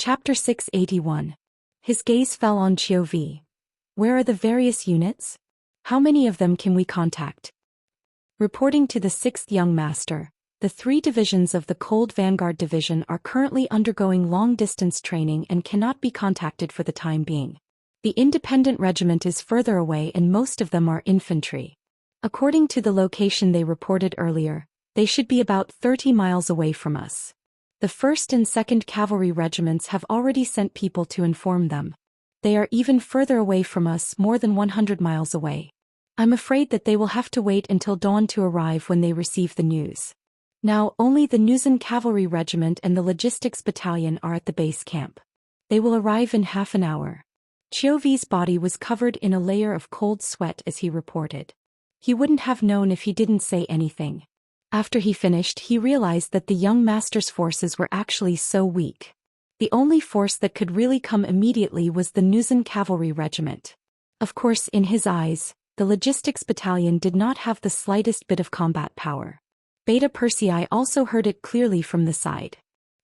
Chapter 681. His gaze fell on Qiuvi. Where are the various units? How many of them can we contact? Reporting to the 6th Young Master, the 3 divisions of the Cold Vanguard Division are currently undergoing long-distance training and cannot be contacted for the time being. The Independent Regiment is further away and most of them are infantry. According to the location they reported earlier, they should be about 30 miles away from us. The 1st and 2nd Cavalry Regiments have already sent people to inform them. They are even further away from us, more than 100 miles away. I'm afraid that they will have to wait until dawn to arrive when they receive the news. Now, only the Nuzan Cavalry Regiment and the Logistics Battalion are at the base camp. They will arrive in half an hour. Qiuvi's body was covered in a layer of cold sweat as he reported. He wouldn't have known if he didn't say anything. After he finished, he realized that the young master's forces were actually so weak. The only force that could really come immediately was the Nuzan Cavalry Regiment. Of course, in his eyes, the Logistics Battalion did not have the slightest bit of combat power. Beta Persei also heard it clearly from the side.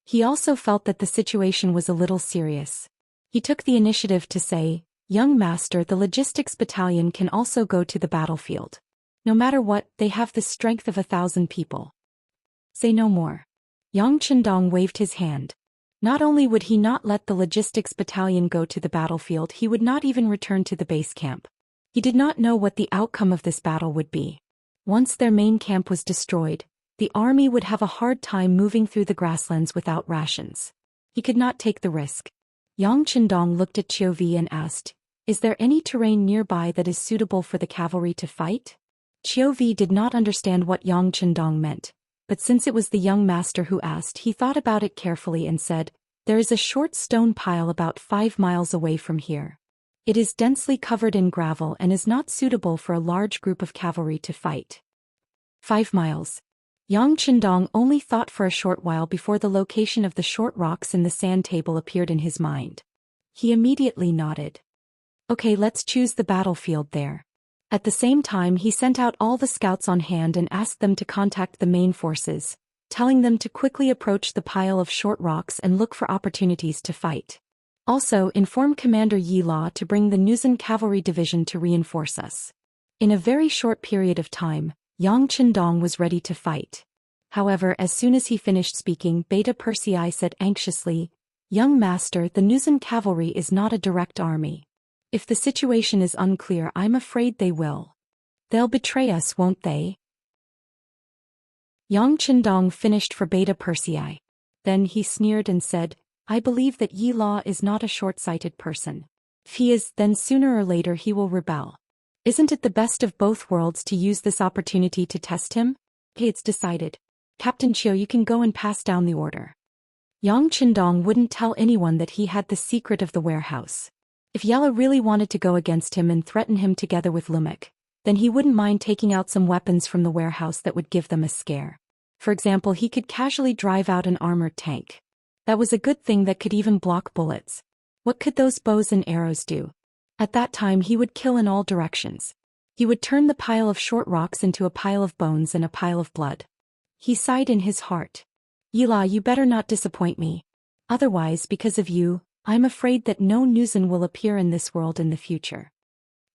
He also felt that the situation was a little serious. He took the initiative to say, "Young Master, the Logistics Battalion can also go to the battlefield. No matter what, they have the strength of 1,000 people. Say no more." Yang Chendong waved his hand. Not only would he not let the Logistics Battalion go to the battlefield, he would not even return to the base camp. He did not know what the outcome of this battle would be. Once their main camp was destroyed, the army would have a hard time moving through the grasslands without rations. He could not take the risk. Yang Chendong looked at Qiuvi and asked, "Is there any terrain nearby that is suitable for the cavalry to fight?" Qiuvi did not understand what Yang Chendong meant, but since it was the young master who asked, he thought about it carefully and said, "There is a short stone pile about 5 miles away from here. It is densely covered in gravel and is not suitable for a large group of cavalry to fight." 5 miles. Yang Chendong only thought for a short while before the location of the short rocks in the sand table appeared in his mind. He immediately nodded. "Okay, let's choose the battlefield there." At the same time, he sent out all the scouts on hand and asked them to contact the main forces, telling them to quickly approach the pile of short rocks and look for opportunities to fight. Also, inform Commander Yi La to bring the Nuzan Cavalry Division to reinforce us. In a very short period of time, Yang Chendong was ready to fight. However, as soon as he finished speaking, Beta Persei said anxiously, "Young Master, the Nuzan Cavalry is not a direct army. If the situation is unclear, I'm afraid they will. They'll betray us, won't they?" Yang Chendong finished for Beta Persei. Then he sneered and said, "I believe that Yi La is not a short-sighted person. If he is, then sooner or later he will rebel. Isn't it the best of both worlds to use this opportunity to test him? Okay, it's decided. Captain Qiu, you can go and pass down the order." Yang Chendong wouldn't tell anyone that he had the secret of the warehouse. If Yella really wanted to go against him and threaten him together with Lumek, then he wouldn't mind taking out some weapons from the warehouse that would give them a scare. For example, he could casually drive out an armored tank. That was a good thing that could even block bullets. What could those bows and arrows do? At that time he would kill in all directions. He would turn the pile of short rocks into a pile of bones and a pile of blood. He sighed in his heart. "Yila, you better not disappoint me. Otherwise, because of you, I'm afraid that no Nuzan will appear in this world in the future."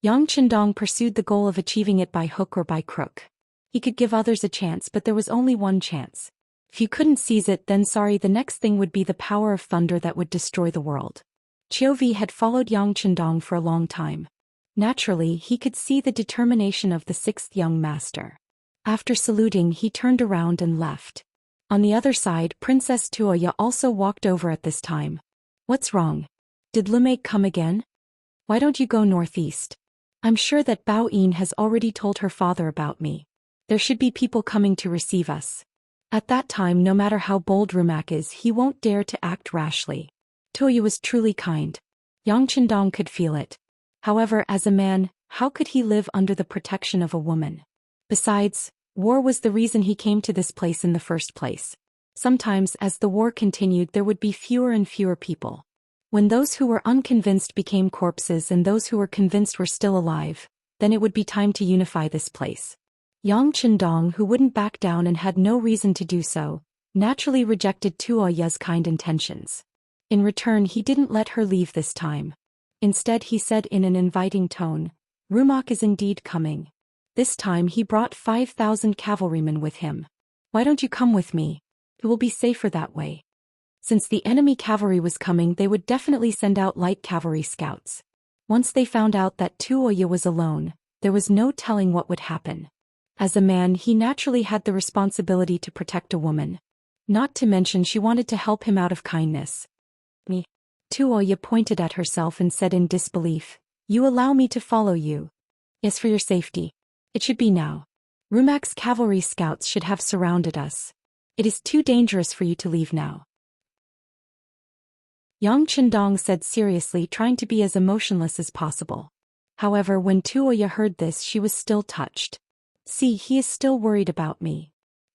Yang Chendong pursued the goal of achieving it by hook or by crook. He could give others a chance, but there was only one chance. If you couldn't seize it, then sorry, the next thing would be the power of thunder that would destroy the world. Qiuvi had followed Yang Chendong for a long time. Naturally, he could see the determination of the 6th Young Master. After saluting, he turned around and left. On the other side, Princess Tuoya also walked over at this time. "What's wrong? Did Lumek come again? Why don't you go northeast? I'm sure that Bao Yin has already told her father about me. There should be people coming to receive us." At that time, no matter how bold Rumak is, he won't dare to act rashly. Tuoya was truly kind. Yang Chendong could feel it. However, as a man, how could he live under the protection of a woman? Besides, war was the reason he came to this place in the first place. Sometimes, as the war continued, there would be fewer and fewer people. When those who were unconvinced became corpses and those who were convinced were still alive, then it would be time to unify this place. Yang Chendong, who wouldn't back down and had no reason to do so, naturally rejected Tuoya's kind intentions. In return, he didn't let her leave this time. Instead, he said in an inviting tone, "Rumak is indeed coming. This time he brought 5,000 cavalrymen with him. Why don't you come with me? It will be safer that way." Since the enemy cavalry was coming, they would definitely send out light cavalry scouts. Once they found out that Tuoya was alone, there was no telling what would happen. As a man, he naturally had the responsibility to protect a woman. Not to mention she wanted to help him out of kindness. Me. Tuoya pointed at herself and said in disbelief, "You allow me to follow you?" "Yes, for your safety. It should be now. Rumak's cavalry scouts should have surrounded us. It is too dangerous for you to leave now." Yang Chendong said seriously, trying to be as emotionless as possible. However, when Tuoya heard this, she was still touched. "See, he is still worried about me."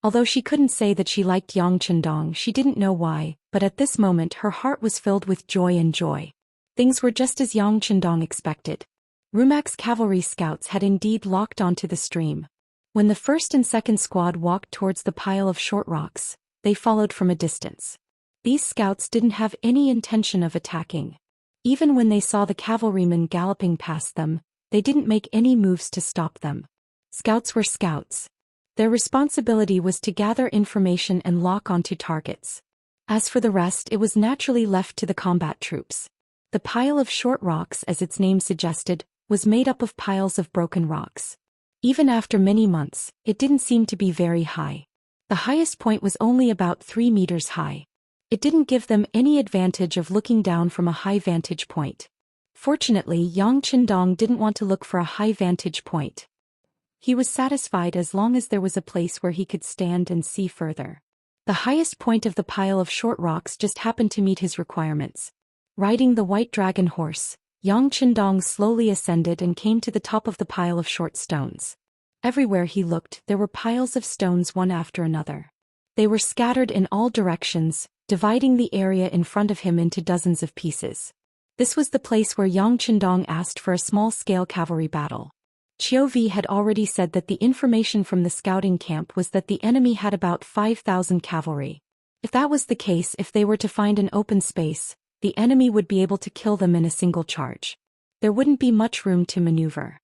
Although she couldn't say that she liked Yang Chendong, she didn't know why, but at this moment her heart was filled with joy. Things were just as Yang Chendong expected. Rumak's cavalry scouts had indeed locked onto the stream. When the first and second squad walked towards the pile of short rocks, they followed from a distance. These scouts didn't have any intention of attacking. Even when they saw the cavalrymen galloping past them, they didn't make any moves to stop them. Scouts were scouts. Their responsibility was to gather information and lock onto targets. As for the rest, it was naturally left to the combat troops. The pile of short rocks, as its name suggested, was made up of piles of broken rocks. Even after many months, it didn't seem to be very high. The highest point was only about 3 meters high. It didn't give them any advantage of looking down from a high vantage point. Fortunately, Yang Chendong didn't want to look for a high vantage point. He was satisfied as long as there was a place where he could stand and see further. The highest point of the pile of short rocks just happened to meet his requirements. Riding the white dragon horse, Yang Chendong slowly ascended and came to the top of the pile of short stones. Everywhere he looked, there were piles of stones one after another. They were scattered in all directions, dividing the area in front of him into dozens of pieces. This was the place where Yang Chendong asked for a small-scale cavalry battle. Qiuvi had already said that the information from the scouting camp was that the enemy had about 5,000 cavalry. If that was the case, if they were to find an open space, the enemy would be able to kill them in a single charge. There wouldn't be much room to maneuver.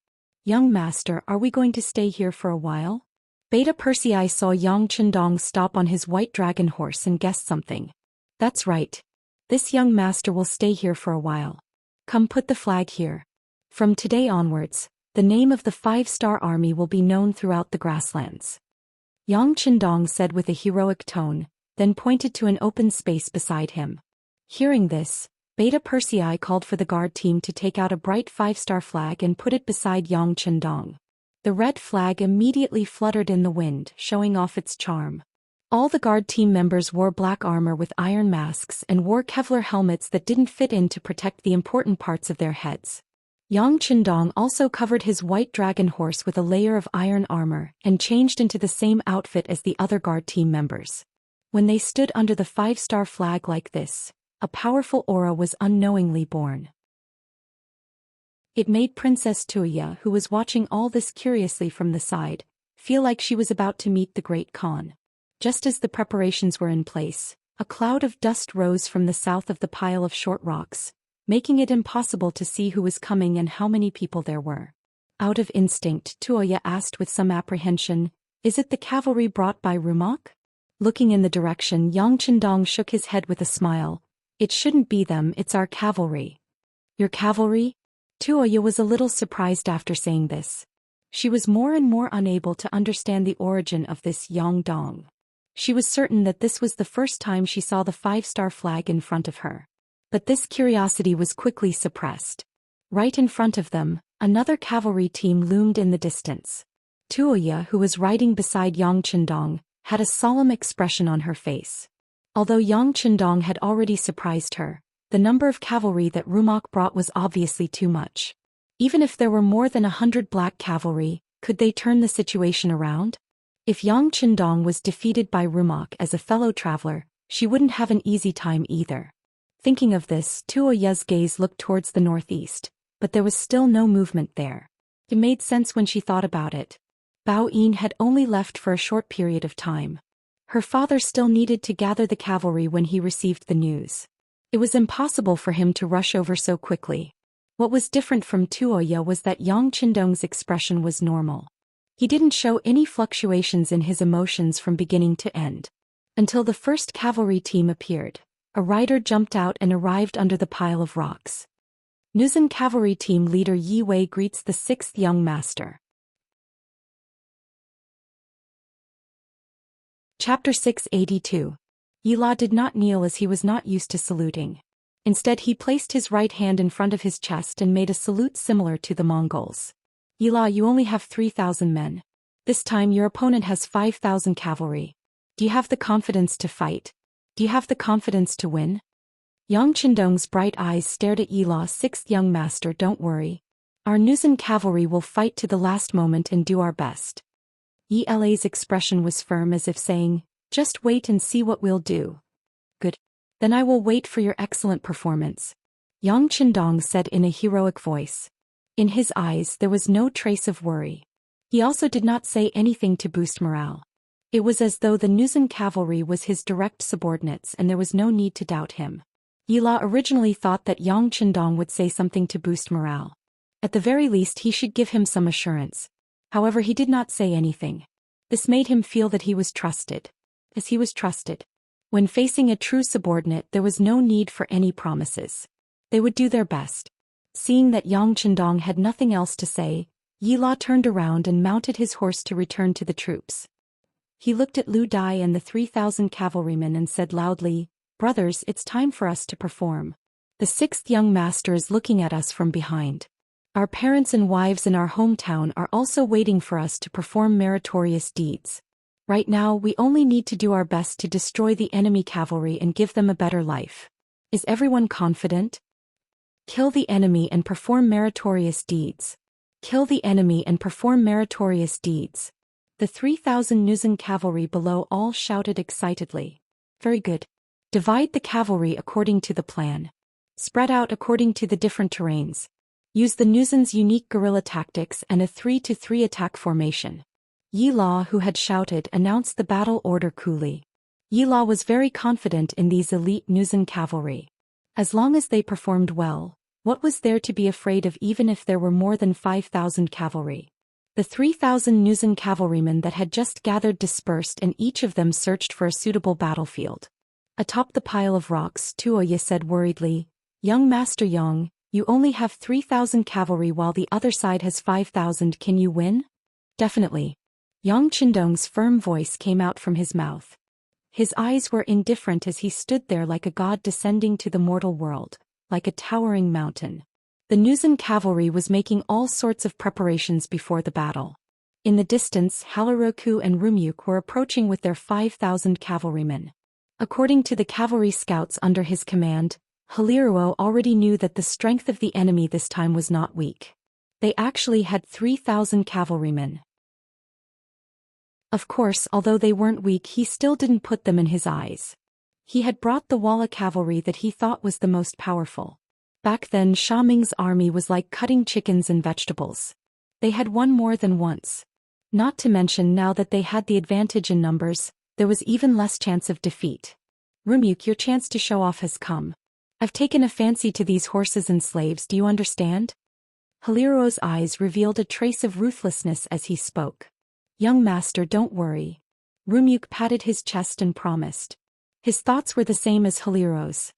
"Young master, are we going to stay here for a while?" Beta Persei saw Yang Chendong stop on his white dragon horse and guessed something. "That's right. This young master will stay here for a while. Come, put the flag here. From today onwards, the name of the 5-star army will be known throughout the grasslands." Yang Chendong said with a heroic tone, then pointed to an open space beside him. Hearing this, Beta Persei called for the guard team to take out a bright 5-star flag and put it beside Yang Chendong. The red flag immediately fluttered in the wind, showing off its charm. All the guard team members wore black armor with iron masks and wore Kevlar helmets that didn't fit in to protect the important parts of their heads. Yang Chendong also covered his white dragon horse with a layer of iron armor and changed into the same outfit as the other guard team members. When they stood under the 5-star flag like this, a powerful aura was unknowingly born. It made Princess Tuoya, who was watching all this curiously from the side, feel like she was about to meet the Great Khan. Just as the preparations were in place, a cloud of dust rose from the south of the pile of short rocks, making it impossible to see who was coming and how many people there were. Out of instinct, Tuoya asked with some apprehension, "Is it the cavalry brought by Rumak?" Looking in the direction, Yang Chendong shook his head with a smile. "It shouldn't be them, it's our cavalry." "Your cavalry?" Tuoya was a little surprised after saying this. She was more and more unable to understand the origin of this Yang Dong. She was certain that this was the first time she saw the 5-star flag in front of her. But this curiosity was quickly suppressed. Right in front of them, another cavalry team loomed in the distance. Tuoya, who was riding beside Yang Chendong, had a solemn expression on her face. Although Yang Chendong had already surprised her, the number of cavalry that Rumak brought was obviously too much. Even if there were more than 100 black cavalry, could they turn the situation around? If Yang Chendong was defeated by Rumak as a fellow traveler, she wouldn't have an easy time either. Thinking of this, Tuoya's gaze looked towards the northeast, but there was still no movement there. It made sense when she thought about it. Bao Yin had only left for a short period of time. Her father still needed to gather the cavalry when he received the news. It was impossible for him to rush over so quickly. What was different from Tuoya was that Yang Qindong's expression was normal. He didn't show any fluctuations in his emotions from beginning to end. Until the first cavalry team appeared, a rider jumped out and arrived under the pile of rocks. Nuzan cavalry team leader Yi Wei greets the sixth young master. Chapter 682. Yi La did not kneel as he was not used to saluting. Instead he placed his right hand in front of his chest and made a salute similar to the Mongols. Yi La, you only have 3,000 men. This time your opponent has 5,000 cavalry. Do you have the confidence to fight? Do you have the confidence to win? Yang Qindong's bright eyes stared at Yi La. Sixth young master, don't worry. Our Nuzan cavalry will fight to the last moment and do our best. Yi La's expression was firm as if saying, just wait and see what we'll do. Good. Then I will wait for your excellent performance. Yang Qindong said in a heroic voice. In his eyes there was no trace of worry. He also did not say anything to boost morale. It was as though the Nuzan cavalry was his direct subordinates and there was no need to doubt him. Yi La originally thought that Yang Qindong would say something to boost morale. At the very least he should give him some assurance. However, he did not say anything. This made him feel that he was trusted. As he was trusted. When facing a true subordinate there was no need for any promises. They would do their best. Seeing that Yang Qindong had nothing else to say, Yi La turned around and mounted his horse to return to the troops. He looked at Lu Dai and the 3,000 cavalrymen and said loudly, brothers, it's time for us to perform. The sixth young master is looking at us from behind. Our parents and wives in our hometown are also waiting for us to perform meritorious deeds. Right now we only need to do our best to destroy the enemy cavalry and give them a better life. Is everyone confident? Kill the enemy and perform meritorious deeds. Kill the enemy and perform meritorious deeds. The 3,000 Nuzan cavalry below all shouted excitedly. Very good. Divide the cavalry according to the plan. Spread out according to the different terrains. Use the Nuzan's unique guerrilla tactics and a 3-to-3 attack formation. Yi La, who had shouted, announced the battle order coolly. Yi La was very confident in these elite Nuzan cavalry. As long as they performed well, what was there to be afraid of even if there were more than 5,000 cavalry? The 3,000 Nuzan cavalrymen that had just gathered dispersed and each of them searched for a suitable battlefield. Atop the pile of rocks, Tuoya said worriedly, Young Master Yang, you only have 3,000 cavalry while the other side has 5,000. Can you win? Definitely. Yang Qindong's firm voice came out from his mouth. His eyes were indifferent as he stood there like a god descending to the mortal world, like a towering mountain. The Nuzan cavalry was making all sorts of preparations before the battle. In the distance, Halaroku and Rumyuk were approaching with their 5,000 cavalrymen. According to the cavalry scouts under his command, Haliruo already knew that the strength of the enemy this time was not weak. They actually had 3,000 cavalrymen. Of course, although they weren't weak, he still didn't put them in his eyes. He had brought the Walla cavalry that he thought was the most powerful. Back then Sha Ming's army was like cutting chickens and vegetables. They had won more than once. Not to mention now that they had the advantage in numbers, there was even less chance of defeat. Rumyuk, your chance to show off has come. I've taken a fancy to these horses and slaves, do you understand? Haliruo's eyes revealed a trace of ruthlessness as he spoke. Young master, don't worry. Rumyuk patted his chest and promised. His thoughts were the same as Haliruo's.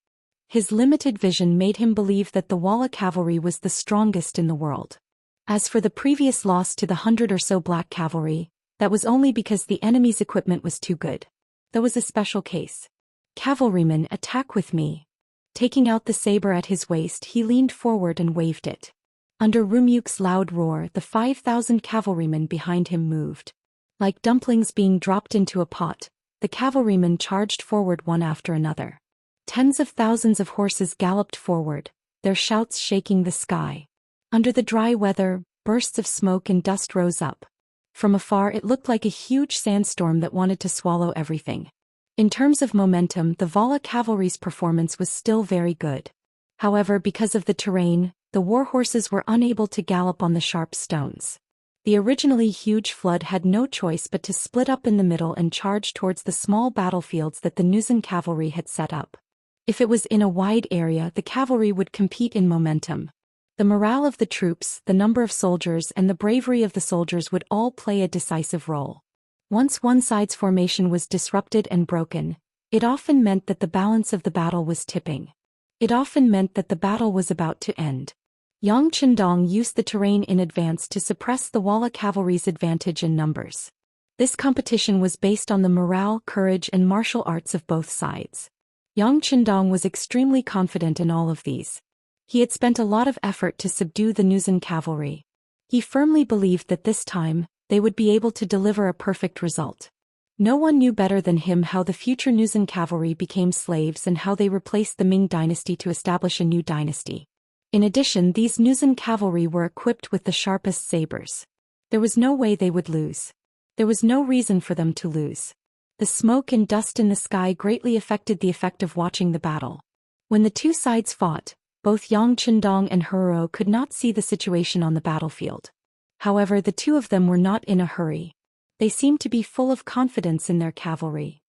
His limited vision made him believe that the Walla cavalry was the strongest in the world. As for the previous loss to the 100 or so black cavalry, that was only because the enemy's equipment was too good. That was a special case. Cavalryman, attack with me. Taking out the saber at his waist, he leaned forward and waved it. Under Rumyuk's loud roar, the 5,000 cavalrymen behind him moved. Like dumplings being dropped into a pot, the cavalrymen charged forward one after another. Tens of thousands of horses galloped forward, their shouts shaking the sky. Under the dry weather, bursts of smoke and dust rose up. From afar it looked like a huge sandstorm that wanted to swallow everything. In terms of momentum, the Walla cavalry's performance was still very good. However, because of the terrain, the war horses were unable to gallop on the sharp stones. The originally huge flood had no choice but to split up in the middle and charge towards the small battlefields that the Nuzan cavalry had set up. If it was in a wide area, the cavalry would compete in momentum. The morale of the troops, the number of soldiers, and the bravery of the soldiers would all play a decisive role. Once one side's formation was disrupted and broken, it often meant that the balance of the battle was tipping. It often meant that the battle was about to end. Yang Chendong used the terrain in advance to suppress the Walla cavalry's advantage in numbers. This competition was based on the morale, courage, and martial arts of both sides. Yang Chendong was extremely confident in all of these. He had spent a lot of effort to subdue the Nuzan cavalry. He firmly believed that this time, they would be able to deliver a perfect result. No one knew better than him how the future Nuzan cavalry became slaves and how they replaced the Ming dynasty to establish a new dynasty. In addition, these Nuzan cavalry were equipped with the sharpest sabers. There was no way they would lose. There was no reason for them to lose. The smoke and dust in the sky greatly affected the effect of watching the battle. When the two sides fought, both Yang Chendong and Hero could not see the situation on the battlefield. However, the two of them were not in a hurry. They seemed to be full of confidence in their cavalry.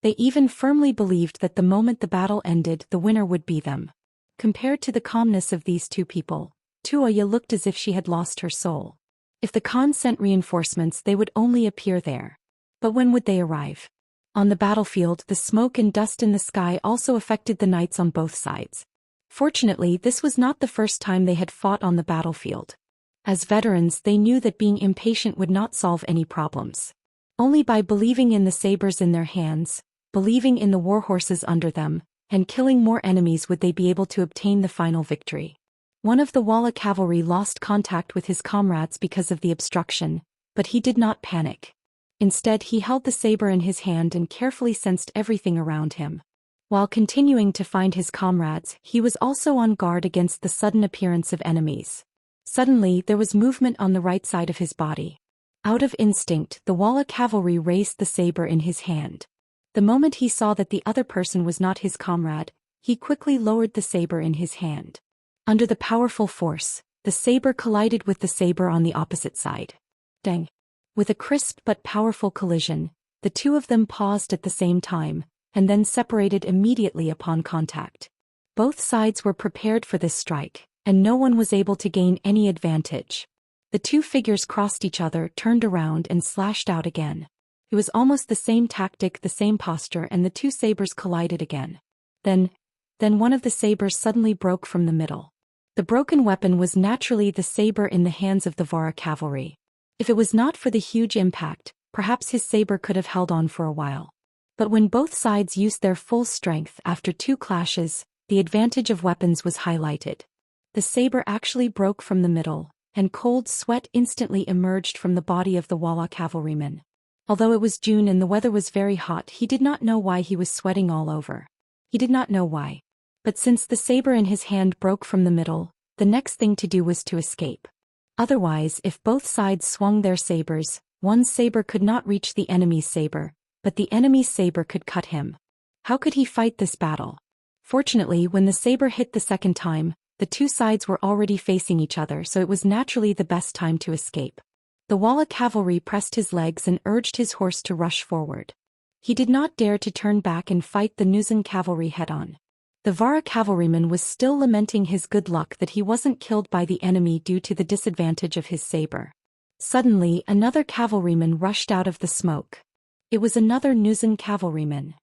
They even firmly believed that the moment the battle ended, the winner would be them. Compared to the calmness of these two people, Tuoya looked as if she had lost her soul. If the Khan sent reinforcements, they would only appear there. But when would they arrive? On the battlefield, the smoke and dust in the sky also affected the knights on both sides. Fortunately, this was not the first time they had fought on the battlefield. As veterans, they knew that being impatient would not solve any problems. Only by believing in the sabers in their hands, believing in the warhorses under them, and killing more enemies would they be able to obtain the final victory. One of the Walla cavalry lost contact with his comrades because of the obstruction, but he did not panic. Instead, he held the saber in his hand and carefully sensed everything around him. While continuing to find his comrades, he was also on guard against the sudden appearance of enemies. Suddenly, there was movement on the right side of his body. Out of instinct, the Walla cavalry raised the saber in his hand. The moment he saw that the other person was not his comrade, he quickly lowered the saber in his hand. Under the powerful force, the saber collided with the saber on the opposite side. Dang! With a crisp but powerful collision, the two of them paused at the same time, and then separated immediately upon contact. Both sides were prepared for this strike, and no one was able to gain any advantage. The two figures crossed each other, turned around, and slashed out again. It was almost the same tactic, the same posture, and the two sabers collided again. Then one of the sabers suddenly broke from the middle. The broken weapon was naturally the saber in the hands of the Vara cavalry. If it was not for the huge impact, perhaps his saber could have held on for a while. But when both sides used their full strength after two clashes, the advantage of weapons was highlighted. The saber actually broke from the middle, and cold sweat instantly emerged from the body of the Walla cavalryman. Although it was June and the weather was very hot, he did not know why he was sweating all over. He did not know why. But since the saber in his hand broke from the middle, the next thing to do was to escape. Otherwise, if both sides swung their sabers, one saber could not reach the enemy's saber, but the enemy's saber could cut him. How could he fight this battle? Fortunately, when the saber hit the second time, the two sides were already facing each other, so it was naturally the best time to escape. The Walla cavalry pressed his legs and urged his horse to rush forward. He did not dare to turn back and fight the Nuzan cavalry head-on. The Vara cavalryman was still lamenting his good luck that he wasn't killed by the enemy due to the disadvantage of his saber. Suddenly, another cavalryman rushed out of the smoke. It was another Nuzan cavalryman.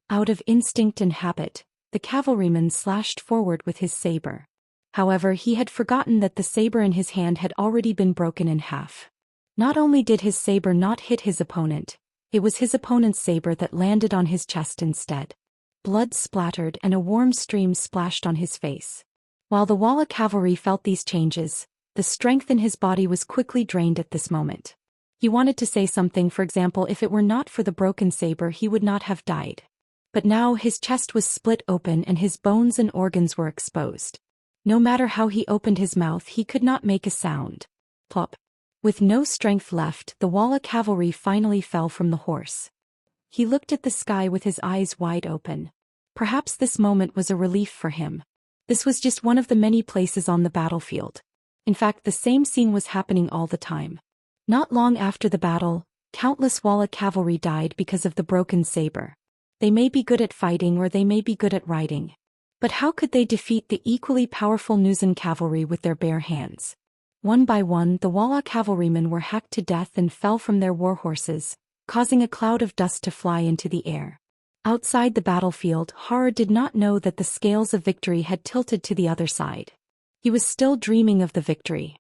Out of instinct and habit, the cavalryman slashed forward with his saber. However, he had forgotten that the saber in his hand had already been broken in half. Not only did his saber not hit his opponent, it was his opponent's saber that landed on his chest instead. Blood splattered and a warm stream splashed on his face. While the Walla cavalry felt these changes, the strength in his body was quickly drained at this moment. He wanted to say something, for example, if it were not for the broken saber he would not have died. But now his chest was split open and his bones and organs were exposed. No matter how he opened his mouth, he could not make a sound. Plop. With no strength left, the Walla cavalry finally fell from the horse. He looked at the sky with his eyes wide open. Perhaps this moment was a relief for him. This was just one of the many places on the battlefield. In fact, the same scene was happening all the time. Not long after the battle, Countless Walla cavalry died because of the broken saber. They may be good at fighting or they may be good at riding. But how could they defeat the equally powerful Nuzan cavalry with their bare hands? One by one, the Walla cavalrymen were hacked to death and fell from their war horses, causing a cloud of dust to fly into the air. Outside the battlefield, Horror did not know that the scales of victory had tilted to the other side. He was still dreaming of the victory.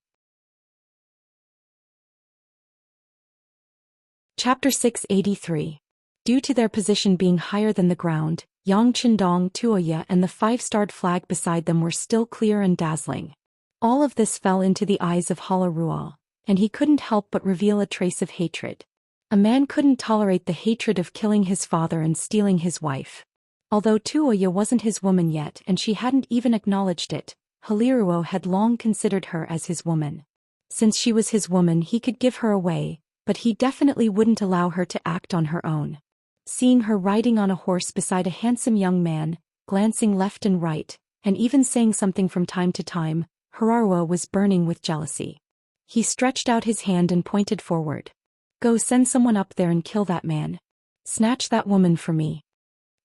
Chapter 683. Due to their position being higher than the ground, Yang Chendong, Tuoya and the five-starred flag beside them were still clear and dazzling. All of this fell into the eyes of Hala Rual, and he couldn't help but reveal a trace of hatred. A man couldn't tolerate the hatred of killing his father and stealing his wife. Although Tuoya wasn't his woman yet and she hadn't even acknowledged it, Haliruo had long considered her as his woman. Since she was his woman, he could give her away, but he definitely wouldn't allow her to act on her own. Seeing her riding on a horse beside a handsome young man, glancing left and right, and even saying something from time to time, Hararuo was burning with jealousy. He stretched out his hand and pointed forward. Go, send someone up there and kill that man. Snatch that woman for me.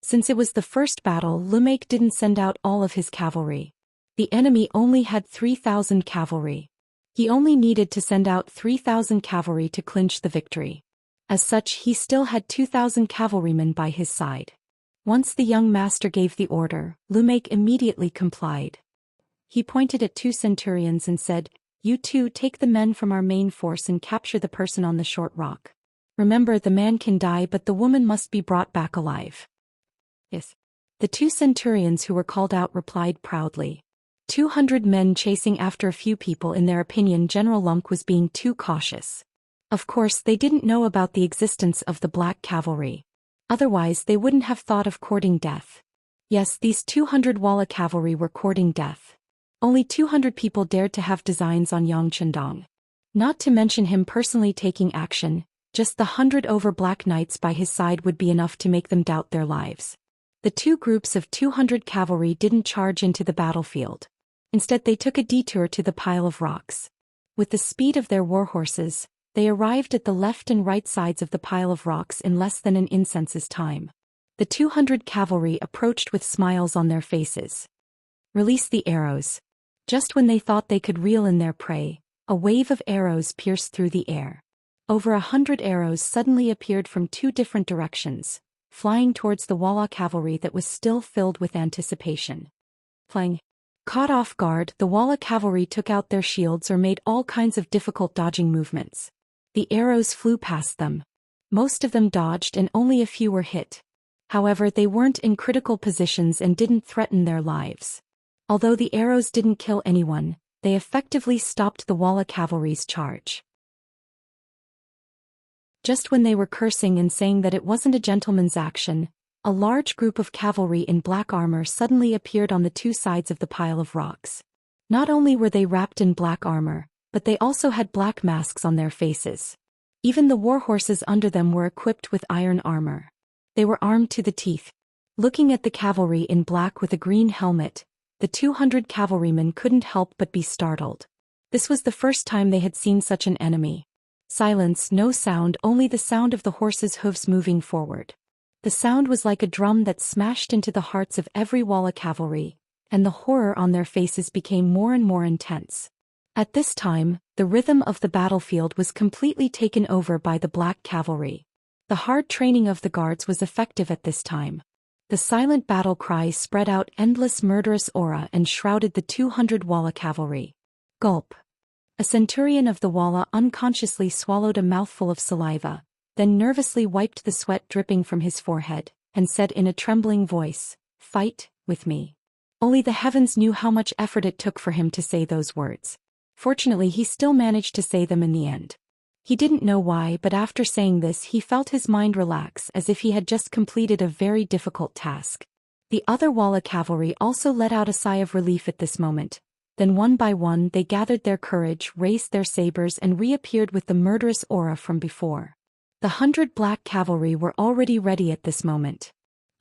Since it was the first battle, Lumake didn't send out all of his cavalry. The enemy only had 3,000 cavalry. He only needed to send out 3,000 cavalry to clinch the victory. As such, he still had 2,000 cavalrymen by his side. Once the young master gave the order, Lumake immediately complied. He pointed at 2 centurions and said, "You two take the men from our main force and capture the person on the short rock. Remember, the man can die but the woman must be brought back alive." Yes. The 2 centurions who were called out replied proudly. 200 men chasing after a few people. In their opinion, General Lunk was being too cautious. Of course, they didn't know about the existence of the Black Cavalry. Otherwise, they wouldn't have thought of courting death. Yes, these 200 Walla cavalry were courting death. Only 200 people dared to have designs on Yang Chendong. Not to mention him personally taking action, just the 100 over Black Knights by his side would be enough to make them doubt their lives. The 2 groups of 200 cavalry didn't charge into the battlefield. Instead, they took a detour to the pile of rocks. With the speed of their war horses, they arrived at the left and right sides of the pile of rocks in less than an incense's time. The 200 cavalry approached with smiles on their faces. Release the arrows. Just when they thought they could reel in their prey, a wave of arrows pierced through the air. Over 100 arrows suddenly appeared from 2 different directions, flying towards the Walla cavalry that was still filled with anticipation. Flying. Caught off guard, the Walla cavalry took out their shields or made all kinds of difficult dodging movements. The arrows flew past them. Most of them dodged and only a few were hit. However, they weren't in critical positions and didn't threaten their lives. Although the arrows didn't kill anyone, they effectively stopped the Walla cavalry's charge. Just when they were cursing and saying that it wasn't a gentleman's action, a large group of cavalry in black armor suddenly appeared on the 2 sides of the pile of rocks. Not only were they wrapped in black armor, but they also had black masks on their faces. Even the war horses under them were equipped with iron armor. They were armed to the teeth. Looking at the cavalry in black with a green helmet, the 200 cavalrymen couldn't help but be startled. This was the first time they had seen such an enemy. Silence, no sound, only the sound of the horses' hooves moving forward. The sound was like a drum that smashed into the hearts of every Walla cavalry, and the horror on their faces became more and more intense. At this time, the rhythm of the battlefield was completely taken over by the Black Cavalry. The hard training of the guards was effective at this time. The silent battle cry spread out endless murderous aura and shrouded the 200 Walla cavalry. Gulp. A centurion of the Walla unconsciously swallowed a mouthful of saliva, then nervously wiped the sweat dripping from his forehead, and said in a trembling voice, "Fight with me." Only the heavens knew how much effort it took for him to say those words. Fortunately, he still managed to say them in the end. He didn't know why, but after saying this he felt his mind relax as if he had just completed a very difficult task. The other Walla cavalry also let out a sigh of relief at this moment. Then one by one they gathered their courage, raised their sabers and reappeared with the murderous aura from before. The 100 Black Cavalry were already ready at this moment.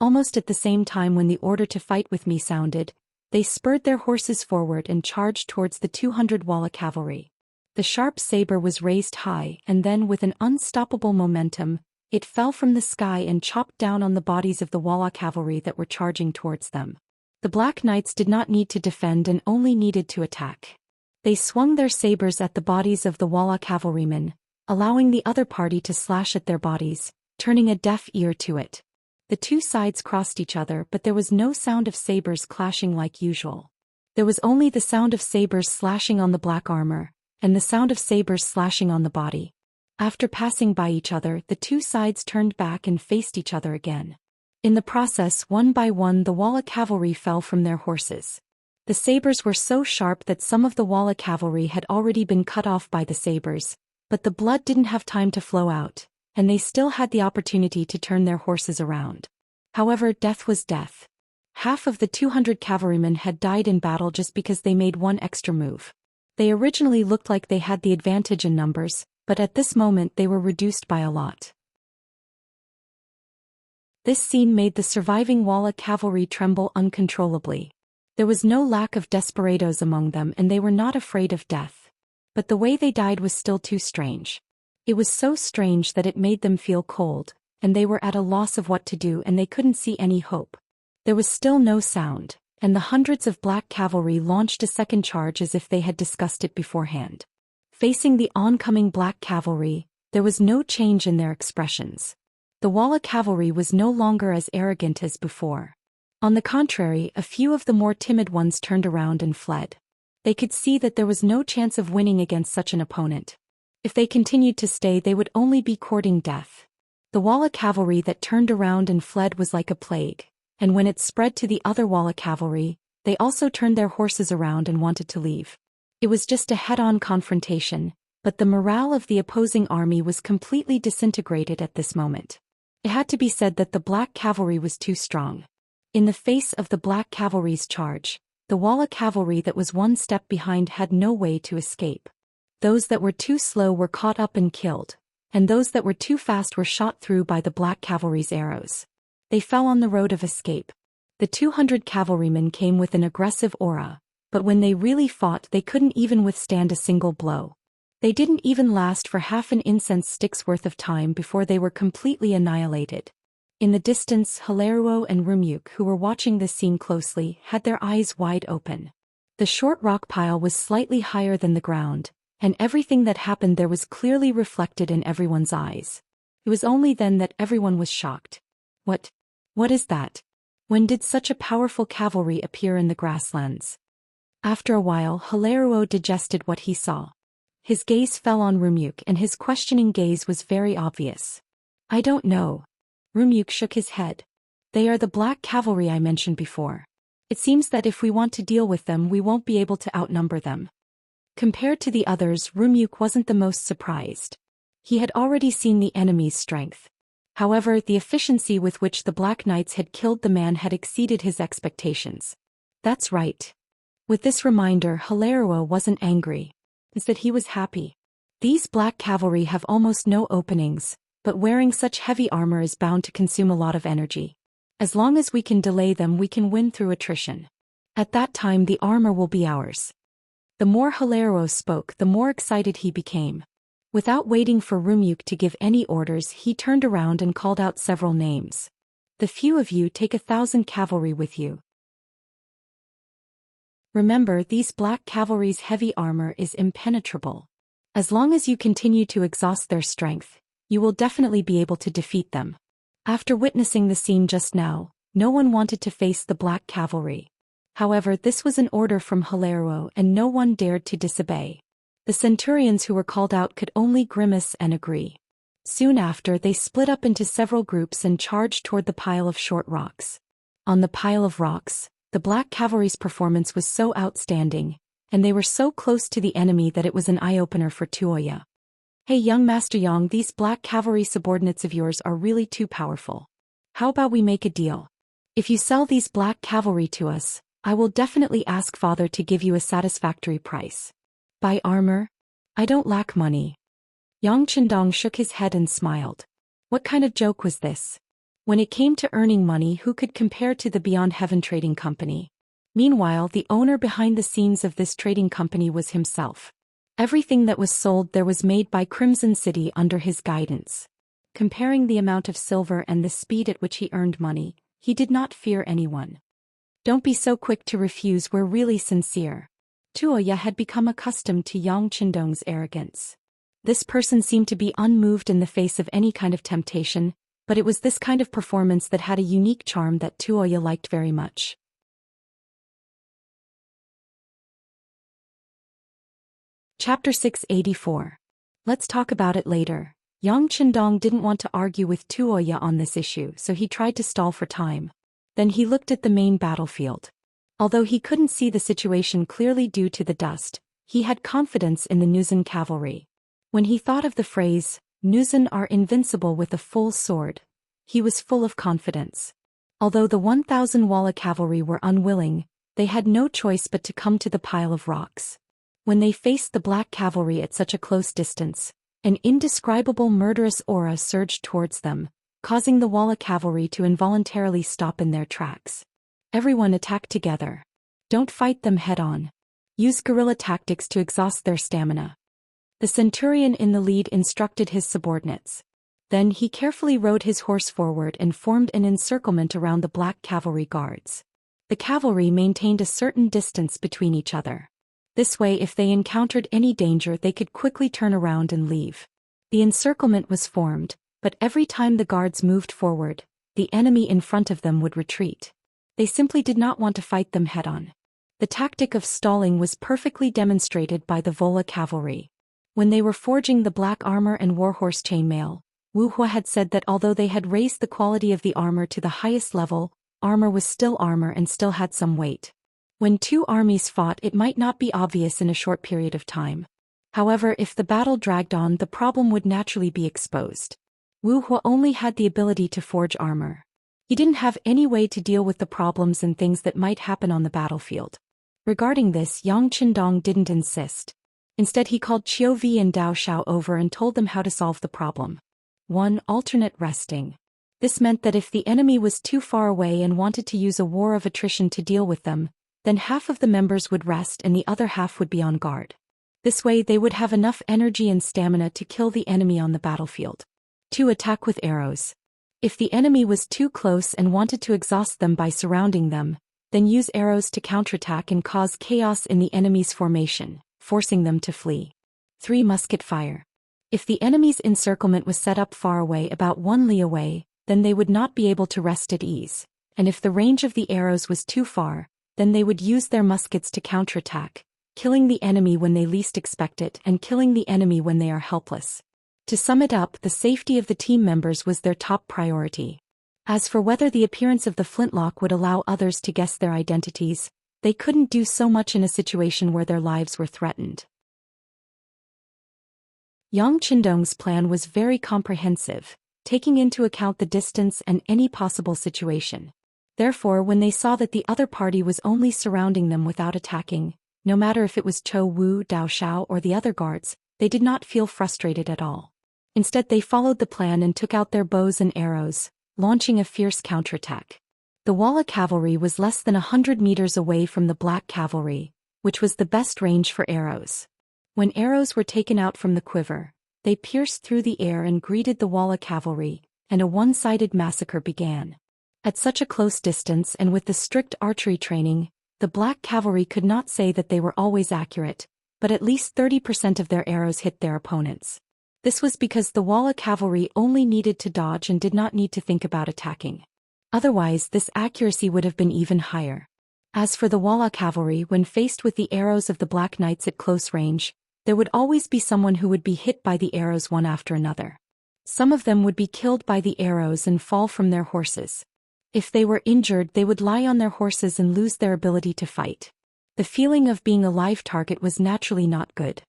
Almost at the same time when the order to fight with me sounded, they spurred their horses forward and charged towards the 200 Walla cavalry. The sharp saber was raised high and then with an unstoppable momentum, it fell from the sky and chopped down on the bodies of the Walla cavalry that were charging towards them. The Black Knights did not need to defend and only needed to attack. They swung their sabers at the bodies of the Walla cavalrymen, allowing the other party to slash at their bodies, turning a deaf ear to it. The two sides crossed each other, but there was no sound of sabers clashing like usual. There was only the sound of sabers slashing on the black armor, and the sound of sabers slashing on the body. After passing by each other, the two sides turned back and faced each other again. In the process, one by one the Walla cavalry fell from their horses. The sabers were so sharp that some of the Walla cavalry had already been cut off by the sabers, but the blood didn't have time to flow out, and they still had the opportunity to turn their horses around. However, death was death. Half of the 200 cavalrymen had died in battle just because they made one extra move. They originally looked like they had the advantage in numbers, but at this moment they were reduced by a lot. This scene made the surviving Walla cavalry tremble uncontrollably. There was no lack of desperados among them and they were not afraid of death. But the way they died was still too strange. It was so strange that it made them feel cold, and they were at a loss of what to do and they couldn't see any hope. There was still no sound, and the hundreds of black cavalry launched a second charge as if they had discussed it beforehand. Facing the oncoming black cavalry, there was no change in their expressions. The Walla cavalry was no longer as arrogant as before. On the contrary, a few of the more timid ones turned around and fled. They could see that there was no chance of winning against such an opponent. If they continued to stay, they would only be courting death. The Walla cavalry that turned around and fled was like a plague, and when it spread to the other Walla cavalry, they also turned their horses around and wanted to leave. It was just a head-on confrontation, but the morale of the opposing army was completely disintegrated at this moment. It had to be said that the black cavalry was too strong. In the face of the black cavalry's charge, the Walla cavalry that was one step behind had no way to escape. Those that were too slow were caught up and killed, and those that were too fast were shot through by the black cavalry's arrows. They fell on the road of escape. The 200 cavalrymen came with an aggressive aura, but when they really fought they couldn't even withstand a single blow. They didn't even last for half an incense stick's worth of time before they were completely annihilated. In the distance, Hilaruo and Rumyuk, who were watching this scene closely, had their eyes wide open. The short rock pile was slightly higher than the ground, and everything that happened there was clearly reflected in everyone's eyes. It was only then that everyone was shocked. What is that? When did such a powerful cavalry appear in the grasslands? After a while, Hilaruo digested what he saw. His gaze fell on Rumyuk and his questioning gaze was very obvious. I don't know. Rumyuk shook his head. They are the black cavalry I mentioned before. It seems that if we want to deal with them we won't be able to outnumber them. Compared to the others, Rumyuk wasn't the most surprised. He had already seen the enemy's strength. However, the efficiency with which the Black Knights had killed the man had exceeded his expectations. That's right. With this reminder, Hilaruo wasn't angry. Instead, he was happy. These black cavalry have almost no openings, but wearing such heavy armor is bound to consume a lot of energy. As long as we can delay them, we can win through attrition. At that time, the armor will be ours. The more Hilaruo spoke, the more excited he became. Without waiting for Rumyuk to give any orders, he turned around and called out several names. The few of you take 1,000 cavalry with you. Remember, these black cavalry's heavy armor is impenetrable. As long as you continue to exhaust their strength, you will definitely be able to defeat them. After witnessing the scene just now, no one wanted to face the black cavalry. However, this was an order from Hilaruo and no one dared to disobey. The centurions who were called out could only grimace and agree. Soon after, they split up into several groups and charged toward the pile of short rocks. On the pile of rocks, the black cavalry's performance was so outstanding, and they were so close to the enemy that it was an eye-opener for Tuoya. Hey young Master Yang, these black cavalry subordinates of yours are really too powerful. How about we make a deal? If you sell these black cavalry to us, I will definitely ask Father to give you a satisfactory price. Buy armor? I don't lack money. Yang Qindong shook his head and smiled. What kind of joke was this? When it came to earning money, who could compare to the Beyond Heaven Trading Company? Meanwhile, the owner behind the scenes of this trading company was himself. Everything that was sold there was made by Crimson City under his guidance. Comparing the amount of silver and the speed at which he earned money, he did not fear anyone. Don't be so quick to refuse, we're really sincere. Tuoya had become accustomed to Yang Qindong's arrogance. This person seemed to be unmoved in the face of any kind of temptation, but it was this kind of performance that had a unique charm that Tuoya liked very much. Chapter 684. Let's talk about it later. Yang Qindong didn't want to argue with Tuoya on this issue, so he tried to stall for time. Then he looked at the main battlefield. Although he couldn't see the situation clearly due to the dust, he had confidence in the Nuzan cavalry. When he thought of the phrase, Nuzan are invincible with a full sword, he was full of confidence. Although the 1,000 Walla cavalry were unwilling, they had no choice but to come to the pile of rocks. When they faced the black cavalry at such a close distance, an indescribable murderous aura surged towards them, causing the Walla cavalry to involuntarily stop in their tracks. Everyone attack together. Don't fight them head-on. Use guerrilla tactics to exhaust their stamina. The centurion in the lead instructed his subordinates. Then he carefully rode his horse forward and formed an encirclement around the black cavalry guards. The cavalry maintained a certain distance between each other. This way, if they encountered any danger, they could quickly turn around and leave. The encirclement was formed, but every time the guards moved forward, the enemy in front of them would retreat. They simply did not want to fight them head-on. The tactic of stalling was perfectly demonstrated by the Vola cavalry. When they were forging the black armor and warhorse chainmail, Wu Hua had said that although they had raised the quality of the armor to the highest level, armor was still armor and still had some weight. When two armies fought, it might not be obvious in a short period of time. However, if the battle dragged on, the problem would naturally be exposed. Wu Hua only had the ability to forge armor. He didn't have any way to deal with the problems and things that might happen on the battlefield. Regarding this, Yang Qindong didn't insist. Instead, he called Qiu Vi and Dao Shao over and told them how to solve the problem. 1. Alternate resting. This meant that if the enemy was too far away and wanted to use a war of attrition to deal with them, then half of the members would rest and the other half would be on guard. This way they would have enough energy and stamina to kill the enemy on the battlefield. 2. Attack with arrows. If the enemy was too close and wanted to exhaust them by surrounding them, then use arrows to counterattack and cause chaos in the enemy's formation, forcing them to flee. 3. Musket fire. If the enemy's encirclement was set up far away, about 1 li away, then they would not be able to rest at ease, and if the range of the arrows was too far, then they would use their muskets to counterattack, killing the enemy when they least expect it and killing the enemy when they are helpless. To sum it up, the safety of the team members was their top priority. As for whether the appearance of the flintlock would allow others to guess their identities, they couldn't do so much in a situation where their lives were threatened. Yang Qindong's plan was very comprehensive, taking into account the distance and any possible situation. Therefore, when they saw that the other party was only surrounding them without attacking, no matter if it was Chou Wu, Dao Shao, or the other guards, they did not feel frustrated at all. Instead, they followed the plan and took out their bows and arrows, launching a fierce counterattack. The Walla cavalry was less than 100 meters away from the black cavalry, which was the best range for arrows. When arrows were taken out from the quiver, they pierced through the air and greeted the Walla cavalry, and a one-sided massacre began. At such a close distance and with the strict archery training, the black cavalry could not say that they were always accurate, but at least 30% of their arrows hit their opponents. This was because the Walla cavalry only needed to dodge and did not need to think about attacking. Otherwise, this accuracy would have been even higher. As for the Walla cavalry, when faced with the arrows of the Black Knights at close range, there would always be someone who would be hit by the arrows one after another. Some of them would be killed by the arrows and fall from their horses. If they were injured, they would lie on their horses and lose their ability to fight. The feeling of being a live target was naturally not good.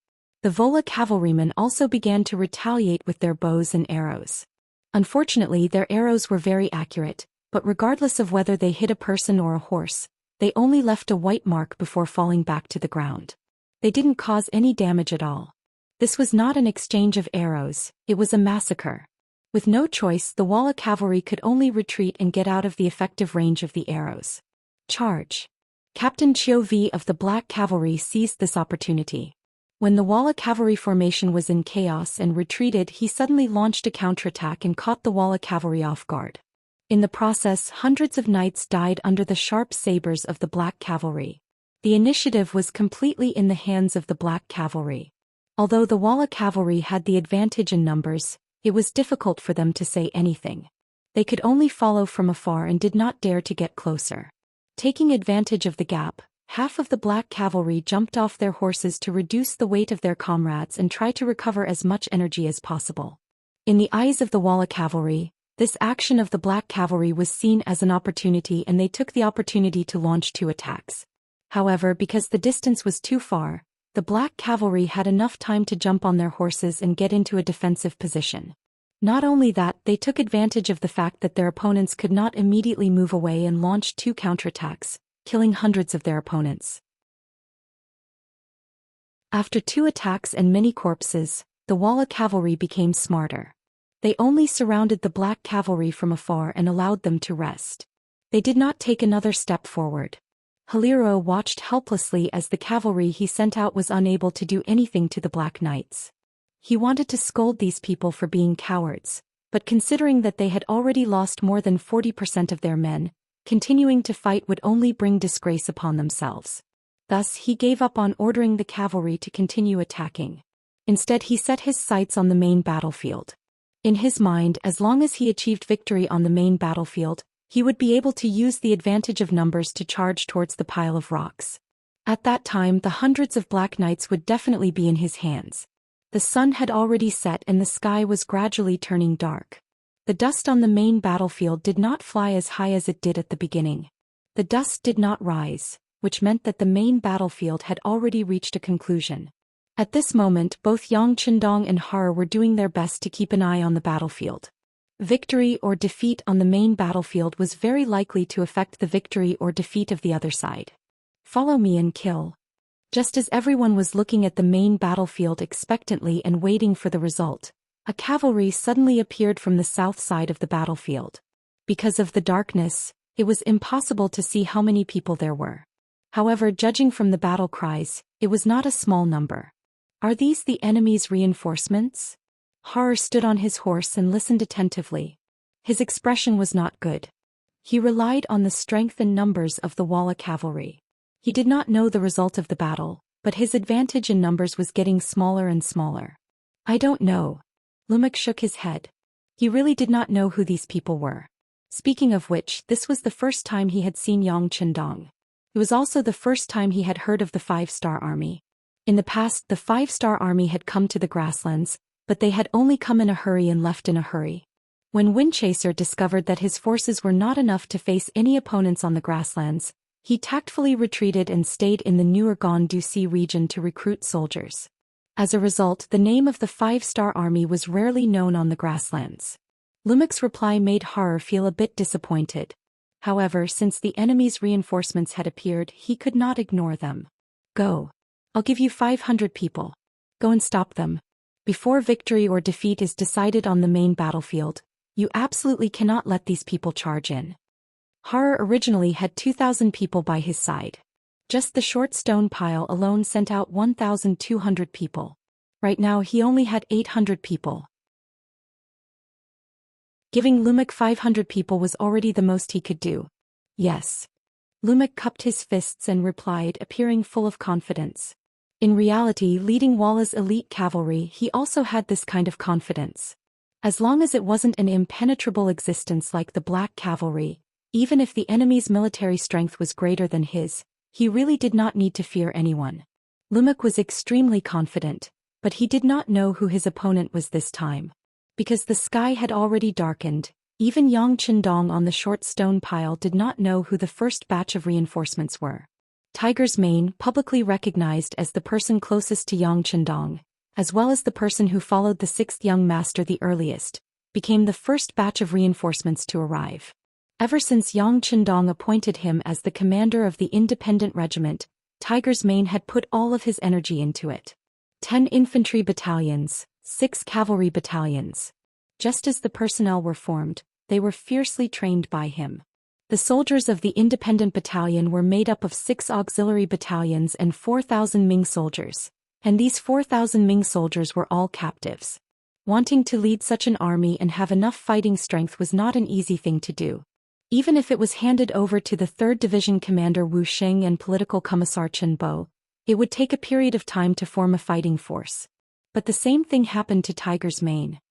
The Vola cavalrymen also began to retaliate with their bows and arrows. Unfortunately, their arrows were very accurate, but regardless of whether they hit a person or a horse, they only left a white mark before falling back to the ground. They didn't cause any damage at all. This was not an exchange of arrows, it was a massacre. With no choice, the Walla cavalry could only retreat and get out of the effective range of the arrows. Charge! Captain Qiu Vi of the Black Cavalry seized this opportunity. When the Walla cavalry formation was in chaos and retreated, he suddenly launched a counterattack and caught the Walla cavalry off guard. In the process, hundreds of knights died under the sharp sabers of the Black Cavalry. The initiative was completely in the hands of the Black Cavalry. Although the Walla cavalry had the advantage in numbers, it was difficult for them to say anything. They could only follow from afar and did not dare to get closer. Taking advantage of the gap, half of the Black Cavalry jumped off their horses to reduce the weight of their comrades and try to recover as much energy as possible. In the eyes of the Walla cavalry, this action of the Black Cavalry was seen as an opportunity, and they took the opportunity to launch 2 attacks. However, because the distance was too far, the Black Cavalry had enough time to jump on their horses and get into a defensive position. Not only that, they took advantage of the fact that their opponents could not immediately move away and launched 2 counterattacks, killing hundreds of their opponents. After 2 attacks and many corpses, the Walla cavalry became smarter. They only surrounded the Black Cavalry from afar and allowed them to rest. They did not take another step forward. Haliro watched helplessly as the cavalry he sent out was unable to do anything to the Black Knights. He wanted to scold these people for being cowards, but considering that they had already lost more than 40% of their men, continuing to fight would only bring disgrace upon themselves. Thus he gave up on ordering the cavalry to continue attacking. Instead he set his sights on the main battlefield. In his mind, as long as he achieved victory on the main battlefield, he would be able to use the advantage of numbers to charge towards the pile of rocks. At that time the hundreds of Black Knights would definitely be in his hands. The sun had already set and the sky was gradually turning dark. The dust on the main battlefield did not fly as high as it did at the beginning. The dust did not rise, which meant that the main battlefield had already reached a conclusion. At this moment both Yang Qindong and Har were doing their best to keep an eye on the battlefield. Victory or defeat on the main battlefield was very likely to affect the victory or defeat of the other side. Follow me and kill. Just as everyone was looking at the main battlefield expectantly and waiting for the result, a cavalry suddenly appeared from the south side of the battlefield. Because of the darkness, it was impossible to see how many people there were. However, judging from the battle cries, it was not a small number. Are these the enemy's reinforcements? Har stood on his horse and listened attentively. His expression was not good. He relied on the strength and numbers of the Walla cavalry. He did not know the result of the battle, but his advantage in numbers was getting smaller and smaller. I don't know. Lumak shook his head. He really did not know who these people were. Speaking of which, this was the first time he had seen Yang Qindong. It was also the first time he had heard of the 5-star army. In the past, the 5-star army had come to the grasslands, but they had only come in a hurry and left in a hurry. When Windchaser discovered that his forces were not enough to face any opponents on the grasslands, he tactfully retreated and stayed in the Nuergon Dusi region to recruit soldiers. As a result, the name of the 5-star army was rarely known on the grasslands. Lumak's reply made Har feel a bit disappointed. However, since the enemy's reinforcements had appeared, he could not ignore them. Go. I'll give you 500 people. Go and stop them. Before victory or defeat is decided on the main battlefield, you absolutely cannot let these people charge in. Har originally had 2,000 people by his side. Just the short stone pile alone sent out 1,200 people. Right now he only had 800 people. Giving Lumak 500 people was already the most he could do. Yes. Lumak cupped his fists and replied, appearing full of confidence. In reality, leading Walla's elite cavalry, he also had this kind of confidence. As long as it wasn't an impenetrable existence like the Black Cavalry, even if the enemy's military strength was greater than his, he really did not need to fear anyone. Lumak was extremely confident, but he did not know who his opponent was this time. Because the sky had already darkened, even Yang Qindong on the short stone pile did not know who the first batch of reinforcements were. Tiger's Mane, publicly recognized as the person closest to Yang Qindong, as well as the person who followed the 6th young master the earliest, became the first batch of reinforcements to arrive. Ever since Yang Qindong appointed him as the commander of the independent regiment, Tiger's Mane had put all of his energy into it. 10 infantry battalions, 6 cavalry battalions. Just as the personnel were formed, they were fiercely trained by him. The soldiers of the independent battalion were made up of 6 auxiliary battalions and 4,000 Ming soldiers, And these 4,000 Ming soldiers were all captives. Wanting to lead such an army and have enough fighting strength was not an easy thing to do. Even if it was handed over to the 3rd Division Commander Wu Xing and Political Commissar Chen Bo, it would take a period of time to form a fighting force. But the same thing happened to Tiger's Mane.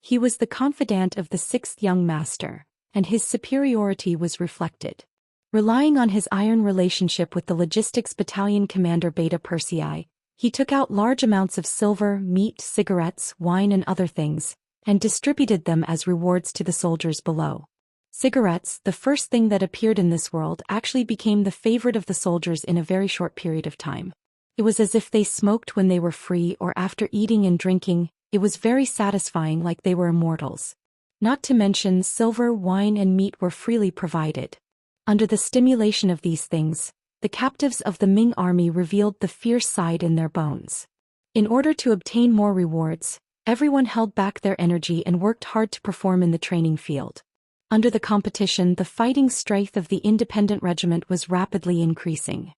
He was the confidant of the 6th young master, and his superiority was reflected. Relying on his iron relationship with the Logistics Battalion Commander Beta Persei, he took out large amounts of silver, meat, cigarettes, wine and other things, and distributed them as rewards to the soldiers below. Cigarettes, the first thing that appeared in this world, actually became the favorite of the soldiers in a very short period of time. It was as if they smoked when they were free or after eating and drinking. It was very satisfying, like they were immortals. Not to mention silver, wine and meat were freely provided. Under the stimulation of these things, the captives of the Ming army revealed the fierce side in their bones. In order to obtain more rewards, everyone held back their energy and worked hard to perform in the training field. Under the competition, the fighting strength of the independent regiment was rapidly increasing.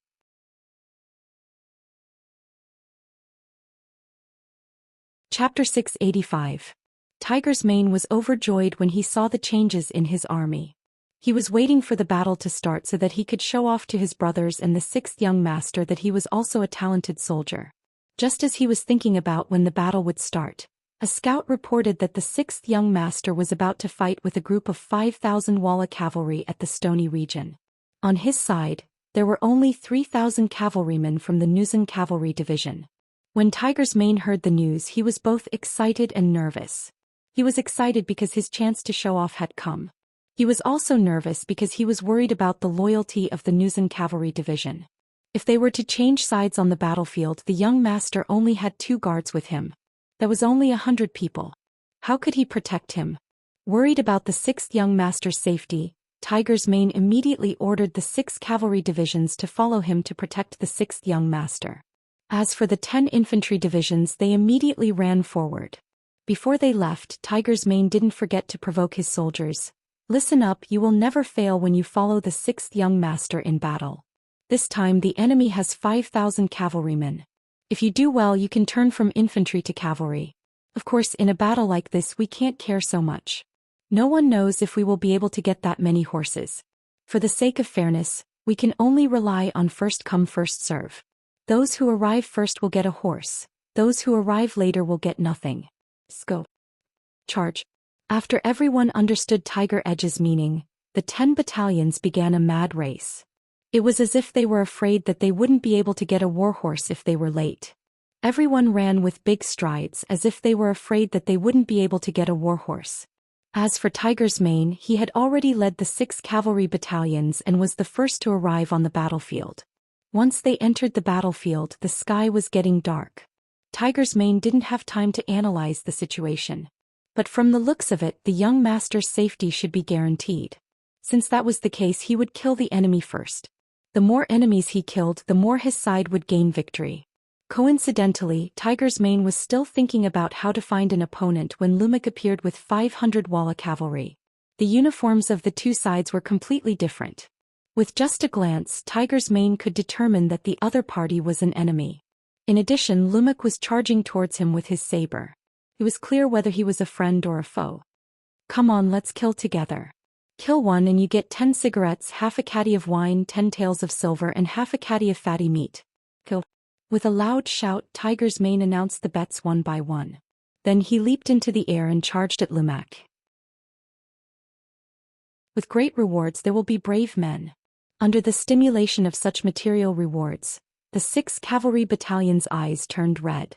Chapter 685. Tiger's Mane was overjoyed when he saw the changes in his army. He was waiting for the battle to start so that he could show off to his brothers and the 6th young master that he was also a talented soldier. Just as he was thinking about when the battle would start, a scout reported that the 6th young master was about to fight with a group of 5,000 Walla cavalry at the Stony region. On his side, there were only 3,000 cavalrymen from the Nuzan cavalry division. When Tiger's Mane heard the news, he was both excited and nervous. He was excited because his chance to show off had come. He was also nervous because he was worried about the loyalty of the Nuzan cavalry division. If they were to change sides on the battlefield, the young master only had 2 guards with him. That was only 100 people. How could he protect him? Worried about the 6th young master's safety, Tiger's Mane immediately ordered the 6 cavalry divisions to follow him to protect the 6th young master. As for the 10 infantry divisions, they immediately ran forward. Before they left, Tiger's Mane didn't forget to provoke his soldiers. Listen up, you will never fail when you follow the 6th young master in battle. This time the enemy has 5,000 cavalrymen. If you do well, you can turn from infantry to cavalry. Of course, in a battle like this we can't care so much. No one knows if we will be able to get that many horses. For the sake of fairness, we can only rely on first come first serve. Those who arrive first will get a horse. Those who arrive later will get nothing. Go. Charge. After everyone understood Tiger Edge's meaning, the 10 battalions began a mad race. It was as if they were afraid that they wouldn't be able to get a warhorse if they were late. Everyone ran with big strides as if they were afraid that they wouldn't be able to get a warhorse. As for Tiger's Mane, he had already led the 6 cavalry battalions and was the first to arrive on the battlefield. Once they entered the battlefield, the sky was getting dark. Tiger's Mane didn't have time to analyze the situation. But from the looks of it, the young master's safety should be guaranteed. Since that was the case, he would kill the enemy first. The more enemies he killed, the more his side would gain victory. Coincidentally, Tiger's Mane was still thinking about how to find an opponent when Lumak appeared with 500 Walla cavalry. The uniforms of the 2 sides were completely different. With just a glance, Tiger's Mane could determine that the other party was an enemy. In addition, Lumak was charging towards him with his saber. It was clear whether he was a friend or a foe. Come on, let's kill together. Kill one and you get 10 cigarettes, half a caddy of wine, 10 taels of silver and half a caddy of fatty meat. Kill. With a loud shout, Tiger's Mane announced the bets one by one. Then he leaped into the air and charged at Lumak. With great rewards there will be brave men. Under the stimulation of such material rewards, the 6 cavalry battalion's eyes turned red.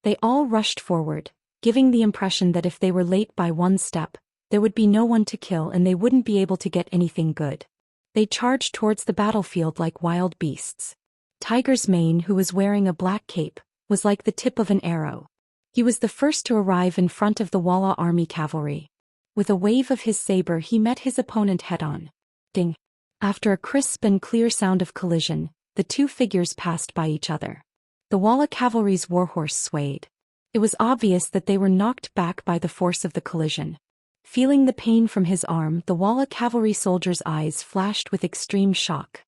They all rushed forward, giving the impression that if they were late by 1 step, there would be no one to kill and they wouldn't be able to get anything good. They charged towards the battlefield like wild beasts. Tiger's Mane, who was wearing a black cape, was like the tip of an arrow. He was the first to arrive in front of the Walla army cavalry. With a wave of his saber he met his opponent head-on. Ding! After a crisp and clear sound of collision, the 2 figures passed by each other. The Walla cavalry's warhorse swayed. It was obvious that they were knocked back by the force of the collision. Feeling the pain from his arm, the Walla cavalry soldier's eyes flashed with extreme shock.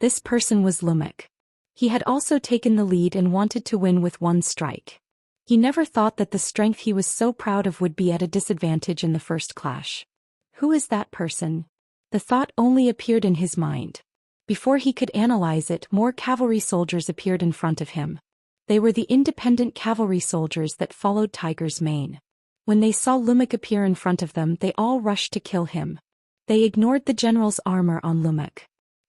This person was Lumak. He had also taken the lead and wanted to win with one strike. He never thought that the strength he was so proud of would be at a disadvantage in the first clash. Who is that person? The thought only appeared in his mind. Before he could analyze it, more cavalry soldiers appeared in front of him. They were the independent cavalry soldiers that followed Tiger's Mane. When they saw Lumuk appear in front of them, they all rushed to kill him. They ignored the general's armor on Lumuk.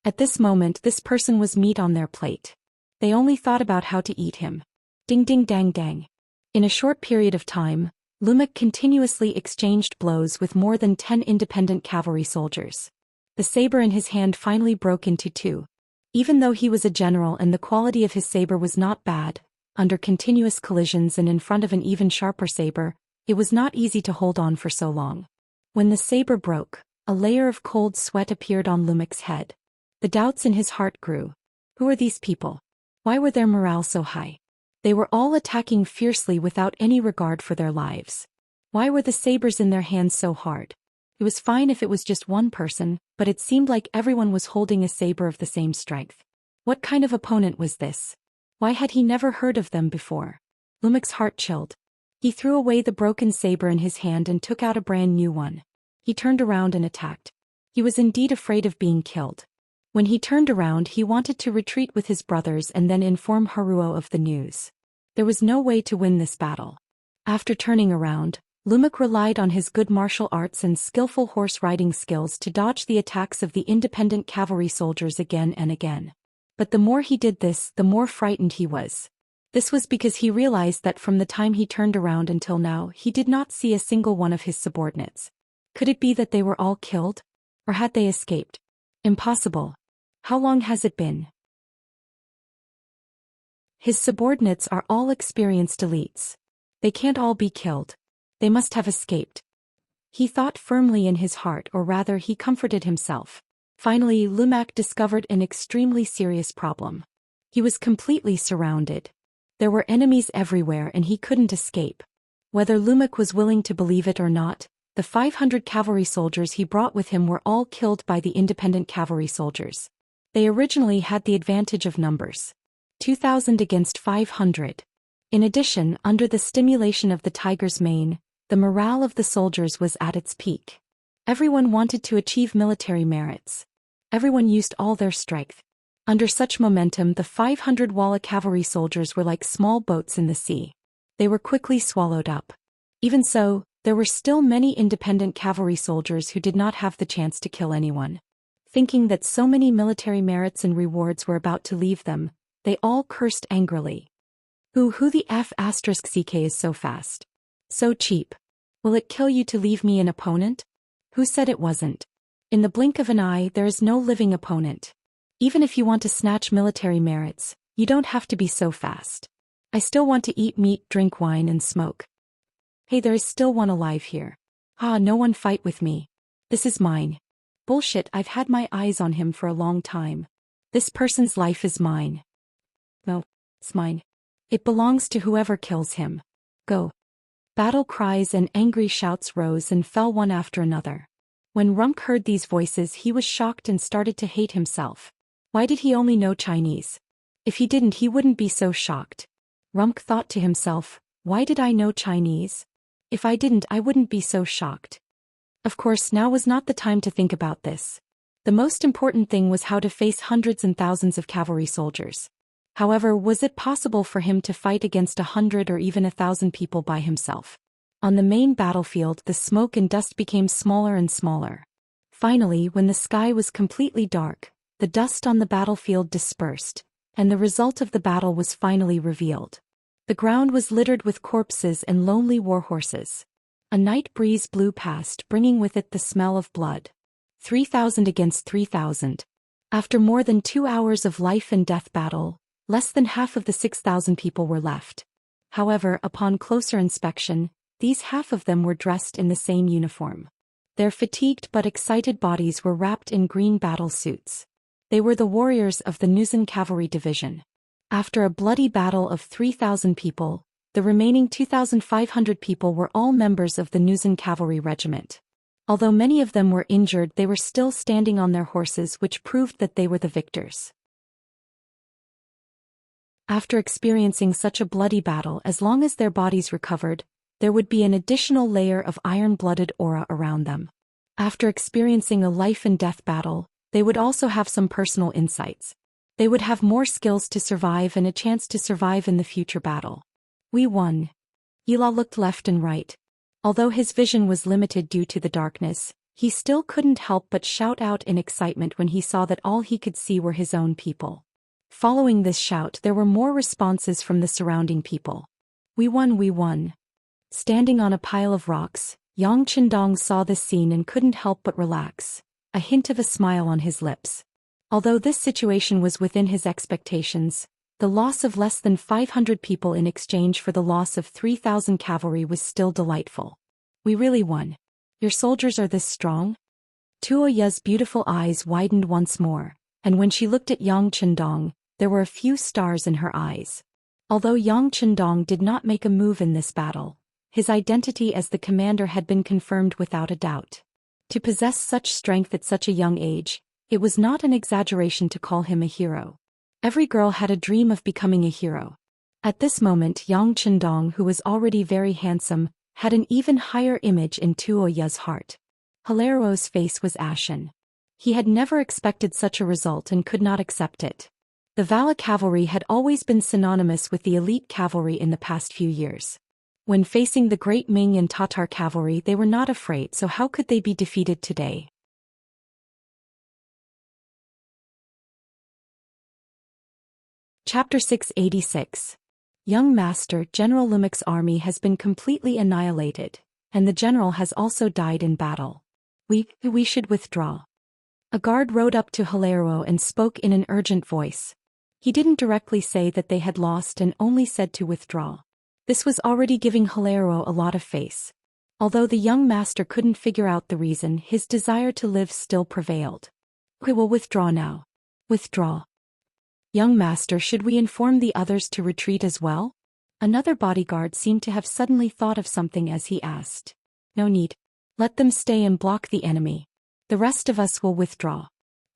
At this moment, this person was meat on their plate. They only thought about how to eat him. Ding ding dang dang. In a short period of time, Lumuk continuously exchanged blows with more than 10 independent cavalry soldiers. The saber in his hand finally broke into two. Even though he was a general and the quality of his saber was not bad, under continuous collisions and in front of an even sharper saber, it was not easy to hold on for so long. When the saber broke, a layer of cold sweat appeared on Lumuk's head. The doubts in his heart grew. Who are these people? Why were their morale so high? They were all attacking fiercely without any regard for their lives. Why were the sabers in their hands so hard? It was fine if it was just one person, but it seemed like everyone was holding a saber of the same strength. What kind of opponent was this? Why had he never heard of them before? Lumuk's heart chilled. He threw away the broken saber in his hand and took out a brand new one. He turned around and attacked. He was indeed afraid of being killed. When he turned around, he wanted to retreat with his brothers and then inform Haruo of the news. There was no way to win this battle. After turning around, Lumuk relied on his good martial arts and skillful horse-riding skills to dodge the attacks of the independent cavalry soldiers again and again. But the more he did this, the more frightened he was. This was because he realized that from the time he turned around until now, he did not see a single one of his subordinates. Could it be that they were all killed? Or had they escaped? Impossible. How long has it been? His subordinates are all experienced elites. They can't all be killed. They must have escaped. He thought firmly in his heart, or rather he comforted himself. Finally, Lumuk discovered an extremely serious problem. He was completely surrounded. There were enemies everywhere and he couldn't escape. Whether Lumuk was willing to believe it or not, the 500 cavalry soldiers he brought with him were all killed by the independent cavalry soldiers. They originally had the advantage of numbers. 2,000 against 500. In addition, under the stimulation of the Tiger's Mane, the morale of the soldiers was at its peak. Everyone wanted to achieve military merits. Everyone used all their strength. Under such momentum, the 500 Walla cavalry soldiers were like small boats in the sea. They were quickly swallowed up. Even so, there were still many independent cavalry soldiers who did not have the chance to kill anyone. Thinking that so many military merits and rewards were about to leave them, they all cursed angrily. Who the F***ck is so fast? So cheap. Will it kill you to leave me an opponent? Who said it wasn't? In the blink of an eye, there is no living opponent. Even if you want to snatch military merits, you don't have to be so fast. I still want to eat meat, drink wine and smoke. Hey, there is still one alive here. No one fight with me. This is mine. Bullshit, I've had my eyes on him for a long time. This person's life is mine. No, it's mine. It belongs to whoever kills him. Go. Battle cries and angry shouts rose and fell one after another. When Rumk heard these voices, he was shocked and started to hate himself. Why did he only know Chinese? If he didn't, he wouldn't be so shocked. Rumk thought to himself, why did I know Chinese? If I didn't, I wouldn't be so shocked. Of course, now was not the time to think about this. The most important thing was how to face hundreds and thousands of cavalry soldiers. However, was it possible for him to fight against 100 or even 1,000 people by himself? On the main battlefield, the smoke and dust became smaller and smaller. Finally, when the sky was completely dark, the dust on the battlefield dispersed, and the result of the battle was finally revealed. The ground was littered with corpses and lonely warhorses. A night breeze blew past, bringing with it the smell of blood. 3,000 against 3,000. After more than 2 hours of life and death battle, less than half of the 6,000 people were left. However, upon closer inspection, these half of them were dressed in the same uniform. Their fatigued but excited bodies were wrapped in green battle suits. They were the warriors of the Nuzan Cavalry Division. After a bloody battle of 3,000 people, the remaining 2,500 people were all members of the Nuzan Cavalry Regiment. Although many of them were injured, they were still standing on their horses, which proved that they were the victors. After experiencing such a bloody battle, as long as their bodies recovered, there would be an additional layer of iron-blooded aura around them. After experiencing a life-and-death battle, they would also have some personal insights. They would have more skills to survive and a chance to survive in the future battle. We won. Yila looked left and right. Although his vision was limited due to the darkness, he still couldn't help but shout out in excitement when he saw that all he could see were his own people. Following this shout, there were more responses from the surrounding people. We won, we won. Standing on a pile of rocks, Yang Qindong saw this scene and couldn't help but relax, a hint of a smile on his lips. Although this situation was within his expectations, the loss of less than 500 people in exchange for the loss of 3,000 cavalry was still delightful. We really won. Your soldiers are this strong? Tuo Ya's beautiful eyes widened once more, and when she looked at Yang Qindong, there were a few stars in her eyes. Although Yang Qindong did not make a move in this battle, his identity as the commander had been confirmed without a doubt. To possess such strength at such a young age, it was not an exaggeration to call him a hero. Every girl had a dream of becoming a hero. At this moment, Yang Qindong, who was already very handsome, had an even higher image in Tuo Ya's heart. Hilario's face was ashen. He had never expected such a result and could not accept it. The Vala cavalry had always been synonymous with the elite cavalry in the past few years. When facing the great Ming and Tatar cavalry, they were not afraid, so how could they be defeated today? Chapter 686. Young Master, General Lumek's army has been completely annihilated, and the general has also died in battle. We should withdraw. A guard rode up to Hilario and spoke in an urgent voice. He didn't directly say that they had lost and only said to withdraw. This was already giving Hilario a lot of face. Although the young master couldn't figure out the reason, his desire to live still prevailed. We will withdraw now. Withdraw. Young master, should we inform the others to retreat as well? Another bodyguard seemed to have suddenly thought of something as he asked. No need. Let them stay and block the enemy. The rest of us will withdraw.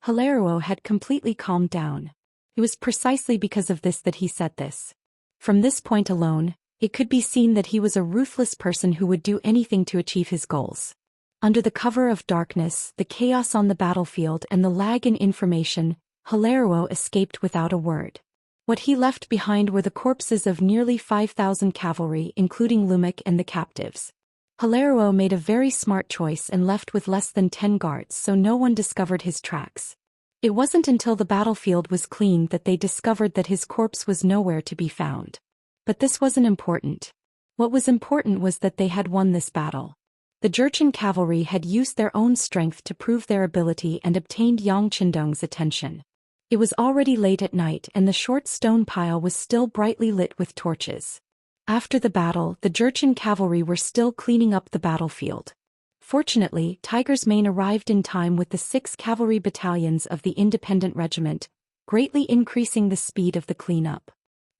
Hilario had completely calmed down. It was precisely because of this that he said this. From this point alone, it could be seen that he was a ruthless person who would do anything to achieve his goals. Under the cover of darkness, the chaos on the battlefield and the lag in information, Hilario escaped without a word. What he left behind were the corpses of nearly 5,000 cavalry, including Lumek and the captives. Hilario made a very smart choice and left with less than 10 guards, so no one discovered his tracks. It wasn't until the battlefield was cleaned that they discovered that his corpse was nowhere to be found. But this wasn't important. What was important was that they had won this battle. The Jurchen cavalry had used their own strength to prove their ability and obtained Yang Qindong's attention. It was already late at night and the short stone pile was still brightly lit with torches. After the battle, the Jurchen cavalry were still cleaning up the battlefield. Fortunately, Tiger's Mane arrived in time with the 6 cavalry battalions of the Independent Regiment, greatly increasing the speed of the cleanup.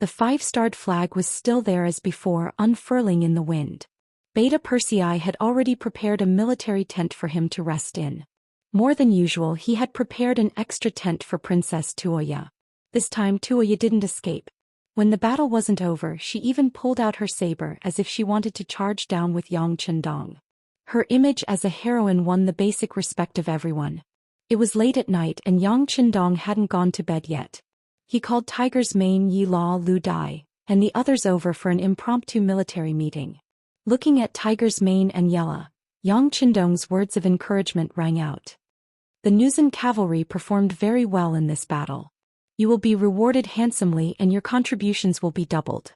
The 5-starred flag was still there as before, unfurling in the wind. Beta Persei had already prepared a military tent for him to rest in. More than usual, he had prepared an extra tent for Princess Tuo Ya. This time Tuo Ya didn't escape. When the battle wasn't over, she even pulled out her saber as if she wanted to charge down with Yang Qindong. Her image as a heroine won the basic respect of everyone. It was late at night and Yang Qindong hadn't gone to bed yet. He called Tiger's Mane, Yi La Lu Dai, and the others over for an impromptu military meeting. Looking at Tiger's Mane and Yella, Yang Qindong's words of encouragement rang out. The Nuzan cavalry performed very well in this battle. You will be rewarded handsomely and your contributions will be doubled.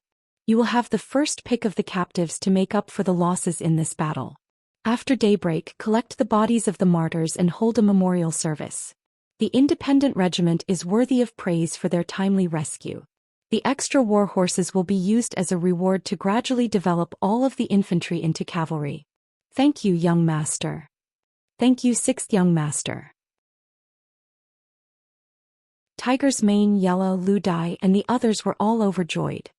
You will have the first pick of the captives to make up for the losses in this battle. After daybreak, collect the bodies of the martyrs and hold a memorial service. The Independent Regiment is worthy of praise for their timely rescue. The extra war horses will be used as a reward to gradually develop all of the infantry into cavalry. Thank you, young master. Thank you, 6th young master. Tiger's Mane, Yella, Lu Dai, and the others were all overjoyed.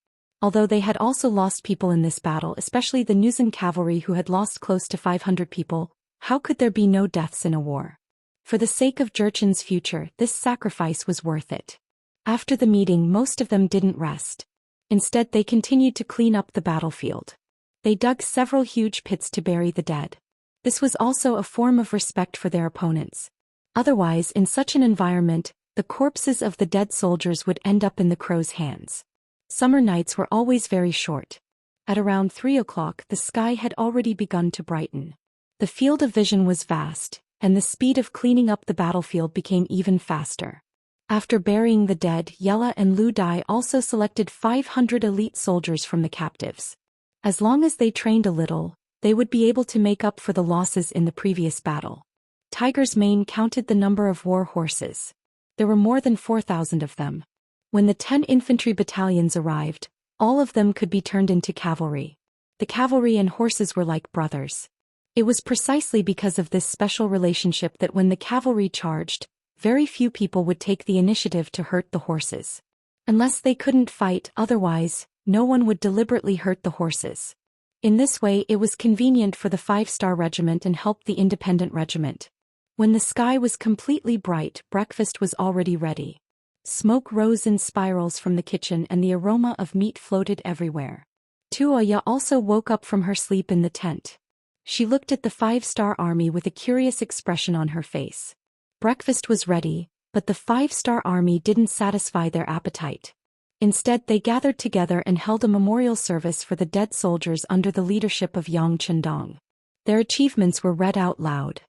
Although they had also lost people in this battle, especially the Nuzan cavalry who had lost close to 500 people, how could there be no deaths in a war? For the sake of Jurchen's future, this sacrifice was worth it. After the meeting, most of them didn't rest. Instead, they continued to clean up the battlefield. They dug several huge pits to bury the dead. This was also a form of respect for their opponents. Otherwise, in such an environment, the corpses of the dead soldiers would end up in the crows' hands. Summer nights were always very short. At around 3 o'clock, the sky had already begun to brighten. The field of vision was vast, and the speed of cleaning up the battlefield became even faster. After burying the dead, Yella and Lu Dai also selected 500 elite soldiers from the captives. As long as they trained a little, they would be able to make up for the losses in the previous battle. Tiger's Mane counted the number of war horses. There were more than 4,000 of them. When the 10 infantry battalions arrived, all of them could be turned into cavalry. The cavalry and horses were like brothers. It was precisely because of this special relationship that when the cavalry charged, very few people would take the initiative to hurt the horses. Unless they couldn't fight, otherwise, no one would deliberately hurt the horses. In this way, it was convenient for the 5-star regiment and helped the independent regiment. When the sky was completely bright, breakfast was already ready. Smoke rose in spirals from the kitchen and the aroma of meat floated everywhere. Tuoya also woke up from her sleep in the tent. She looked at the 5-star army with a curious expression on her face. Breakfast was ready, but the 5-star army didn't satisfy their appetite. Instead, they gathered together and held a memorial service for the dead soldiers under the leadership of Yang Chendong. Their achievements were read out loud.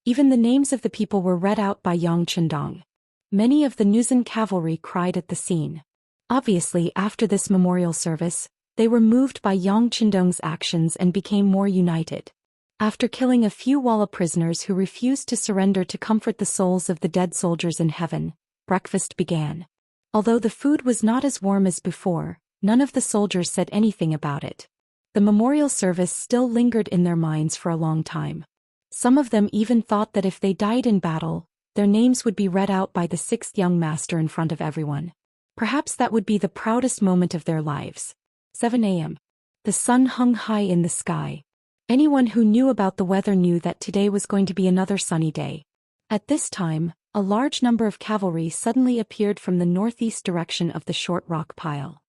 Even the names of the people were read out by Yang Chendong. Many of the Nuzan cavalry cried at the scene. Obviously, after this memorial service, they were moved by Yang Chendong's actions and became more united. After killing a few Walla prisoners who refused to surrender to comfort the souls of the dead soldiers in heaven, breakfast began. Although the food was not as warm as before, none of the soldiers said anything about it. The memorial service still lingered in their minds for a long time. Some of them even thought that if they died in battle, their names would be read out by the 6th young master in front of everyone. Perhaps that would be the proudest moment of their lives. 7 a.m. The sun hung high in the sky. Anyone who knew about the weather knew that today was going to be another sunny day. At this time, a large number of cavalry suddenly appeared from the northeast direction of the short rock pile.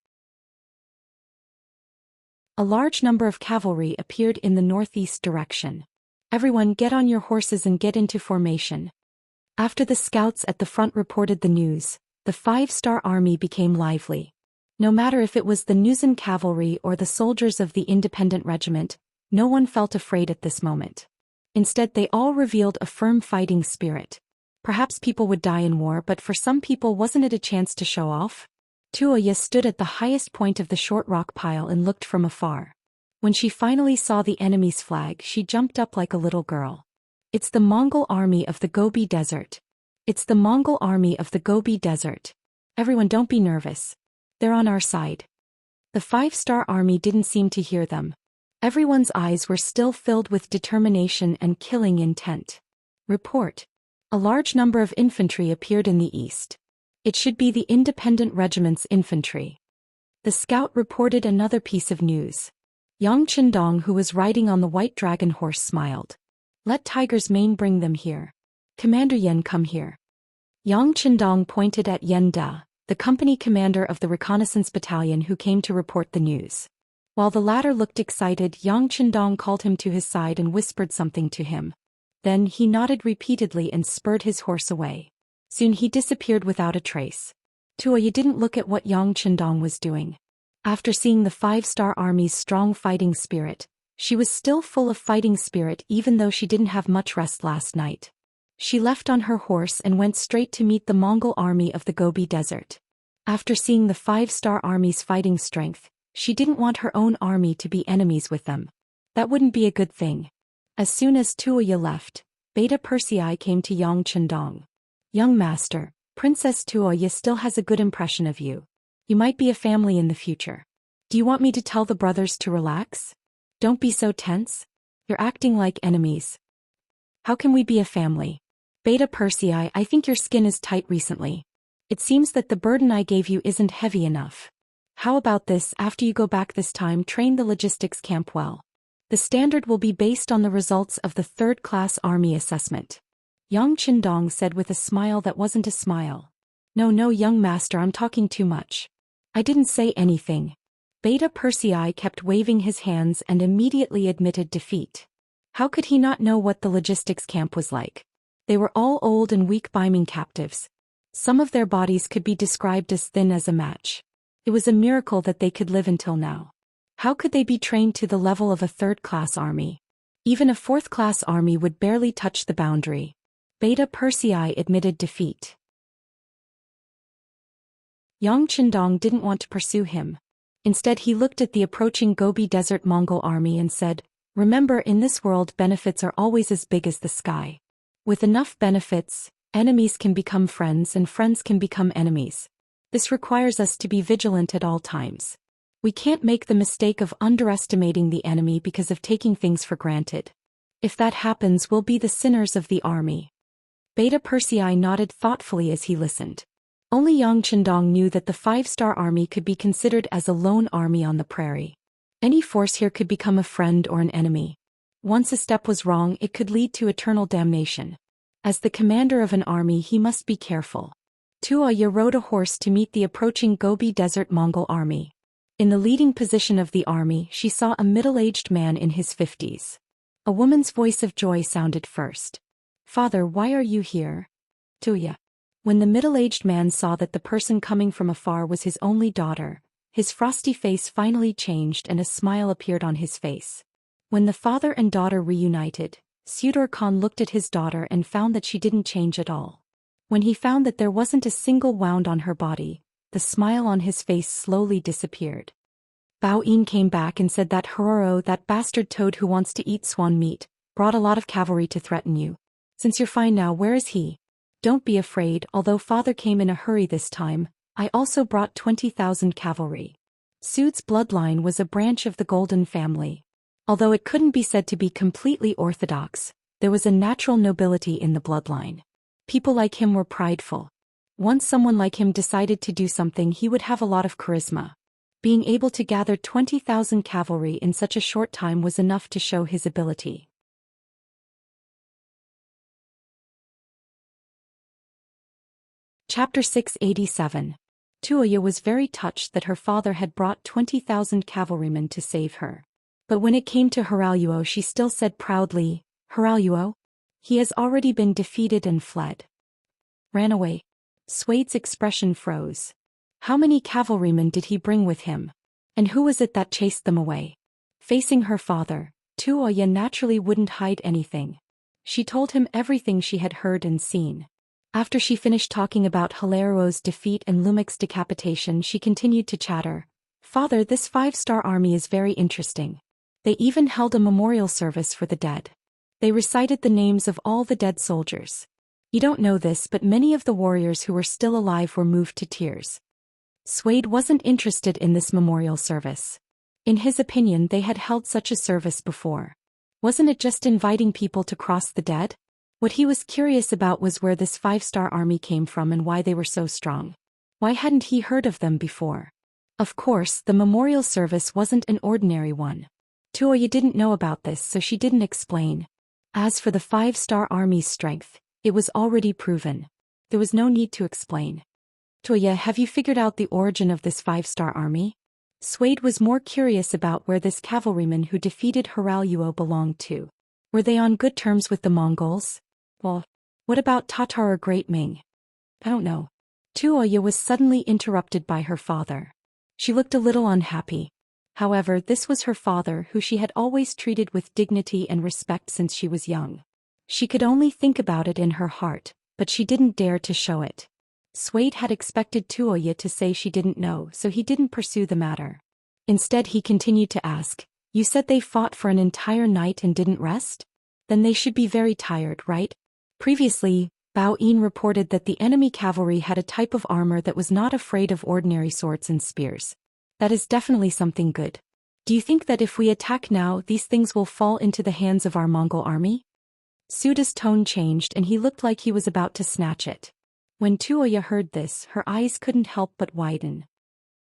A large number of cavalry appeared in the northeast direction. Everyone get on your horses and get into formation. After the scouts at the front reported the news, the 5-star army became lively. No matter if it was the Nuzan cavalry or the soldiers of the independent regiment, no one felt afraid at this moment. Instead, they all revealed a firm fighting spirit. Perhaps people would die in war, but for some people wasn't it a chance to show off? Tuoya stood at the highest point of the short rock pile and looked from afar. When she finally saw the enemy's flag, she jumped up like a little girl. It's the Mongol army of the Gobi Desert. It's the Mongol army of the Gobi Desert. Everyone, don't be nervous. They're on our side. The 5-star army didn't seem to hear them. Everyone's eyes were still filled with determination and killing intent. Report. A large number of infantry appeared in the east. It should be the independent regiment's infantry. The scout reported another piece of news. Yang Chendong, who was riding on the white dragon horse, smiled. Let Tiger's Mane bring them here. Commander Yen, come here. Yang Chendong pointed at Yen Da, the company commander of the reconnaissance battalion who came to report the news. While the latter looked excited, Yang Chendong called him to his side and whispered something to him. Then he nodded repeatedly and spurred his horse away. Soon he disappeared without a trace. Tuoya didn't look at what Yang Chendong was doing. After seeing the 5-star army's strong fighting spirit, she was still full of fighting spirit even though she didn't have much rest last night. She left on her horse and went straight to meet the Mongol army of the Gobi Desert. After seeing the 5-star army's fighting strength, she didn't want her own army to be enemies with them. That wouldn't be a good thing. As soon as Tuoya left, Beta Persei came to Yang Chendong. Young master, Princess Tuoya still has a good impression of you. You might be a family in the future. Do you want me to tell the brothers to relax? Don't be so tense. You're acting like enemies. How can we be a family? Beta Persei, I think your skin is tight recently. It seems that the burden I gave you isn't heavy enough. How about this? After you go back this time, train the logistics camp well. The standard will be based on the results of the 3rd-class army assessment. Yang Chendong said with a smile that wasn't a smile. No, young master, I'm talking too much. I didn't say anything. Beta Persei kept waving his hands and immediately admitted defeat. How could he not know what the logistics camp was like? They were all old and weak Biming captives. Some of their bodies could be described as thin as a match. It was a miracle that they could live until now. How could they be trained to the level of a third-class army? Even a fourth-class army would barely touch the boundary. Beta Persei admitted defeat. Yang Qindong didn't want to pursue him. Instead, he looked at the approaching Gobi Desert Mongol army and said, "Remember, in this world benefits are always as big as the sky. With enough benefits, enemies can become friends and friends can become enemies. This requires us to be vigilant at all times. We can't make the mistake of underestimating the enemy because of taking things for granted. If that happens, we'll be the sinners of the army." Beta Persei nodded thoughtfully as he listened. Only Yang Qindong knew that the five-star army could be considered as a lone army on the prairie. Any force here could become a friend or an enemy. Once a step was wrong, it could lead to eternal damnation. As the commander of an army, he must be careful. Tuoya rode a horse to meet the approaching Gobi Desert Mongol army. In the leading position of the army, she saw a middle-aged man in his 50s. A woman's voice of joy sounded first. "Father, why are you here?" "Tuoya." When the middle-aged man saw that the person coming from afar was his only daughter, his frosty face finally changed and a smile appeared on his face. When the father and daughter reunited, Sudor Khan looked at his daughter and found that she didn't change at all. When he found that there wasn't a single wound on her body, the smile on his face slowly disappeared. Bao Yin came back and said that Hororo, that bastard toad who wants to eat swan meat, brought a lot of cavalry to threaten you. Since you're fine now, where is he? Don't be afraid, although father came in a hurry this time, I also brought 20,000 cavalry. Sud's bloodline was a branch of the Golden family. Although it couldn't be said to be completely orthodox, there was a natural nobility in the bloodline. People like him were prideful. Once someone like him decided to do something, he would have a lot of charisma. Being able to gather 20,000 cavalry in such a short time was enough to show his ability. Chapter 687. Tuoya was very touched that her father had brought 20,000 cavalrymen to save her. But when it came to Haraluo, she still said proudly, "Haraluo? He has already been defeated and fled." Ran away. Suade's expression froze. How many cavalrymen did he bring with him? And who was it that chased them away? Facing her father, Tuoya naturally wouldn't hide anything. She told him everything she had heard and seen. After she finished talking about Hilaro's defeat and Lumik's decapitation, she continued to chatter. "Father, this five-star army is very interesting. They even held a memorial service for the dead. They recited the names of all the dead soldiers. You don't know this, but many of the warriors who were still alive were moved to tears." Suade wasn't interested in this memorial service. In his opinion, they had held such a service before. Wasn't it just inviting people to cross the dead? What he was curious about was where this five-star army came from and why they were so strong. Why hadn't he heard of them before? Of course, the memorial service wasn't an ordinary one. Tuoya didn't know about this, so she didn't explain. As for the five-star army's strength, it was already proven. There was no need to explain. "Tuoya, have you figured out the origin of this five-star army?" Suade was more curious about where this cavalryman who defeated Haraluo belonged to. Were they on good terms with the Mongols? Well, what about Tatar or Great Ming? I don't know. Tuoya was suddenly interrupted by her father. She looked a little unhappy. However, this was her father who she had always treated with dignity and respect since she was young. She could only think about it in her heart, but she didn't dare to show it. Suade had expected Tuoya to say she didn't know, so he didn't pursue the matter. Instead, he continued to ask, "You said they fought for an entire night and didn't rest? Then they should be very tired, right?" Previously, Bao Yin reported that the enemy cavalry had a type of armor that was not afraid of ordinary swords and spears. That is definitely something good. Do you think that if we attack now, these things will fall into the hands of our Mongol army? Suda's tone changed and he looked like he was about to snatch it. When Tuoya heard this, her eyes couldn't help but widen.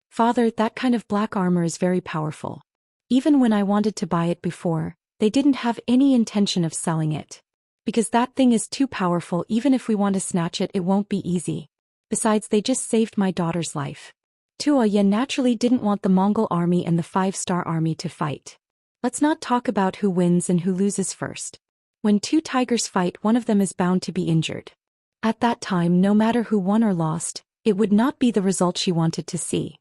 "Father, that kind of black armor is very powerful. Even when I wanted to buy it before, they didn't have any intention of selling it. Because that thing is too powerful, even if we want to snatch it, it won't be easy. Besides, they just saved my daughter's life. Zhou Xian naturally didn't want the Mongol army and the five-star army to fight. Let's not talk about who wins and who loses first. When two tigers fight, one of them is bound to be injured. At that time, no matter who won or lost, it would not be the result she wanted to see.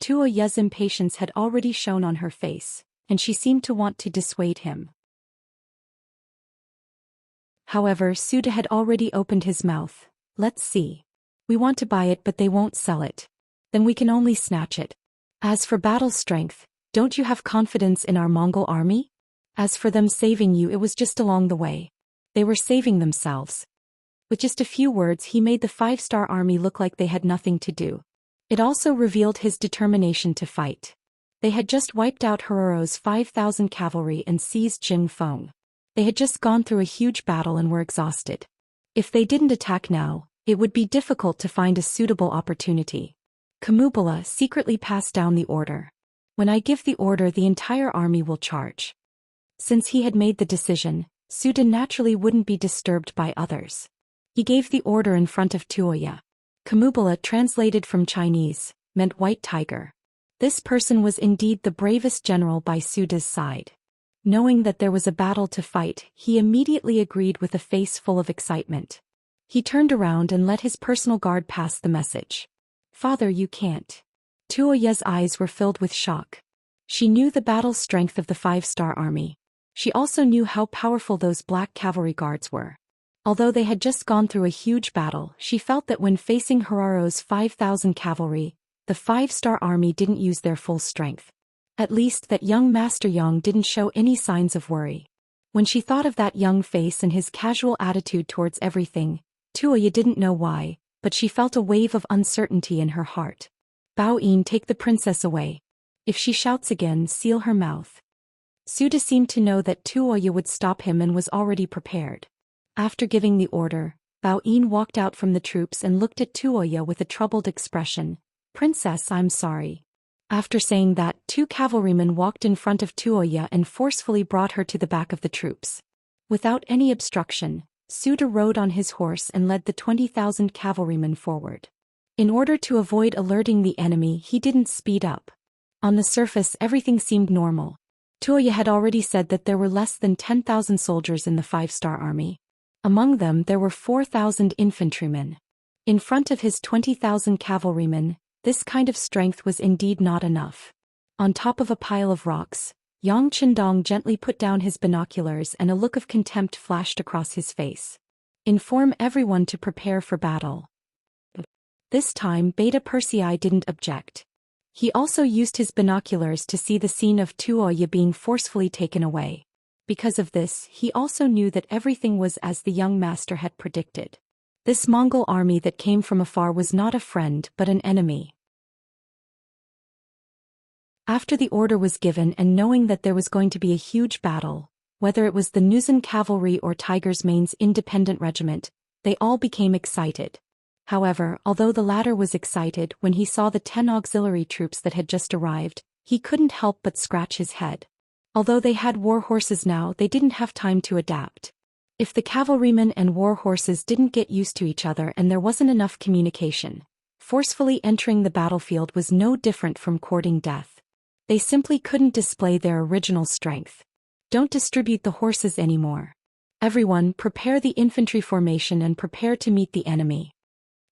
Zhou Yi's impatience had already shown on her face, and she seemed to want to dissuade him. However, Suda had already opened his mouth. Let's see. We want to buy it, but they won't sell it. Then we can only snatch it. As for battle strength, don't you have confidence in our Mongol army? As for them saving you, it was just along the way. They were saving themselves. With just a few words, he made the five-star army look like they had nothing to do. It also revealed his determination to fight. They had just wiped out Heruro's 5,000 cavalry and seized Jingfeng. They had just gone through a huge battle and were exhausted. If they didn't attack now, it would be difficult to find a suitable opportunity. Kamubala secretly passed down the order. When I give the order, the entire army will charge. Since he had made the decision, Suda naturally wouldn't be disturbed by others. He gave the order in front of Zhou Xian. Kamubala, translated from Chinese, meant white tiger. This person was indeed the bravest general by Suda's side. Knowing that there was a battle to fight, he immediately agreed with a face full of excitement. He turned around and let his personal guard pass the message. Father, you can't. Zhou Yi's eyes were filled with shock. She knew the battle strength of the five-star army. She also knew how powerful those black cavalry guards were. Although they had just gone through a huge battle, she felt that when facing Heruro's 5,000 cavalry, the five-star army didn't use their full strength. At least that young Master Yang didn't show any signs of worry. When she thought of that young face and his casual attitude towards everything, Zhou Xian didn't know why, but she felt a wave of uncertainty in her heart. Bao Yin, take the princess away. If she shouts again, seal her mouth. Suda seemed to know that Zhou Xian would stop him and was already prepared. After giving the order, Bao Yin walked out from the troops and looked at Zhou Xian with a troubled expression. Princess, I'm sorry. After saying that, two cavalrymen walked in front of Zhou Xian and forcefully brought her to the back of the troops. Without any obstruction, Suda rode on his horse and led the 20,000 cavalrymen forward. In order to avoid alerting the enemy, he didn't speed up. On the surface, everything seemed normal. Zhou Xian had already said that there were less than 10,000 soldiers in the five-star army. Among them, there were 4,000 infantrymen. In front of his 20,000 cavalrymen, this kind of strength was indeed not enough. On top of a pile of rocks, Yang Qindong gently put down his binoculars and a look of contempt flashed across his face. Inform everyone to prepare for battle. This time, Beta Persei didn't object. He also used his binoculars to see the scene of Zhou Xian being forcefully taken away. Because of this, he also knew that everything was as the young master had predicted. This Mongol army that came from afar was not a friend but an enemy. After the order was given and knowing that there was going to be a huge battle, whether it was the Nuzan cavalry or Tiger's Mane's independent regiment, they all became excited. However, although the latter was excited when he saw the 10 auxiliary troops that had just arrived, he couldn't help but scratch his head. Although they had war horses now, they didn't have time to adapt. If the cavalrymen and war horses didn't get used to each other and there wasn't enough communication, forcefully entering the battlefield was no different from courting death. They simply couldn't display their original strength. Don't distribute the horses anymore. Everyone, prepare the infantry formation and prepare to meet the enemy.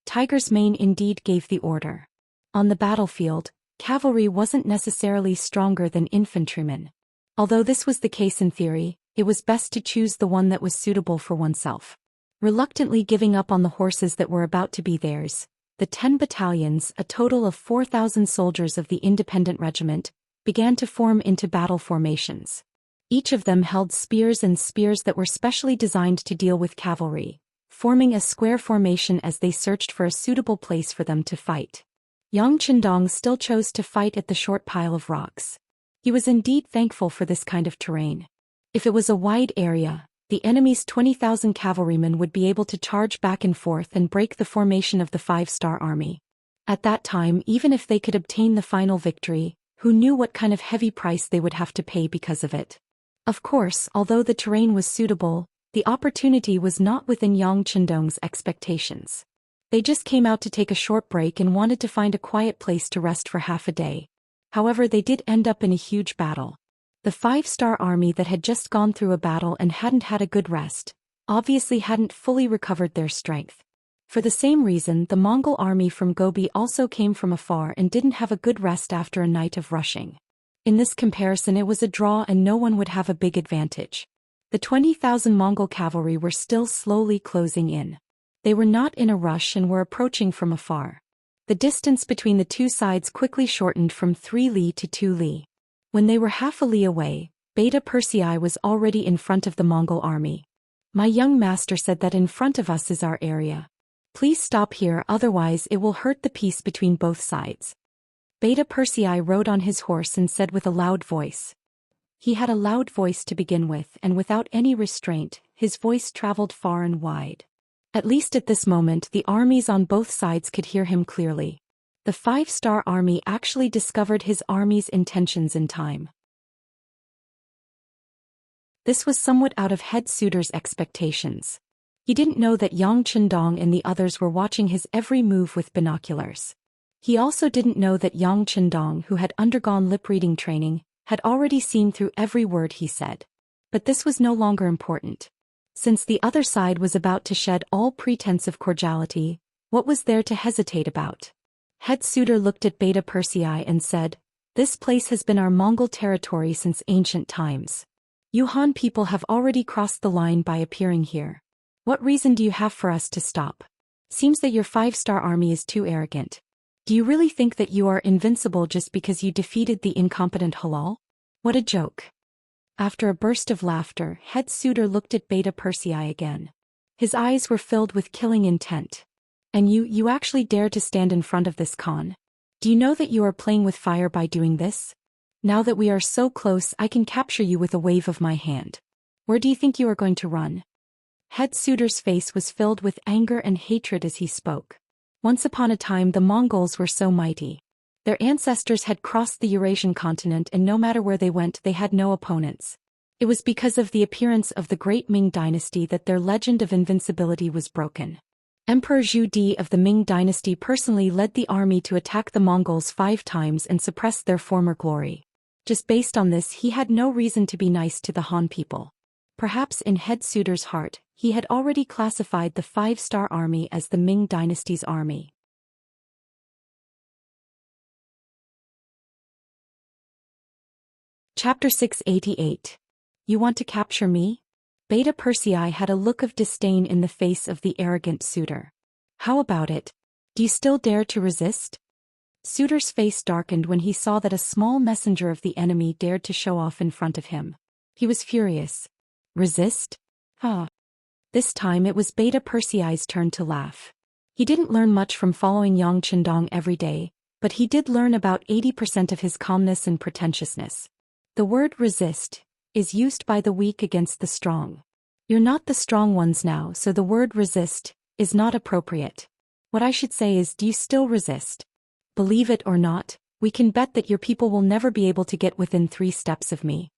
Tiger's Mane indeed gave the order. On the battlefield, cavalry wasn't necessarily stronger than infantrymen. Although this was the case in theory, it was best to choose the one that was suitable for oneself. Reluctantly giving up on the horses that were about to be theirs, the 10 battalions, a total of 4,000 soldiers of the independent regiment, began to form into battle formations. Each of them held spears that were specially designed to deal with cavalry, forming a square formation as they searched for a suitable place for them to fight. Yang Qindong still chose to fight at the short pile of rocks. He was indeed thankful for this kind of terrain. If it was a wide area, the enemy's 20,000 cavalrymen would be able to charge back and forth and break the formation of the five-star army. At that time, even if they could obtain the final victory, who knew what kind of heavy price they would have to pay because of it? Of course, although the terrain was suitable, the opportunity was not within Yang Qindong's expectations. They just came out to take a short break and wanted to find a quiet place to rest for half a day. However, they did end up in a huge battle. The 5-star army that had just gone through a battle and hadn't had a good rest, obviously hadn't fully recovered their strength. For the same reason, the Mongol army from Gobi also came from afar and didn't have a good rest after a night of rushing. In this comparison, it was a draw and no one would have a big advantage. The 20,000 Mongol cavalry were still slowly closing in. They were not in a rush and were approaching from afar. The distance between the two sides quickly shortened from 3 li to 2 li. When they were half a li away, Beta Persei was already in front of the Mongol army. My young master said that in front of us is our area. Please stop here, otherwise it will hurt the peace between both sides. Beta Persei rode on his horse and said with a loud voice. He had a loud voice to begin with, and without any restraint, his voice traveled far and wide. At least at this moment, the armies on both sides could hear him clearly. The 5-star army actually discovered his army's intentions in time. This was somewhat out of head suitor's expectations. He didn't know that Yang Chendong and the others were watching his every move with binoculars. He also didn't know that Yang Chendong, who had undergone lip-reading training, had already seen through every word he said. But this was no longer important. Since the other side was about to shed all pretense of cordiality, what was there to hesitate about? Head suitor looked at Beta Persei and said, "This place has been our Mongol territory since ancient times. You Han people have already crossed the line by appearing here. What reason do you have for us to stop? Seems that your 5-star army is too arrogant. Do you really think that you are invincible just because you defeated the incompetent Halal? What a joke." After a burst of laughter, head suitor looked at Beta Persei again. His eyes were filled with killing intent. "And you actually dare to stand in front of this Khan? Do you know that you are playing with fire by doing this? Now that we are so close, I can capture you with a wave of my hand. Where do you think you are going to run?" Head suitor's face was filled with anger and hatred as he spoke. Once upon a time, the Mongols were so mighty. Their ancestors had crossed the Eurasian continent, and no matter where they went, they had no opponents. It was because of the appearance of the great Ming dynasty that their legend of invincibility was broken. Emperor Zhou Di of the Ming dynasty personally led the army to attack the Mongols 5 times and suppress their former glory. Just based on this, he had no reason to be nice to the Han people. Perhaps in head suitor's heart, he had already classified the 5-star army as the Ming dynasty's army. Chapter 688. You want to capture me? Beta Persei had a look of disdain in the face of the arrogant suitor. How about it? Do you still dare to resist? Suitor's face darkened when he saw that a small messenger of the enemy dared to show off in front of him. He was furious. Resist? This time it was Beta Persei's turn to laugh. He didn't learn much from following Yang Chendong every day, but he did learn about 80% of his calmness and pretentiousness. The word resist is used by the weak against the strong. You're not the strong ones now, so the word resist is not appropriate. What I should say is, do you still resist? Believe it or not, we can bet that your people will never be able to get within 3 steps of me.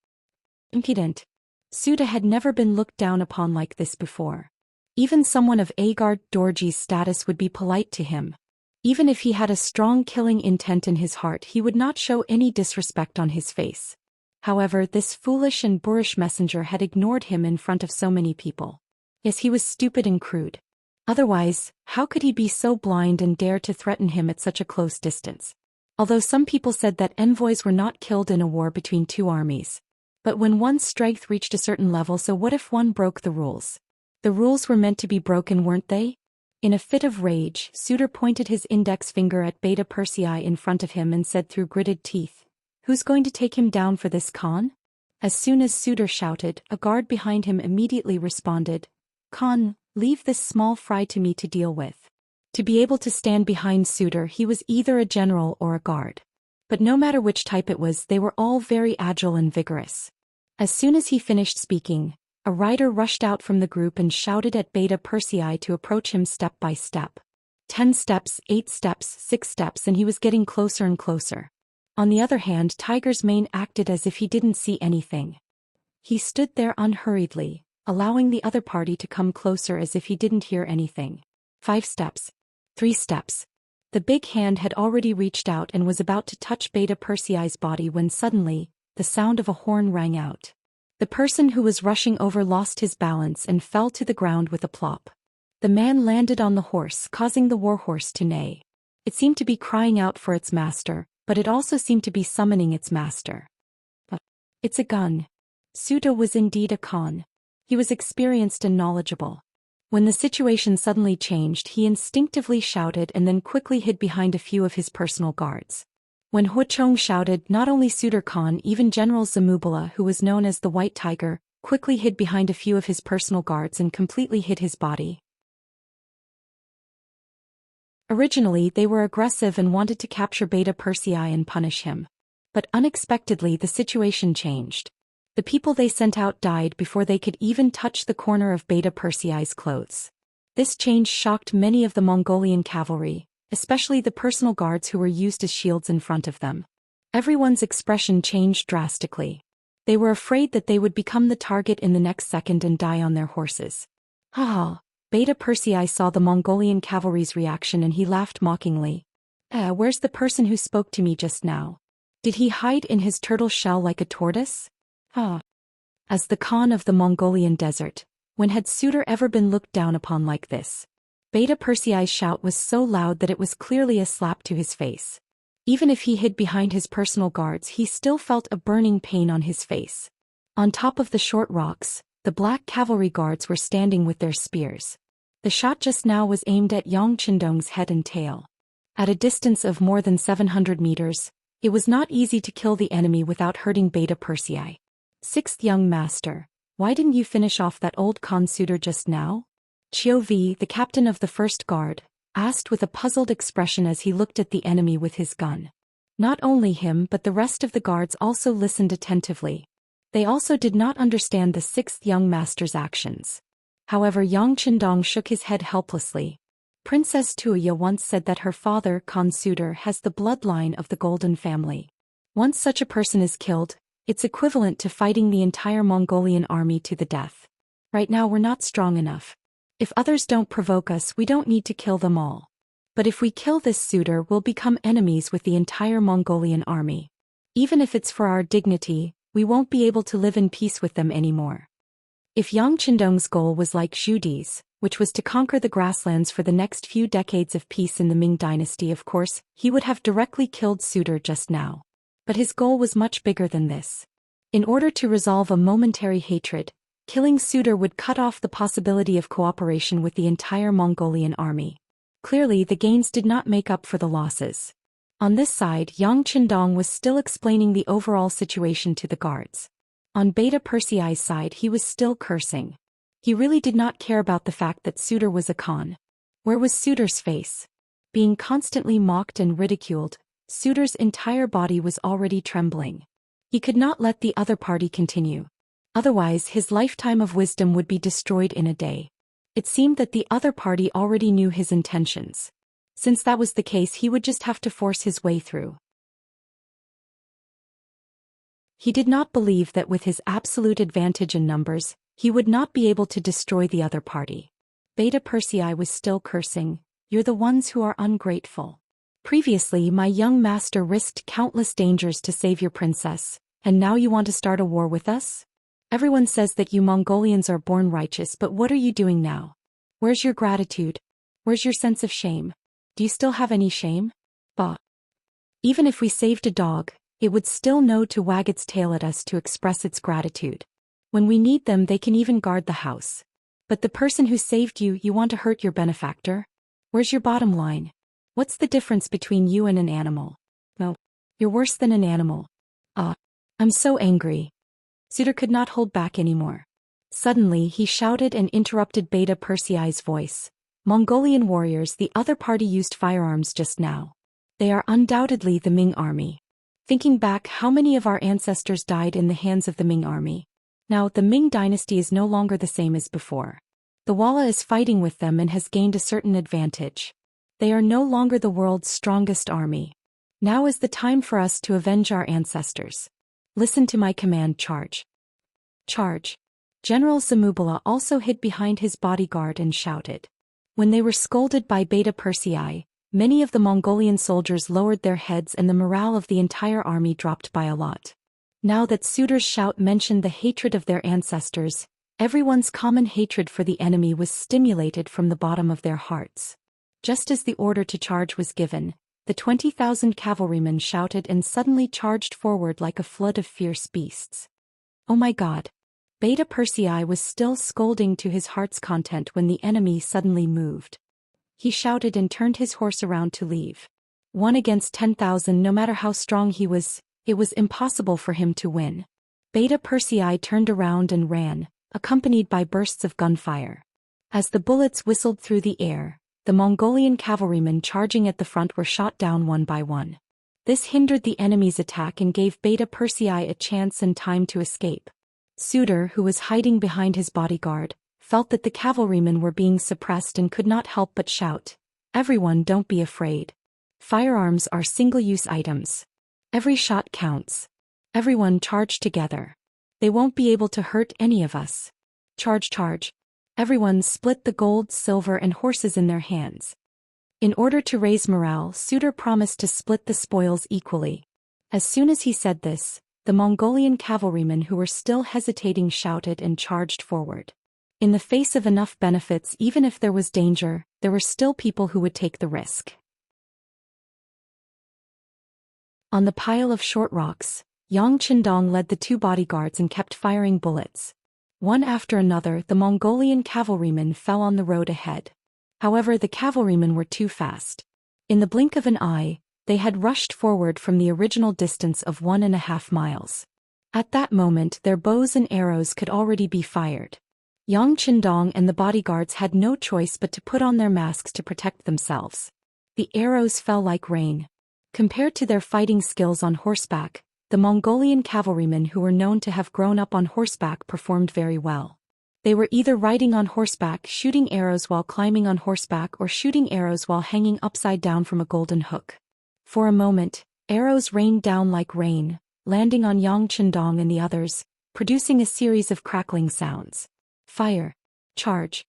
Impudent. Suda had never been looked down upon like this before. Even someone of Agard Dorji's status would be polite to him. Even if he had a strong killing intent in his heart, he would not show any disrespect on his face. However, this foolish and boorish messenger had ignored him in front of so many people. Yes, he was stupid and crude. Otherwise, how could he be so blind and dare to threaten him at such a close distance? Although some people said that envoys were not killed in a war between 2 armies. But when one's strength reached a certain level, so what if one broke the rules? The rules were meant to be broken, weren't they? In a fit of rage, Suitor pointed his index finger at Beta Persei in front of him and said through gritted teeth, "Who's going to take him down for this, Khan?" As soon as Suitor shouted, a guard behind him immediately responded, "Khan, leave this small fry to me to deal with." To be able to stand behind Suitor, he was either a general or a guard. But no matter which type it was, they were all very agile and vigorous. As soon as he finished speaking, a rider rushed out from the group and shouted at Beta Persei to approach him step by step. 10 steps, 8 steps, 6 steps, and he was getting closer and closer. On the other hand, Tiger's Mane acted as if he didn't see anything. He stood there unhurriedly, allowing the other party to come closer as if he didn't hear anything. 5 steps. 3 steps. The big hand had already reached out and was about to touch Beta Persei's body when suddenly, the sound of a horn rang out. The person who was rushing over lost his balance and fell to the ground with a plop. The man landed on the horse, causing the warhorse to neigh. It seemed to be crying out for its master, but it also seemed to be summoning its master. It's a gun. Suda was indeed a Khan. He was experienced and knowledgeable. When the situation suddenly changed, he instinctively shouted and then quickly hid behind a few of his personal guards. When Huchong shouted, not only Suda Khan, even General Zamubala, who was known as the White Tiger, quickly hid behind a few of his personal guards and completely hid his body. Originally, they were aggressive and wanted to capture Beta Persei and punish him. But unexpectedly, the situation changed. The people they sent out died before they could even touch the corner of Beta Persei's clothes. This change shocked many of the Mongolian cavalry, especially the personal guards who were used as shields in front of them. Everyone's expression changed drastically. They were afraid that they would become the target in the next second and die on their horses. Ha! Beta Persei saw the Mongolian cavalry's reaction and he laughed mockingly. Where's the person who spoke to me just now? Did he hide in his turtle shell like a tortoise? As the Khan of the Mongolian desert, when had Suda ever been looked down upon like this? Beta Persei's shout was so loud that it was clearly a slap to his face. Even if he hid behind his personal guards, he still felt a burning pain on his face. On top of the short rocks, the black cavalry guards were standing with their spears. The shot just now was aimed at Yang Qindong's head and tail. At a distance of more than 700 meters, it was not easy to kill the enemy without hurting Beta Persei. 6th young master, why didn't you finish off that old Khan Suda just now? Qiu, the captain of the first guard, asked with a puzzled expression as he looked at the enemy with his gun. Not only him but the rest of the guards also listened attentively. They also did not understand the 6th young master's actions. However, Yang Qindong shook his head helplessly. Princess Tuya once said that her father, Khan Suda, has the bloodline of the Golden family. Once such a person is killed, it's equivalent to fighting the entire Mongolian army to the death. Right now we're not strong enough. If others don't provoke us, we don't need to kill them all. But if we kill this suitor, we'll become enemies with the entire Mongolian army. Even if it's for our dignity, we won't be able to live in peace with them anymore. If Yang Qindong's goal was like Zhu Di's, which was to conquer the grasslands for the next few decades of peace in the Ming dynasty, of course, he would have directly killed Suda just now. But his goal was much bigger than this. In order to resolve a momentary hatred, killing Suda would cut off the possibility of cooperation with the entire Mongolian army. Clearly, the gains did not make up for the losses. On this side, Yang Qindong was still explaining the overall situation to the guards. On Beta Persei's side, he was still cursing. He really did not care about the fact that Suda was a Khan. Where was Suda's face? Being constantly mocked and ridiculed, Suda's entire body was already trembling. He could not let the other party continue. Otherwise, his lifetime of wisdom would be destroyed in a day. It seemed that the other party already knew his intentions. Since that was the case, he would just have to force his way through. He did not believe that with his absolute advantage in numbers, he would not be able to destroy the other party. Beta Persei was still cursing, "You're the ones who are ungrateful. Previously, my young master risked countless dangers to save your princess, and now you want to start a war with us? Everyone says that you Mongolians are born righteous, but what are you doing now? Where's your gratitude? Where's your sense of shame? Do you still have any shame? Bah. Even if we saved a dog, it would still know to wag its tail at us to express its gratitude. When we need them, they can even guard the house. But the person who saved you, you want to hurt your benefactor? Where's your bottom line? What's the difference between you and an animal? No, you're worse than an animal. I'm so angry." Suda could not hold back anymore. Suddenly, he shouted and interrupted Beta Persei's voice. "Mongolian warriors, the other party used firearms just now. They are undoubtedly the Ming army. Thinking back, how many of our ancestors died in the hands of the Ming army? Now, the Ming dynasty is no longer the same as before. The Walla is fighting with them and has gained a certain advantage. They are no longer the world's strongest army. Now is the time for us to avenge our ancestors. Listen to my command, charge. Charge." General Zamubala also hid behind his bodyguard and shouted. When they were scolded by Beta Persei, many of the Mongolian soldiers lowered their heads and the morale of the entire army dropped by a lot. Now that Suitor's shout mentioned the hatred of their ancestors, everyone's common hatred for the enemy was stimulated from the bottom of their hearts. Just as the order to charge was given, the 20,000 cavalrymen shouted and suddenly charged forward like a flood of fierce beasts. Oh my God! Beta Persei was still scolding to his heart's content when the enemy suddenly moved. He shouted and turned his horse around to leave. 1 against 10,000, no matter how strong he was, it was impossible for him to win. Beta Persei turned around and ran, accompanied by bursts of gunfire. As the bullets whistled through the air, the Mongolian cavalrymen charging at the front were shot down one by one. This hindered the enemy's attack and gave Beta Persei a chance and time to escape. Suitor, who was hiding behind his bodyguard, felt that the cavalrymen were being suppressed and could not help but shout, "Everyone, don't be afraid. Firearms are single-use items. Every shot counts. Everyone charge together. They won't be able to hurt any of us. Charge, charge." Everyone split the gold, silver and horses in their hands. In order to raise morale, Suitor promised to split the spoils equally. As soon as he said this, the Mongolian cavalrymen who were still hesitating shouted and charged forward. In the face of enough benefits, even if there was danger, there were still people who would take the risk. On the pile of short rocks, Yang Qindong led the 2 bodyguards and kept firing bullets. One after another, the Mongolian cavalrymen fell on the road ahead. However, the cavalrymen were too fast. In the blink of an eye, they had rushed forward from the original distance of 1.5 miles. At that moment, their bows and arrows could already be fired. Yang Qindong and the bodyguards had no choice but to put on their masks to protect themselves. The arrows fell like rain. Compared to their fighting skills on horseback, the Mongolian cavalrymen who were known to have grown up on horseback performed very well. They were either riding on horseback, shooting arrows while climbing on horseback, or shooting arrows while hanging upside down from a golden hook. For a moment, arrows rained down like rain, landing on Yang Qindong and the others, producing a series of crackling sounds. Fire! Charge!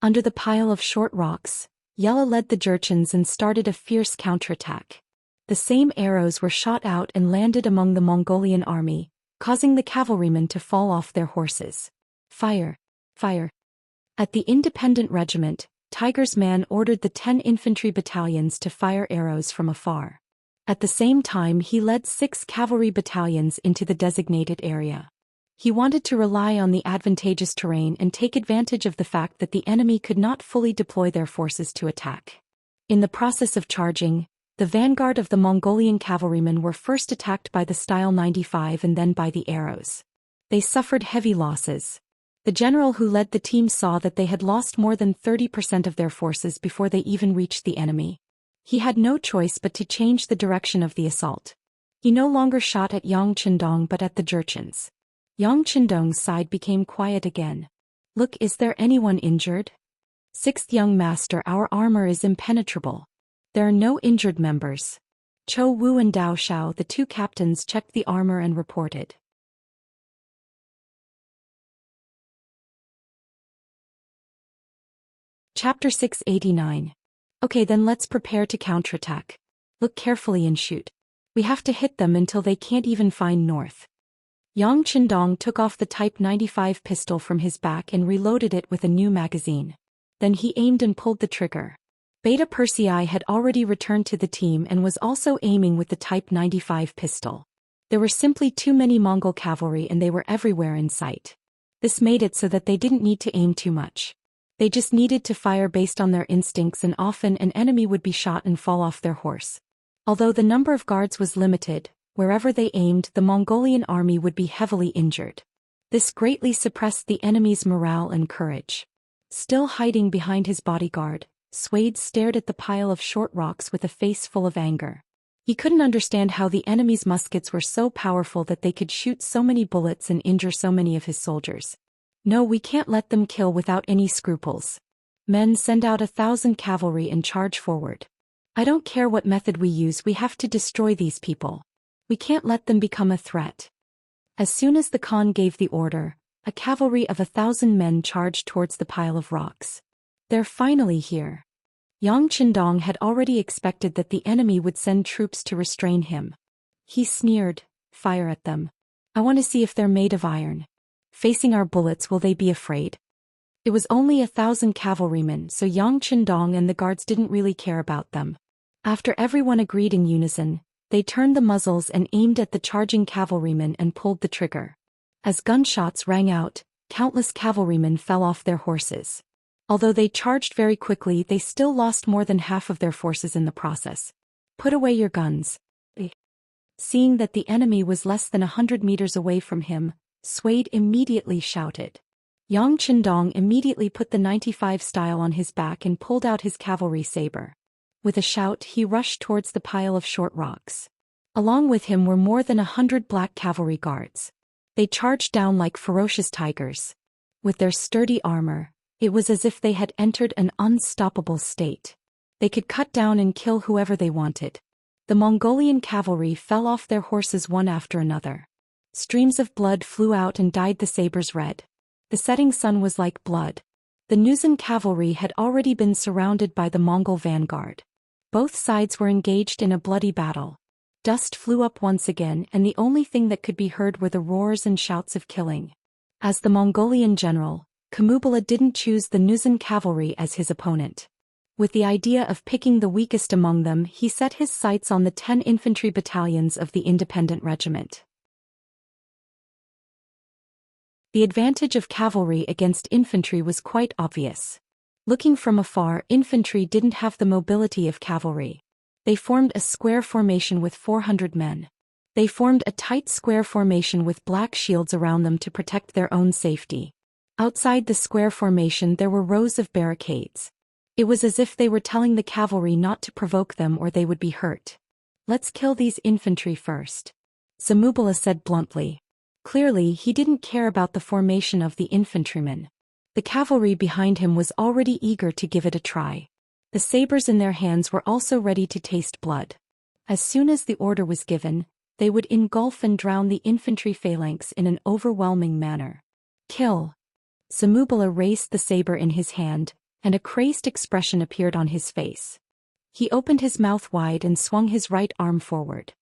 Under the pile of short rocks, Yella led the Jurchens and started a fierce counterattack. The same arrows were shot out and landed among the Mongolian army, causing the cavalrymen to fall off their horses. Fire! Fire! At the independent regiment, Tiger's man ordered the 10 infantry battalions to fire arrows from afar. At the same time, he led 6 cavalry battalions into the designated area. He wanted to rely on the advantageous terrain and take advantage of the fact that the enemy could not fully deploy their forces to attack. In the process of charging, the vanguard of the Mongolian cavalrymen were first attacked by the Style 95 and then by the arrows. They suffered heavy losses. The general who led the team saw that they had lost more than 30% of their forces before they even reached the enemy. He had no choice but to change the direction of the assault. He no longer shot at Yang Qindong but at the Jurchens. Yang Qindong's side became quiet again. "Look, is there anyone injured?" "Sixth young master, our armor is impenetrable. There are no injured members." Cho Wu and Dao Shao, the 2 captains, checked the armor and reported. Chapter 689. Okay, then let's prepare to counterattack. Look carefully and shoot. We have to hit them until they can't even find north. Yang Qindong took off the Type 95 pistol from his back and reloaded it with a new magazine. Then he aimed and pulled the trigger. Beta Persei had already returned to the team and was also aiming with the Type 95 pistol. There were simply too many Mongol cavalry and they were everywhere in sight. This made it so that they didn't need to aim too much. They just needed to fire based on their instincts, and often an enemy would be shot and fall off their horse. Although the number of guards was limited, wherever they aimed, the Mongolian army would be heavily injured. This greatly suppressed the enemy's morale and courage. Still hiding behind his bodyguard, Swade stared at the pile of short rocks with a face full of anger. He couldn't understand how the enemy's muskets were so powerful that they could shoot so many bullets and injure so many of his soldiers. "No, we can't let them kill without any scruples. Men, send out 1,000 cavalry and charge forward. I don't care what method we use, we have to destroy these people. We can't let them become a threat." As soon as the Khan gave the order, a cavalry of 1,000 men charged towards the pile of rocks. They're finally here. Yang Qindong had already expected that the enemy would send troops to restrain him. He sneered, "Fire at them. I want to see if they're made of iron. Facing our bullets, will they be afraid?" It was only 1,000 cavalrymen, so Yang Qindong and the guards didn't really care about them. After everyone agreed in unison, they turned the muzzles and aimed at the charging cavalrymen and pulled the trigger. As gunshots rang out, countless cavalrymen fell off their horses. Although they charged very quickly, they still lost more than half of their forces in the process. "Put away your guns." Seeing that the enemy was less than 100 meters away from him, Suede immediately shouted. Yang Qindong immediately put the 95 style on his back and pulled out his cavalry saber. With a shout, he rushed towards the pile of short rocks. Along with him were more than 100 black cavalry guards. They charged down like ferocious tigers. With their sturdy armor, it was as if they had entered an unstoppable state. They could cut down and kill whoever they wanted. The Mongolian cavalry fell off their horses one after another. Streams of blood flew out and dyed the sabers red. The setting sun was like blood. The Nuzan cavalry had already been surrounded by the Mongol vanguard. Both sides were engaged in a bloody battle. Dust flew up once again, and the only thing that could be heard were the roars and shouts of killing. As the Mongolian general, Kamubala didn't choose the Nuzan cavalry as his opponent. With the idea of picking the weakest among them, he set his sights on the 10 infantry battalions of the independent regiment. The advantage of cavalry against infantry was quite obvious. Looking from afar, infantry didn't have the mobility of cavalry. They formed a square formation with 400 men. They formed a tight square formation with black shields around them to protect their own safety. Outside the square formation there were rows of barricades. It was as if they were telling the cavalry not to provoke them or they would be hurt. "Let's kill these infantry first," Zamubala said bluntly. Clearly, he didn't care about the formation of the infantrymen. The cavalry behind him was already eager to give it a try. The sabers in their hands were also ready to taste blood. As soon as the order was given, they would engulf and drown the infantry phalanx in an overwhelming manner. "Kill!" Zamubala raised the saber in his hand, and a crazed expression appeared on his face. He opened his mouth wide and swung his right arm forward.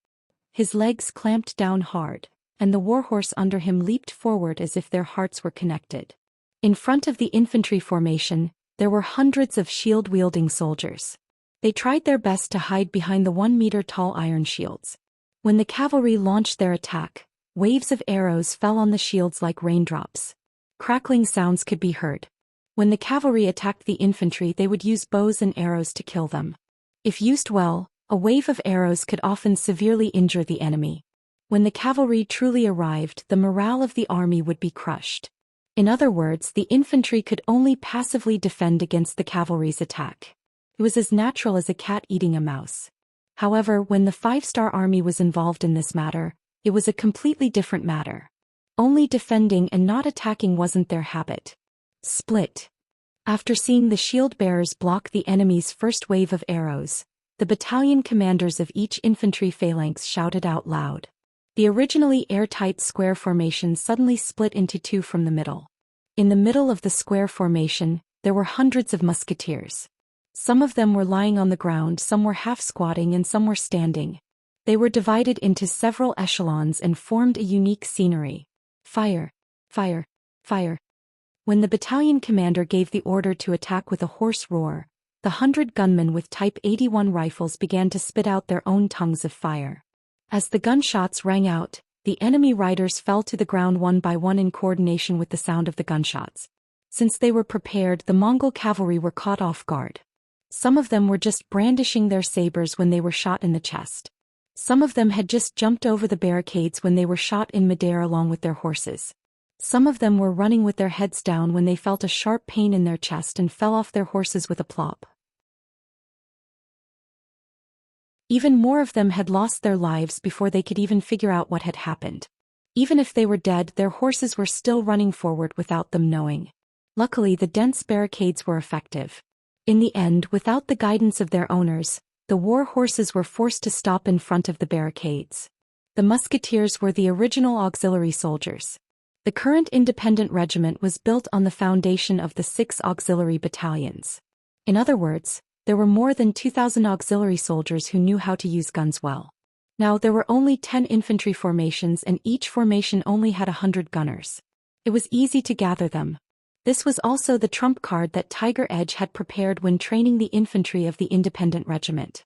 His legs clamped down hard, and the warhorse under him leaped forward as if their hearts were connected. In front of the infantry formation, there were hundreds of shield-wielding soldiers. They tried their best to hide behind the 1-meter-tall iron shields. When the cavalry launched their attack, waves of arrows fell on the shields like raindrops. Crackling sounds could be heard. When the cavalry attacked the infantry, they would use bows and arrows to kill them. If used well, a wave of arrows could often severely injure the enemy. When the cavalry truly arrived, the morale of the army would be crushed. In other words, the infantry could only passively defend against the cavalry's attack. It was as natural as a cat eating a mouse. However, when the 5-star army was involved in this matter, it was a completely different matter. Only defending and not attacking wasn't their habit. Split. After seeing the shield-bearers block the enemy's first wave of arrows, the battalion commanders of each infantry phalanx shouted out loud. The originally airtight square formation suddenly split into two from the middle. In the middle of the square formation, there were hundreds of musketeers. Some of them were lying on the ground, some were half squatting, and some were standing. They were divided into several echelons and formed a unique scenery. Fire! Fire! Fire! When the battalion commander gave the order to attack with a hoarse roar, the 100 gunmen with Type 81 rifles began to spit out their own tongues of fire. As the gunshots rang out, the enemy riders fell to the ground one by one in coordination with the sound of the gunshots. Since they were prepared, the Mongol cavalry were caught off guard. Some of them were just brandishing their sabers when they were shot in the chest. Some of them had just jumped over the barricades when they were shot in midair along with their horses. Some of them were running with their heads down when they felt a sharp pain in their chest and fell off their horses with a plop. Even more of them had lost their lives before they could even figure out what had happened. Even if they were dead, their horses were still running forward without them knowing. Luckily, the dense barricades were effective. In the end, without the guidance of their owners, the war horses were forced to stop in front of the barricades. The musketeers were the original auxiliary soldiers. The current independent regiment was built on the foundation of the 6 auxiliary battalions. In other words, there were more than 2,000 auxiliary soldiers who knew how to use guns well. Now there were only 10 infantry formations and each formation only had 100 gunners. It was easy to gather them. This was also the trump card that Tiger Edge had prepared when training the infantry of the independent regiment.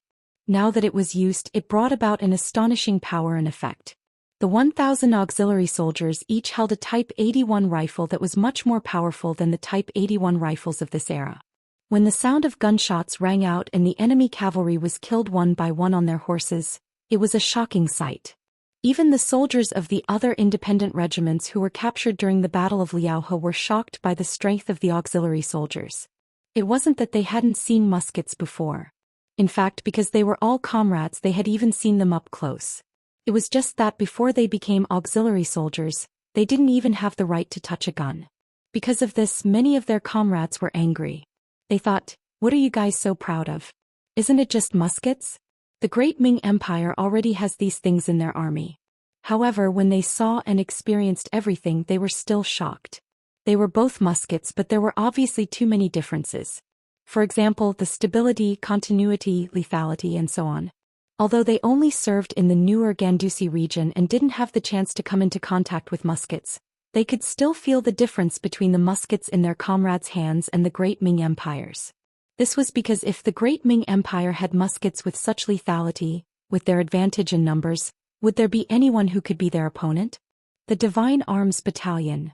Now that it was used, it brought about an astonishing power and effect. The 1,000 auxiliary soldiers each held a Type 81 rifle that was much more powerful than the Type 81 rifles of this era. When the sound of gunshots rang out and the enemy cavalry was killed one by one on their horses, it was a shocking sight. Even the soldiers of the other independent regiments who were captured during the Battle of Liaohe were shocked by the strength of the auxiliary soldiers. It wasn't that they hadn't seen muskets before. In fact, because they were all comrades, they had even seen them up close. It was just that before they became auxiliary soldiers, they didn't even have the right to touch a gun. Because of this, many of their comrades were angry. They thought, "What are you guys so proud of? Isn't it just muskets? The Great Ming Empire already has these things in their army." However, when they saw and experienced everything, they were still shocked. They were both muskets, but there were obviously too many differences. For example, the stability, continuity, lethality, and so on. Although they only served in the newer Gandusi region and didn't have the chance to come into contact with muskets, they could still feel the difference between the muskets in their comrades' hands and the Great Ming Empires. This was because if the Great Ming Empire had muskets with such lethality, with their advantage in numbers, would there be anyone who could be their opponent? The Divine Arms Battalion.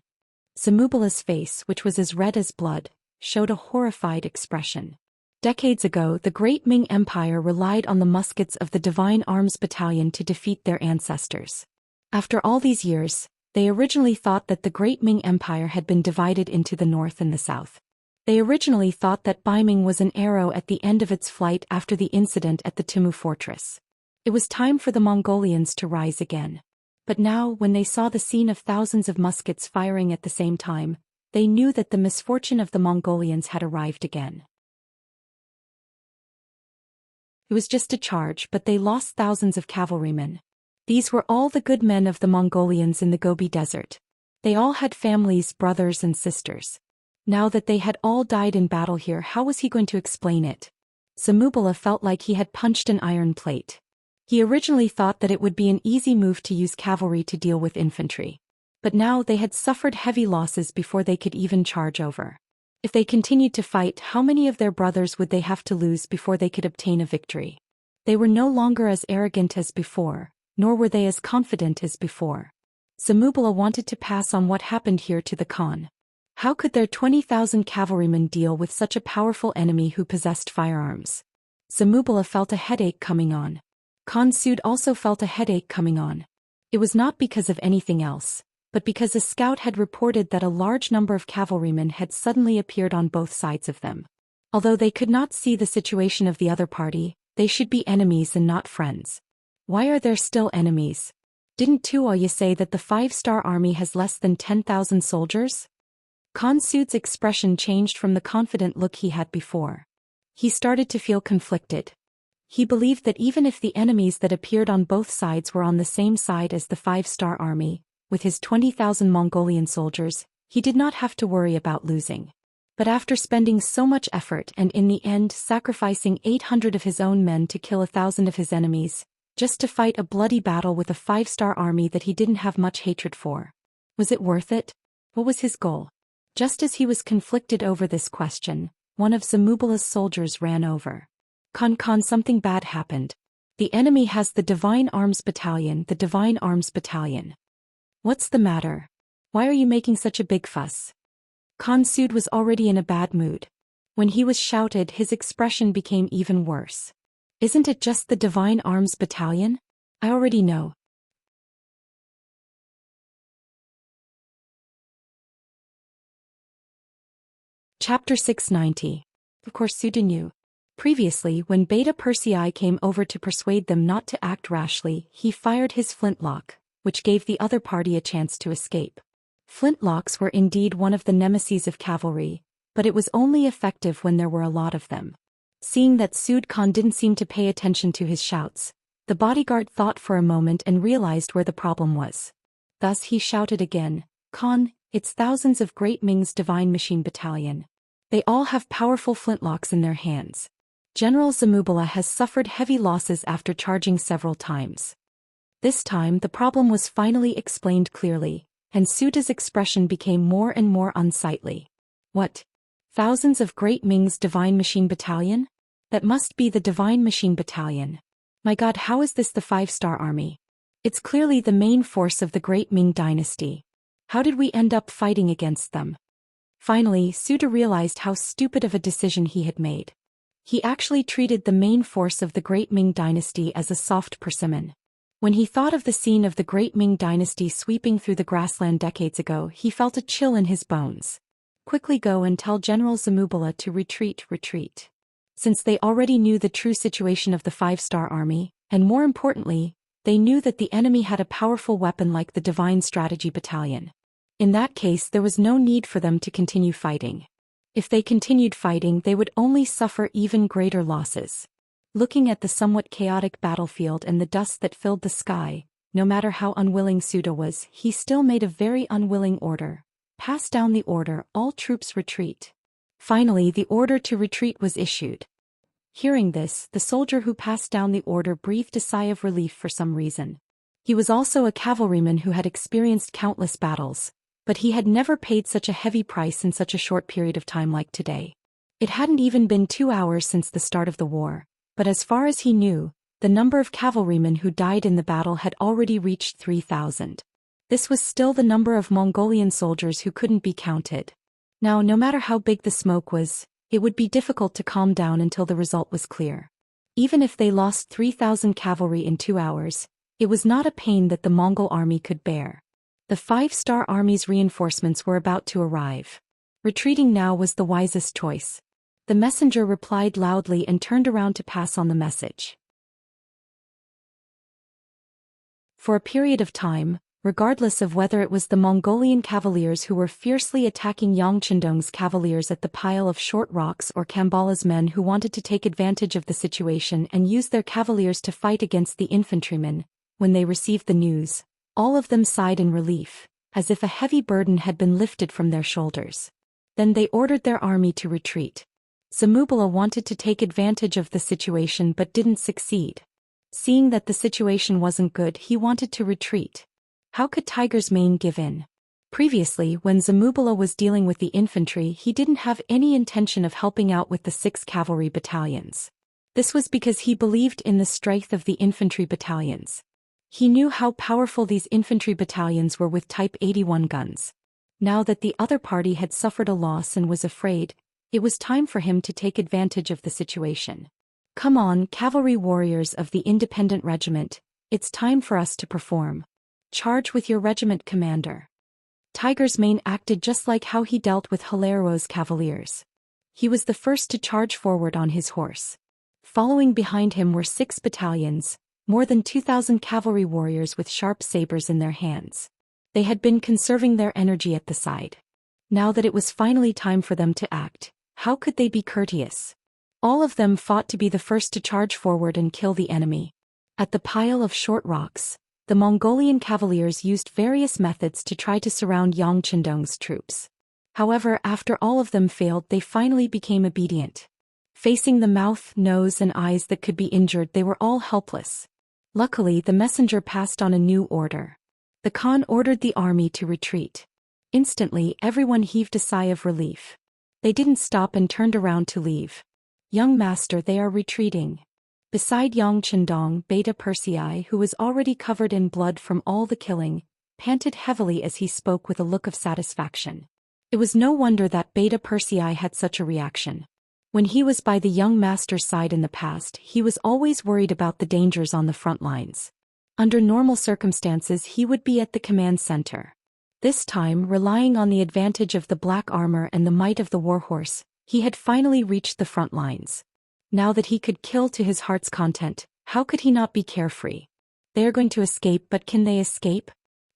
Zamubala's face, which was as red as blood, showed a horrified expression. Decades ago, the Great Ming Empire relied on the muskets of the Divine Arms Battalion to defeat their ancestors. After all these years, they originally thought that the Great Ming Empire had been divided into the north and the south. They originally thought that Baiming was an arrow at the end of its flight after the incident at the Timu fortress. It was time for the Mongolians to rise again. But now, when they saw the scene of thousands of muskets firing at the same time, they knew that the misfortune of the Mongolians had arrived again. It was just a charge, but they lost thousands of cavalrymen. These were all the good men of the Mongolians in the Gobi Desert. They all had families, brothers and sisters. Now that they had all died in battle here, how was he going to explain it? Zamubala felt like he had punched an iron plate. He originally thought that it would be an easy move to use cavalry to deal with infantry. But now they had suffered heavy losses before they could even charge over. If they continued to fight, how many of their brothers would they have to lose before they could obtain a victory? They were no longer as arrogant as before, nor were they as confident as before. Zamubala wanted to pass on what happened here to the Khan. How could their 20,000 cavalrymen deal with such a powerful enemy who possessed firearms? Zamubala felt a headache coming on. Khan Sud also felt a headache coming on. It was not because of anything else, but because a scout had reported that a large number of cavalrymen had suddenly appeared on both sides of them. Although they could not see the situation of the other party, they should be enemies and not friends. Why are there still enemies? Didn't Tuoya say that the 5-star army has less than 10,000 soldiers? Khan Sud's expression changed from the confident look he had before. He started to feel conflicted. He believed that even if the enemies that appeared on both sides were on the same side as the 5-star army, with his 20,000 Mongolian soldiers, he did not have to worry about losing. But after spending so much effort and in the end sacrificing 800 of his own men to kill 1,000 of his enemies, just to fight a bloody battle with a 5-star army that he didn't have much hatred for. Was it worth it? What was his goal? Just as he was conflicted over this question, one of Zamubala's soldiers ran over. Khan, something bad happened. The enemy has the Divine Arms Battalion, the Divine Arms Battalion. What's the matter? Why are you making such a big fuss? Khan Sud was already in a bad mood. When he was shouted, his expression became even worse. Isn't it just the Divine Arms Battalion? I already know. Chapter 690. Of course Sud knew. Previously, when Beta Persei came over to persuade them not to act rashly, he fired his flintlock, which gave the other party a chance to escape. Flintlocks were indeed one of the nemeses of cavalry, but it was only effective when there were a lot of them. Seeing that Sud Khan didn't seem to pay attention to his shouts, the bodyguard thought for a moment and realized where the problem was. Thus he shouted again, Khan, it's thousands of Great Ming's Divine Machine Battalion. They all have powerful flintlocks in their hands. General Zamubala has suffered heavy losses after charging several times. This time the problem was finally explained clearly, and Suda's expression became more and more unsightly. What? Thousands of Great Ming's Divine Machine Battalion? That must be the Divine Machine Battalion. My god, how is this the 5-star army? It's clearly the main force of the Great Ming dynasty. How did we end up fighting against them? Finally, Suda realized how stupid of a decision he had made. He actually treated the main force of the Great Ming dynasty as a soft persimmon. When he thought of the scene of the Great Ming dynasty sweeping through the grassland decades ago, he felt a chill in his bones. Quickly go and tell General Zamubala to retreat. Since they already knew the true situation of the 5-star army, and more importantly, they knew that the enemy had a powerful weapon like the Divine Strategy Battalion. In that case, there was no need for them to continue fighting. If they continued fighting, they would only suffer even greater losses. Looking at the somewhat chaotic battlefield and the dust that filled the sky, no matter how unwilling Suda was, he still made a very unwilling order. Pass down the order, all troops retreat. Finally, the order to retreat was issued. Hearing this, the soldier who passed down the order breathed a sigh of relief for some reason. He was also a cavalryman who had experienced countless battles, but he had never paid such a heavy price in such a short period of time like today. It hadn't even been 2 hours since the start of the war, but as far as he knew, the number of cavalrymen who died in the battle had already reached 3,000. This was still the number of Mongolian soldiers who couldn't be counted. Now, no matter how big the smoke was, it would be difficult to calm down until the result was clear. Even if they lost 3,000 cavalry in 2 hours, it was not a pain that the Mongol army could bear. The 5-star army's reinforcements were about to arrive. Retreating now was the wisest choice. The messenger replied loudly and turned around to pass on the message. For a period of time, regardless of whether it was the Mongolian cavaliers who were fiercely attacking Yang Chendong's cavaliers at the pile of short rocks or Kambala's men who wanted to take advantage of the situation and use their cavaliers to fight against the infantrymen, when they received the news, all of them sighed in relief, as if a heavy burden had been lifted from their shoulders. Then they ordered their army to retreat. Zamubala wanted to take advantage of the situation but didn't succeed. Seeing that the situation wasn't good, he wanted to retreat. How could Tiger's Mane give in? Previously, when Zamubala was dealing with the infantry, he didn't have any intention of helping out with the 6 cavalry battalions. This was because he believed in the strength of the infantry battalions. He knew how powerful these infantry battalions were with Type 81 guns. Now that the other party had suffered a loss and was afraid, it was time for him to take advantage of the situation. Come on, cavalry warriors of the independent regiment, it's time for us to perform. Charge with your regiment commander. Tiger's Mane acted just like how he dealt with Hilaro's cavaliers. He was the first to charge forward on his horse. Following behind him were 6 battalions, more than 2,000 cavalry warriors with sharp sabers in their hands. They had been conserving their energy at the side. Now that it was finally time for them to act, how could they be courteous? All of them fought to be the first to charge forward and kill the enemy. At the pile of short rocks, the Mongolian cavaliers used various methods to try to surround Yang Chendong's troops. However, after all of them failed, they finally became obedient. Facing the mouth, nose, and eyes that could be injured, they were all helpless. Luckily, the messenger passed on a new order. The Khan ordered the army to retreat. Instantly, everyone heaved a sigh of relief. They didn't stop and turned around to leave. Young master, they are retreating. Beside Yang Chendong, Beta Persei, who was already covered in blood from all the killing, panted heavily as he spoke with a look of satisfaction. It was no wonder that Beta Persei had such a reaction. When he was by the young master's side in the past, he was always worried about the dangers on the front lines. Under normal circumstances, he would be at the command center. This time, relying on the advantage of the black armor and the might of the warhorse, he had finally reached the front lines. Now that he could kill to his heart's content, how could he not be carefree? They are going to escape, but can they escape?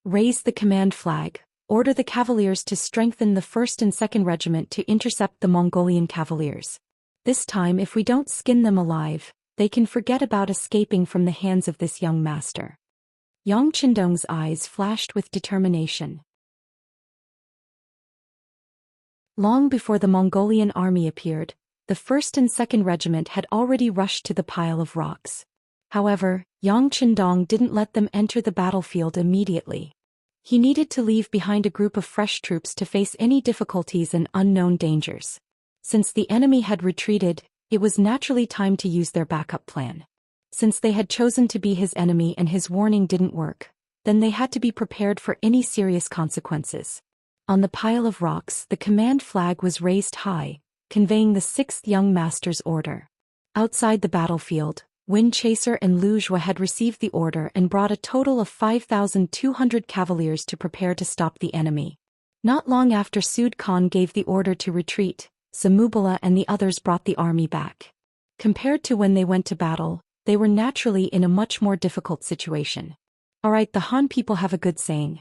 Raise the command flag. Order the cavaliers to strengthen the 1st and 2nd Regiment to intercept the Mongolian cavaliers. This time, if we don't skin them alive, they can forget about escaping from the hands of this young master. Yang Chendong's eyes flashed with determination. Long before the Mongolian army appeared, the 1st and 2nd Regiment had already rushed to the pile of rocks. However, Yang Qindong didn't let them enter the battlefield immediately. He needed to leave behind a group of fresh troops to face any difficulties and unknown dangers. Since the enemy had retreated, it was naturally time to use their backup plan. Since they had chosen to be his enemy and his warning didn't work, then they had to be prepared for any serious consequences. On the pile of rocks, the command flag was raised high, conveying the 6th Young Master's order. Outside the battlefield, Wind Chaser and Lu Zhua had received the order and brought a total of 5,200 cavaliers to prepare to stop the enemy. Not long after Sud Khan gave the order to retreat, Zamubala and the others brought the army back. Compared to when they went to battle, they were naturally in a much more difficult situation. Alright, the Han people have a good saying.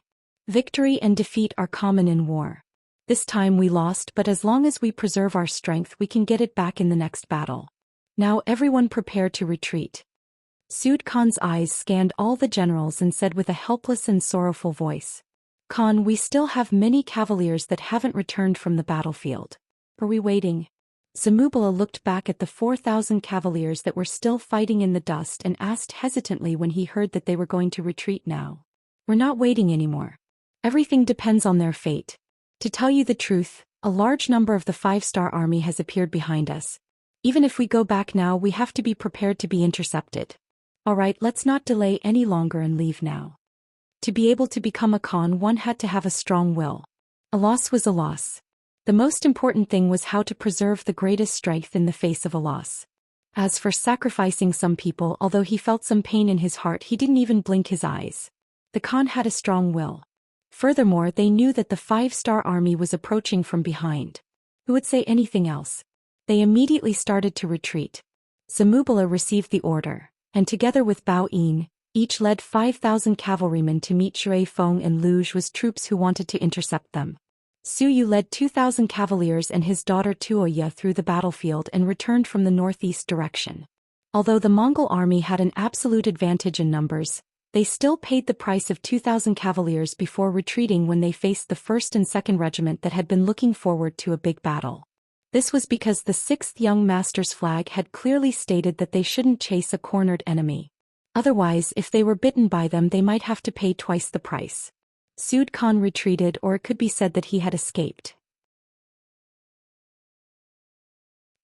Victory and defeat are common in war. This time we lost, but as long as we preserve our strength we can get it back in the next battle. Now everyone prepare to retreat. Sud Khan's eyes scanned all the generals and said with a helpless and sorrowful voice, Khan, we still have many cavaliers that haven't returned from the battlefield. Are we waiting? Zamubala looked back at the 4,000 cavaliers that were still fighting in the dust and asked hesitantly when he heard that they were going to retreat now. We're not waiting anymore. Everything depends on their fate. To tell you the truth, a large number of the 5-star army has appeared behind us. Even if we go back now, we have to be prepared to be intercepted. Alright, let's not delay any longer and leave now. To be able to become a Khan, one had to have a strong will. A loss was a loss. The most important thing was how to preserve the greatest strength in the face of a loss. As for sacrificing some people, although he felt some pain in his heart, he didn't even blink his eyes. The Khan had a strong will. Furthermore, they knew that the 5-star army was approaching from behind. Who would say anything else? They immediately started to retreat. Zamubala received the order, and together with Bao Yin, each led 5,000 cavalrymen to meet Shui Feng and Lu Zhua's troops who wanted to intercept them. Su Yu led 2,000 cavaliers and his daughter Tuoya through the battlefield and returned from the northeast direction. Although the Mongol army had an absolute advantage in numbers, they still paid the price of 2,000 cavaliers before retreating when they faced the 1st and 2nd Regiment that had been looking forward to a big battle. This was because the 6th Young Master's flag had clearly stated that they shouldn't chase a cornered enemy. Otherwise, if they were bitten by them, they might have to pay twice the price. Sud Khan retreated, or it could be said that he had escaped.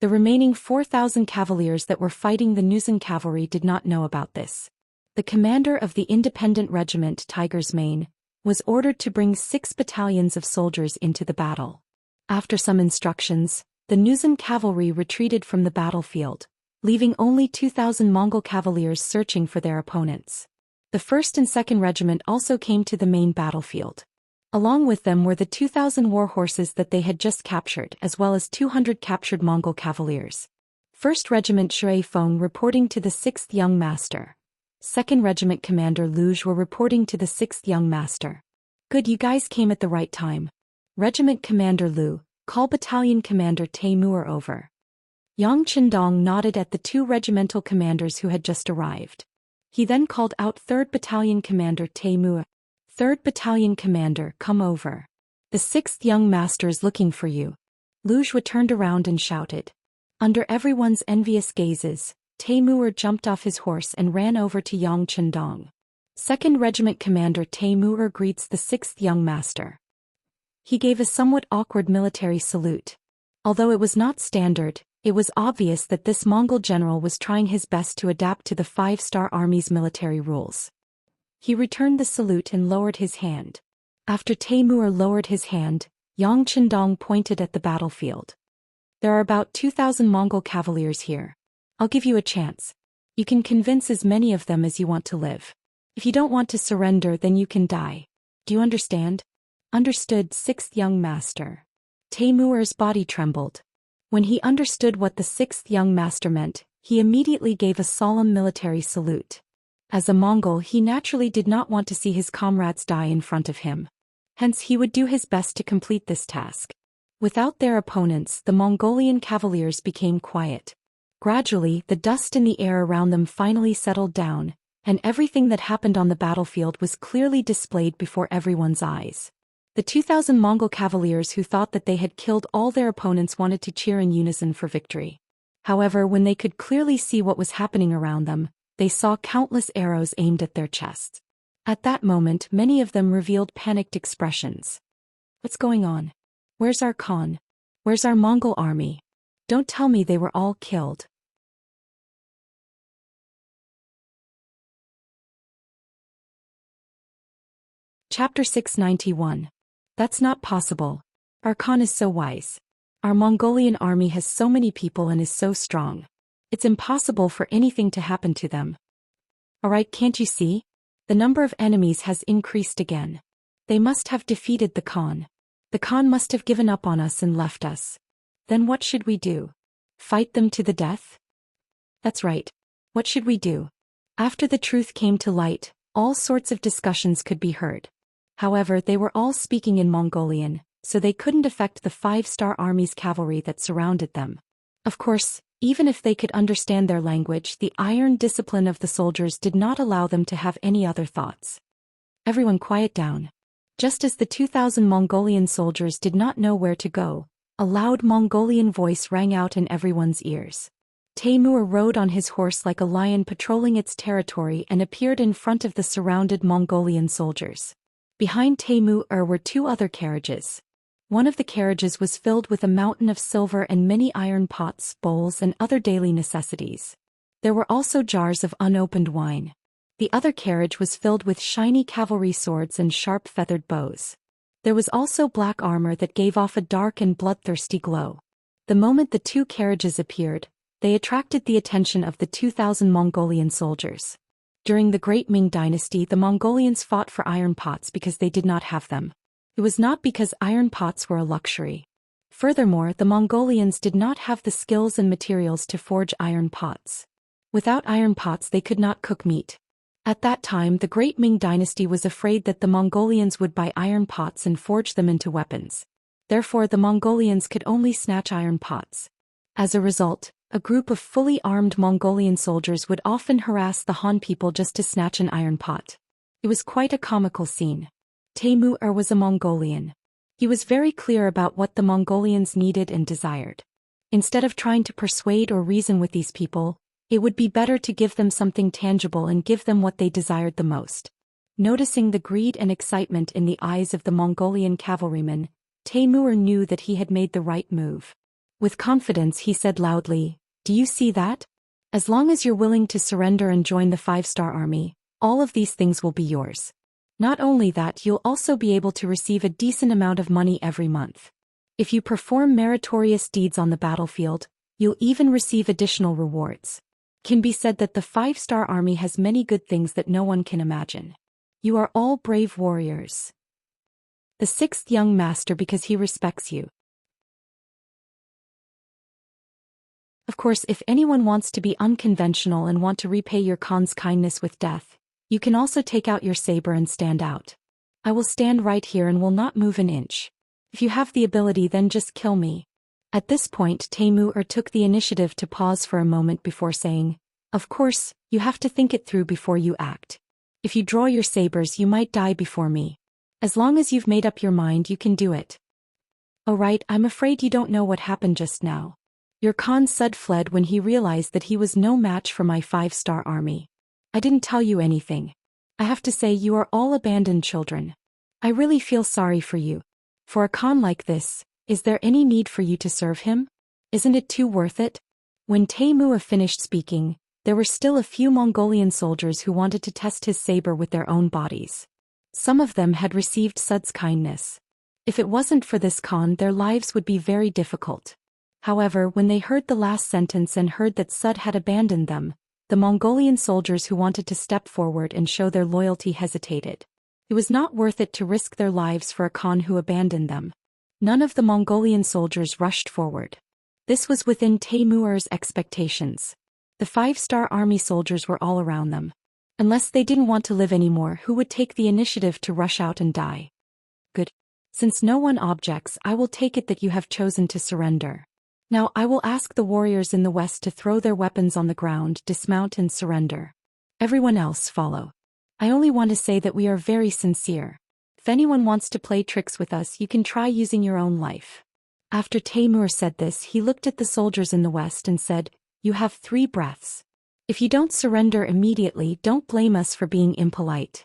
The remaining 4,000 cavaliers that were fighting the Nuzan cavalry did not know about this. The commander of the independent regiment Tiger's Mane was ordered to bring 6 battalions of soldiers into the battle. After some instructions, the Nuzan cavalry retreated from the battlefield, leaving only 2,000 Mongol cavaliers searching for their opponents. The 1st and 2nd Regiment also came to the main battlefield. Along with them were the 2,000 war horses that they had just captured, as well as 200 captured Mongol cavaliers. 1st Regiment Shui Feng reporting to the 6th Young Master. 2nd Regiment Commander Lu Zhua reporting to the 6th Young Master. Good, you guys came at the right time. Regiment Commander Lu, call Battalion Commander Taimur over. Yang Qindong nodded at the 2 regimental commanders who had just arrived. He then called out 3rd Battalion Commander Taimur. 3rd Battalion Commander, come over. The 6th Young Master is looking for you. Lu Zhua turned around and shouted. Under everyone's envious gazes, Taimur jumped off his horse and ran over to Yang Qindong. 2nd Regiment Commander Taimur greets the 6th Young Master. He gave a somewhat awkward military salute. Although it was not standard, it was obvious that this Mongol general was trying his best to adapt to the 5-star army's military rules. He returned the salute and lowered his hand. After Taimur lowered his hand, Yang Qindong pointed at the battlefield. There are about 2,000 Mongol cavaliers here. I'll give you a chance. You can convince as many of them as you want to live. If you don't want to surrender, then you can die. Do you understand? Understood, 6th Young Master. Taimur's body trembled. When he understood what the 6th Young Master meant, he immediately gave a solemn military salute. As a Mongol, he naturally did not want to see his comrades die in front of him. Hence he would do his best to complete this task. Without their opponents, the Mongolian cavaliers became quiet. Gradually, the dust in the air around them finally settled down, and everything that happened on the battlefield was clearly displayed before everyone's eyes. The 2,000 Mongol cavaliers who thought that they had killed all their opponents wanted to cheer in unison for victory. However, when they could clearly see what was happening around them, they saw countless arrows aimed at their chests. At that moment, many of them revealed panicked expressions. What's going on? Where's our Khan? Where's our Mongol army? Don't tell me they were all killed. Chapter 691. That's not possible. Our Khan is so wise. Our Mongolian army has so many people and is so strong. It's impossible for anything to happen to them. Alright, can't you see? The number of enemies has increased again. They must have defeated the Khan. The Khan must have given up on us and left us. Then what should we do? Fight them to the death? That's right. What should we do? After the truth came to light, all sorts of discussions could be heard. However, they were all speaking in Mongolian, so they couldn't affect the 5-star army's cavalry that surrounded them. Of course, even if they could understand their language, the iron discipline of the soldiers did not allow them to have any other thoughts. Everyone quiet down. Just as the 2,000 Mongolian soldiers did not know where to go, a loud Mongolian voice rang out in everyone's ears. Taimur rode on his horse like a lion patrolling its territory and appeared in front of the surrounded Mongolian soldiers. Behind Taimur were 2 other carriages. One of the carriages was filled with a mountain of silver and many iron pots, bowls, and other daily necessities. There were also jars of unopened wine. The other carriage was filled with shiny cavalry swords and sharp feathered bows. There was also black armor that gave off a dark and bloodthirsty glow. The moment the 2 carriages appeared, they attracted the attention of the 2,000 Mongolian soldiers. During the Great Ming Dynasty, the Mongolians fought for iron pots because they did not have them. It was not because iron pots were a luxury. Furthermore, the Mongolians did not have the skills and materials to forge iron pots. Without iron pots they could not cook meat. At that time, the Great Ming Dynasty was afraid that the Mongolians would buy iron pots and forge them into weapons. Therefore, the Mongolians could only snatch iron pots. As a result, a group of fully armed Mongolian soldiers would often harass the Han people just to snatch an iron pot. It was quite a comical scene. Taimur was a Mongolian. He was very clear about what the Mongolians needed and desired. Instead of trying to persuade or reason with these people, it would be better to give them something tangible and give them what they desired the most. Noticing the greed and excitement in the eyes of the Mongolian cavalryman, Taimur knew that he had made the right move. With confidence he said loudly, "Do you see that? As long as you're willing to surrender and join the 5-star army, all of these things will be yours. Not only that, you'll also be able to receive a decent amount of money every month. If you perform meritorious deeds on the battlefield, you'll even receive additional rewards. Can be said that the 5-star army has many good things that no one can imagine. You are all brave warriors. The 6th young master because he respects you." Of course, if anyone wants to be unconventional and want to repay your Khan's kindness with death, you can also take out your saber and stand out. I will stand right here and will not move an inch. If you have the ability, then just kill me. At this point, Taimur took the initiative to pause for a moment before saying, "Of course, you have to think it through before you act. If you draw your sabers, you might die before me. As long as you've made up your mind, you can do it." "Oh right, I'm afraid you don't know what happened just now. Your Khan Sud fled when he realized that he was no match for my 5-star army. I didn't tell you anything. I have to say you are all abandoned children. I really feel sorry for you. For a Khan like this, is there any need for you to serve him? Isn't it too worth it?" When Taimur finished speaking, there were still a few Mongolian soldiers who wanted to test his saber with their own bodies. Some of them had received Sud's kindness. If it wasn't for this Khan, their lives would be very difficult. However, when they heard the last sentence and heard that Sud had abandoned them, the Mongolian soldiers who wanted to step forward and show their loyalty hesitated. It was not worth it to risk their lives for a Khan who abandoned them. None of the Mongolian soldiers rushed forward. This was within Taimur's expectations. The 5-star army soldiers were all around them. Unless they didn't want to live anymore, who would take the initiative to rush out and die? Good. Since no one objects, I will take it that you have chosen to surrender. Now I will ask the warriors in the west to throw their weapons on the ground, dismount and surrender. Everyone else follow. I only want to say that we are very sincere. If anyone wants to play tricks with us, you can try using your own life. After Taimur said this, he looked at the soldiers in the west and said, "You have 3 breaths. If you don't surrender immediately, don't blame us for being impolite."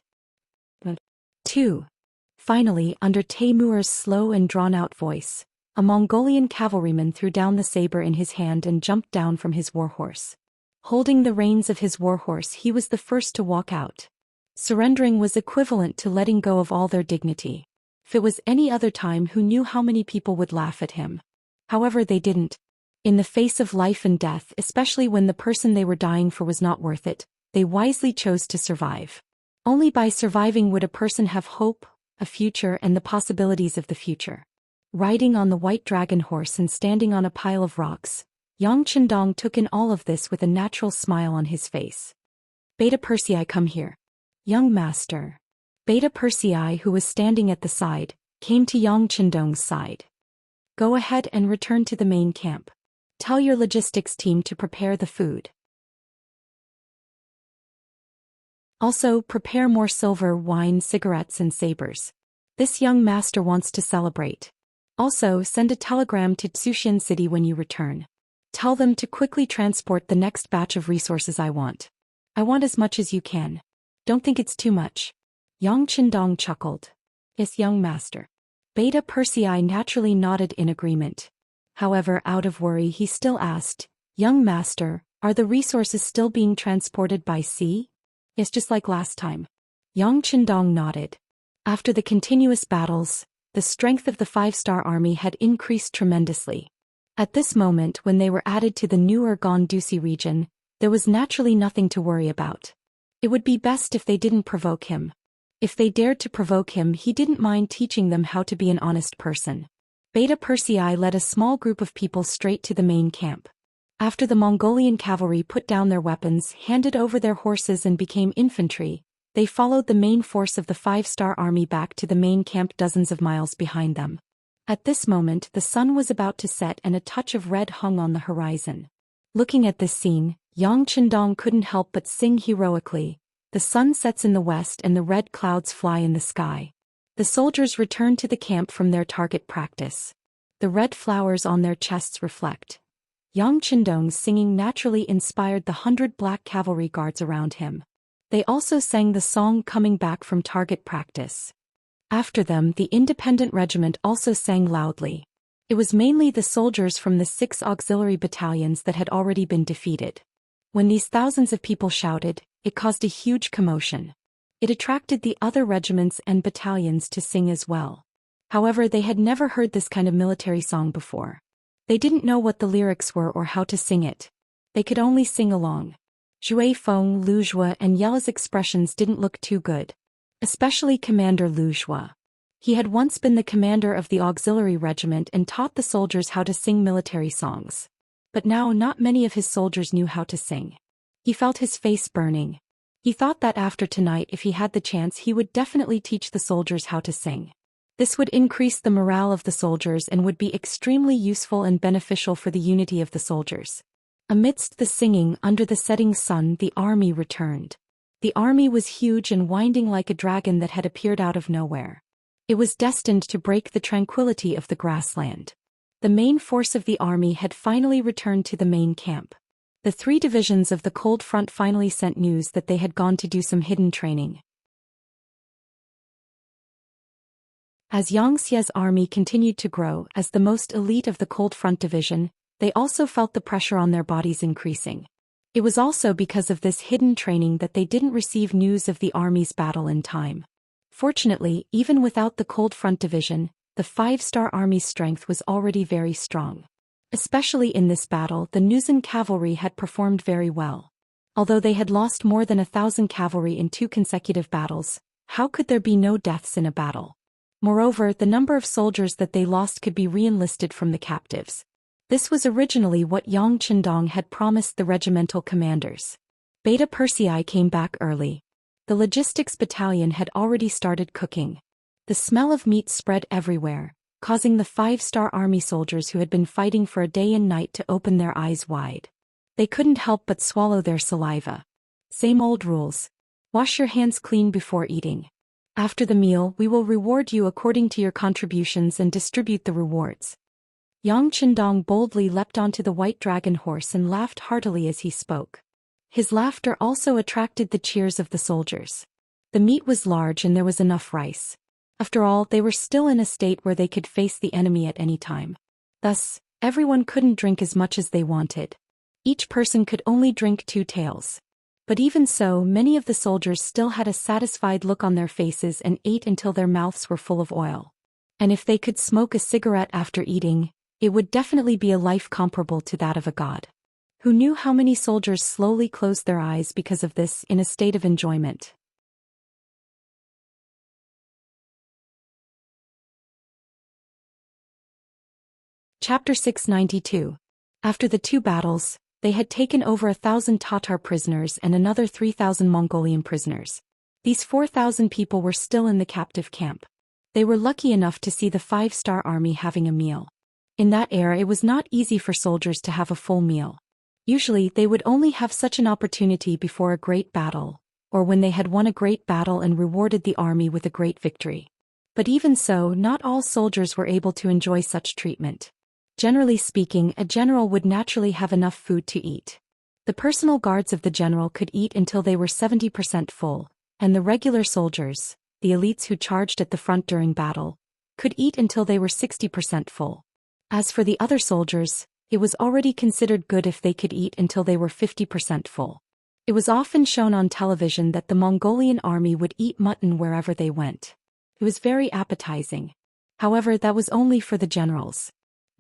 2. Finally, under Taimur's slow and drawn-out voice, a Mongolian cavalryman threw down the saber in his hand and jumped down from his warhorse. Holding the reins of his warhorse, he was the first to walk out. Surrendering was equivalent to letting go of all their dignity. If it was any other time, who knew how many people would laugh at him? However, they didn't. In the face of life and death, especially when the person they were dying for was not worth it, they wisely chose to survive. Only by surviving would a person have hope, a future, and the possibilities of the future. Riding on the white dragon horse and standing on a pile of rocks, Yang Chendong took in all of this with a natural smile on his face. "Beta Persei, come here." "Young master." Beta Persei, who was standing at the side, came to Yang Chendong's side. "Go ahead and return to the main camp. Tell your logistics team to prepare the food. Also, prepare more silver, wine, cigarettes, and sabers. This young master wants to celebrate. Also, send a telegram to Zhou Xian City when you return. Tell them to quickly transport the next batch of resources I want. I want as much as you can. Don't think it's too much." Yang Chendong chuckled. "Yes, young master." Beta Persei naturally nodded in agreement. However, out of worry, he still asked, "Young master, are the resources still being transported by sea?" "Yes, just like last time." Yang Chendong nodded. After the continuous battles, the strength of the 5-star army had increased tremendously. At this moment, when they were added to the new Urgon-Dusi region, there was naturally nothing to worry about. It would be best if they didn't provoke him. If they dared to provoke him, he didn't mind teaching them how to be an honest person. Beta Persei led a small group of people straight to the main camp. After the Mongolian cavalry put down their weapons, handed over their horses and became infantry, they followed the main force of the 5-star army back to the main camp dozens of miles behind them. At this moment, the sun was about to set and a touch of red hung on the horizon. Looking at this scene, Yang Chendong couldn't help but sing heroically. The sun sets in the west and the red clouds fly in the sky. The soldiers return to the camp from their target practice. The red flowers on their chests reflect. Yang Chendong's singing naturally inspired the 100 black cavalry guards around him. They also sang the song coming back from target practice. After them, the independent regiment also sang loudly. It was mainly the soldiers from the 6 auxiliary battalions that had already been defeated. When these thousands of people shouted, it caused a huge commotion. It attracted the other regiments and battalions to sing as well. However, they had never heard this kind of military song before. They didn't know what the lyrics were or how to sing it. They could only sing along. Zhui Feng, Lu Zhua, and Yela's expressions didn't look too good. Especially Commander Lu Zhua. He had once been the commander of the auxiliary regiment and taught the soldiers how to sing military songs. But now not many of his soldiers knew how to sing. He felt his face burning. He thought that after tonight, if he had the chance, he would definitely teach the soldiers how to sing. This would increase the morale of the soldiers and would be extremely useful and beneficial for the unity of the soldiers. Amidst the singing, under the setting sun, the army returned. The army was huge and winding like a dragon that had appeared out of nowhere. It was destined to break the tranquility of the grassland. The main force of the army had finally returned to the main camp. The 3 divisions of the Cold Front finally sent news that they had gone to do some hidden training. As Xianxia's army continued to grow as the most elite of the Cold Front division, they also felt the pressure on their bodies increasing. It was also because of this hidden training that they didn't receive news of the army's battle in time. Fortunately, even without the Cold Front division, the 5-star army's strength was already very strong. Especially in this battle, the Nuzan cavalry had performed very well. Although they had lost more than 1,000 cavalry in 2 consecutive battles, how could there be no deaths in a battle? Moreover, the number of soldiers that they lost could be re-enlisted from the captives. This was originally what Yang Chendong had promised the regimental commanders. Beta Persei came back early. The logistics battalion had already started cooking. The smell of meat spread everywhere, causing the 5-star army soldiers who had been fighting for a day and night to open their eyes wide. They couldn't help but swallow their saliva. Same old rules. Wash your hands clean before eating. After the meal, we will reward you according to your contributions and distribute the rewards. Yang Qindong boldly leapt onto the white dragon horse and laughed heartily as he spoke. His laughter also attracted the cheers of the soldiers. The meat was large and there was enough rice. After all, they were still in a state where they could face the enemy at any time. Thus, everyone couldn't drink as much as they wanted. Each person could only drink 2 taels. But even so, many of the soldiers still had a satisfied look on their faces and ate until their mouths were full of oil. And if they could smoke a cigarette after eating, it would definitely be a life comparable to that of a god. Who knew how many soldiers slowly closed their eyes because of this in a state of enjoyment? Chapter 692. After the 2 battles, they had taken over 1,000 Tatar prisoners and another 3,000 Mongolian prisoners. These 4,000 people were still in the captive camp. They were lucky enough to see the 5-star army having a meal. In that era, it was not easy for soldiers to have a full meal. Usually, they would only have such an opportunity before a great battle, or when they had won a great battle and rewarded the army with a great victory. But even so, not all soldiers were able to enjoy such treatment. Generally speaking, a general would naturally have enough food to eat. The personal guards of the general could eat until they were 70% full, and the regular soldiers, the elites who charged at the front during battle, could eat until they were 60% full. As for the other soldiers, it was already considered good if they could eat until they were 50% full. It was often shown on television that the Mongolian army would eat mutton wherever they went. It was very appetizing. However, that was only for the generals.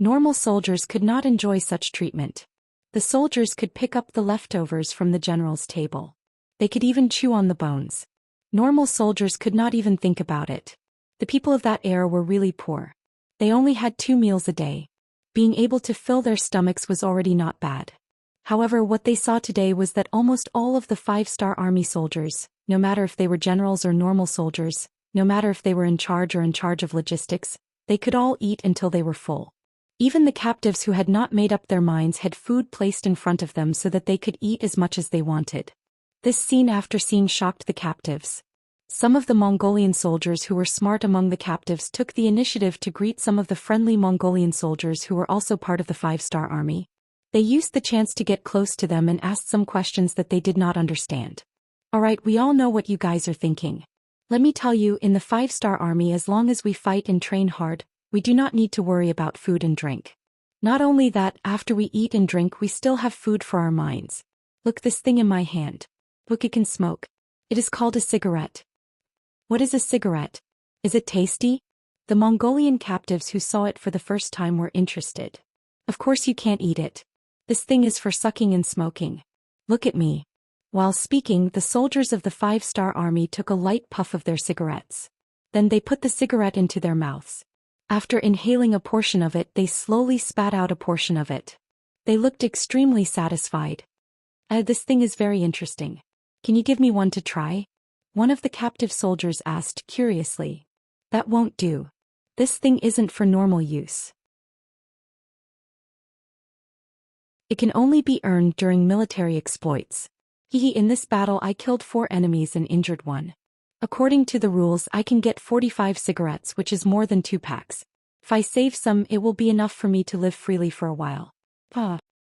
Normal soldiers could not enjoy such treatment. The soldiers could pick up the leftovers from the general's table. They could even chew on the bones. Normal soldiers could not even think about it. The people of that era were really poor. They only had 2 meals a day. Being able to fill their stomachs was already not bad. However, what they saw today was that almost all of the 5-star army soldiers, no matter if they were generals or normal soldiers, no matter if they were in charge or in charge of logistics, they could all eat until they were full. Even the captives who had not made up their minds had food placed in front of them so that they could eat as much as they wanted. This scene after scene shocked the captives. Some of the Mongolian soldiers who were smart among the captives took the initiative to greet some of the friendly Mongolian soldiers who were also part of the 5-star army. They used the chance to get close to them and asked some questions that they did not understand. Alright, we all know what you guys are thinking. Let me tell you, in the 5-star army, as long as we fight and train hard, we do not need to worry about food and drink. Not only that, after we eat and drink, we still have food for our minds. Look, this thing in my hand. Look, it can smoke. It is called a cigarette. What is a cigarette? Is it tasty? The Mongolian captives who saw it for the first time were interested. Of course you can't eat it. This thing is for sucking and smoking. Look at me. While speaking, the soldiers of the 5-star army took a light puff of their cigarettes. Then they put the cigarette into their mouths. After inhaling a portion of it, they slowly spat out a portion of it. They looked extremely satisfied. This thing is very interesting. Can you give me one to try? One of the captive soldiers asked curiously. That won't do. This thing isn't for normal use. It can only be earned during military exploits. In this battle I killed 4 enemies and injured 1. According to the rules, I can get 45 cigarettes, which is more than 2 packs. If I save some, it will be enough for me to live freely for a while.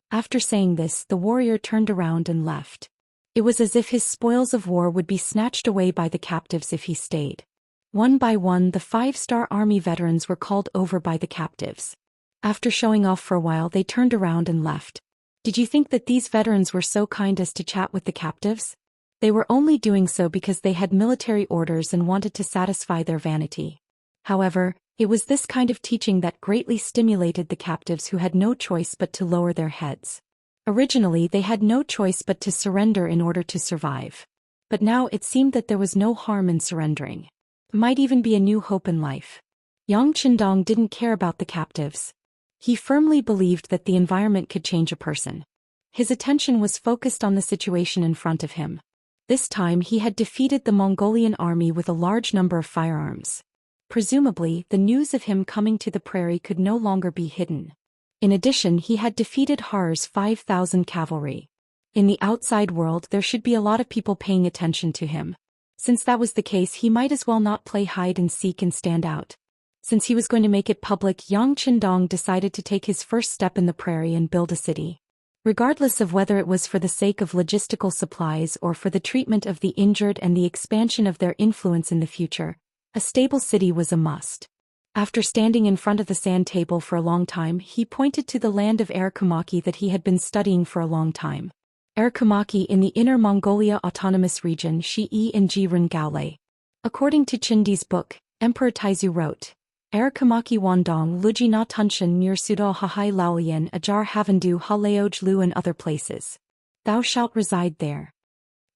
After saying this, the warrior turned around and left. It was as if his spoils of war would be snatched away by the captives if he stayed. One by one, the 5-star army veterans were called over by the captives. After showing off for a while, they turned around and left. Did you think that these veterans were so kind as to chat with the captives? They were only doing so because they had military orders and wanted to satisfy their vanity. However, it was this kind of teaching that greatly stimulated the captives, who had no choice but to lower their heads. Originally, they had no choice but to surrender in order to survive. But now it seemed that there was no harm in surrendering. It might even be a new hope in life. Yang Qindong didn't care about the captives. He firmly believed that the environment could change a person. His attention was focused on the situation in front of him. This time he had defeated the Mongolian army with a large number of firearms. Presumably, the news of him coming to the prairie could no longer be hidden. In addition, he had defeated Har's 5,000 cavalry. In the outside world, there should be a lot of people paying attention to him. Since that was the case, he might as well not play hide and seek and stand out. Since he was going to make it public, Yang Qindong decided to take his first step in the prairie and build a city. Regardless of whether it was for the sake of logistical supplies or for the treatment of the injured and the expansion of their influence in the future, a stable city was a must. After standing in front of the sand table for a long time, he pointed to the land of Erakumaki that he had been studying for a long time. Erakumaki in the Inner Mongolia Autonomous Region, Shi'i and Jirun Gaole. According to Chindi's book, Emperor Taizu wrote, Erakumaki Wandong Luji na Tunshan Mursudo Hahai Laoyan Ajar Havandu Haleoj Lu and other places. Thou shalt reside there.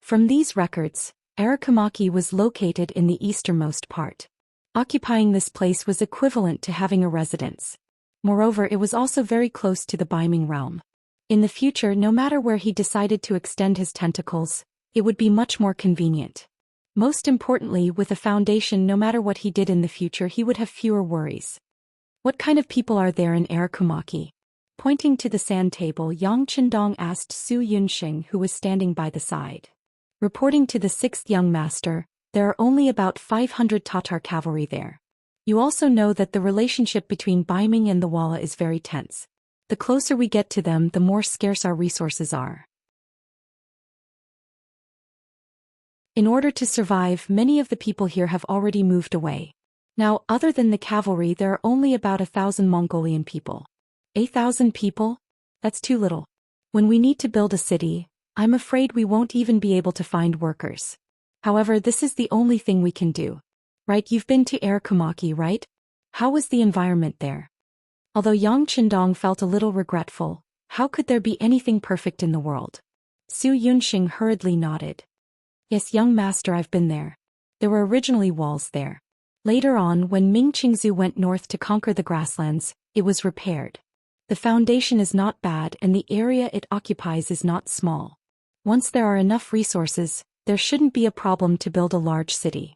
From these records, Erakumaki was located in the easternmost part. Occupying this place was equivalent to having a residence. Moreover, it was also very close to the Baiming realm. In the future, no matter where he decided to extend his tentacles, it would be much more convenient. Most importantly, with a foundation, no matter what he did in the future, he would have fewer worries. What kind of people are there in Erakumaki? Pointing to the sand table, Yang Qindong asked Su Yunxing, who was standing by the side. Reporting to the sixth young master, there are only about 500 Tatar cavalry there. You also know that the relationship between Baiming and the Walla is very tense. The closer we get to them, the more scarce our resources are. In order to survive, many of the people here have already moved away. Now, other than the cavalry, there are only about 1,000 Mongolian people. 1,000 people? That's too little. When we need to build a city, I'm afraid we won't even be able to find workers. However, this is the only thing we can do. Right, you've been to Erakumaki, right? How was the environment there? Although Yang Qindong felt a little regretful, how could there be anything perfect in the world? Su Yunxing hurriedly nodded. Yes, young master, I've been there. There were originally walls there. Later on, when Ming Qingzu went north to conquer the grasslands, it was repaired. The foundation is not bad and the area it occupies is not small. Once there are enough resources, there shouldn't be a problem to build a large city.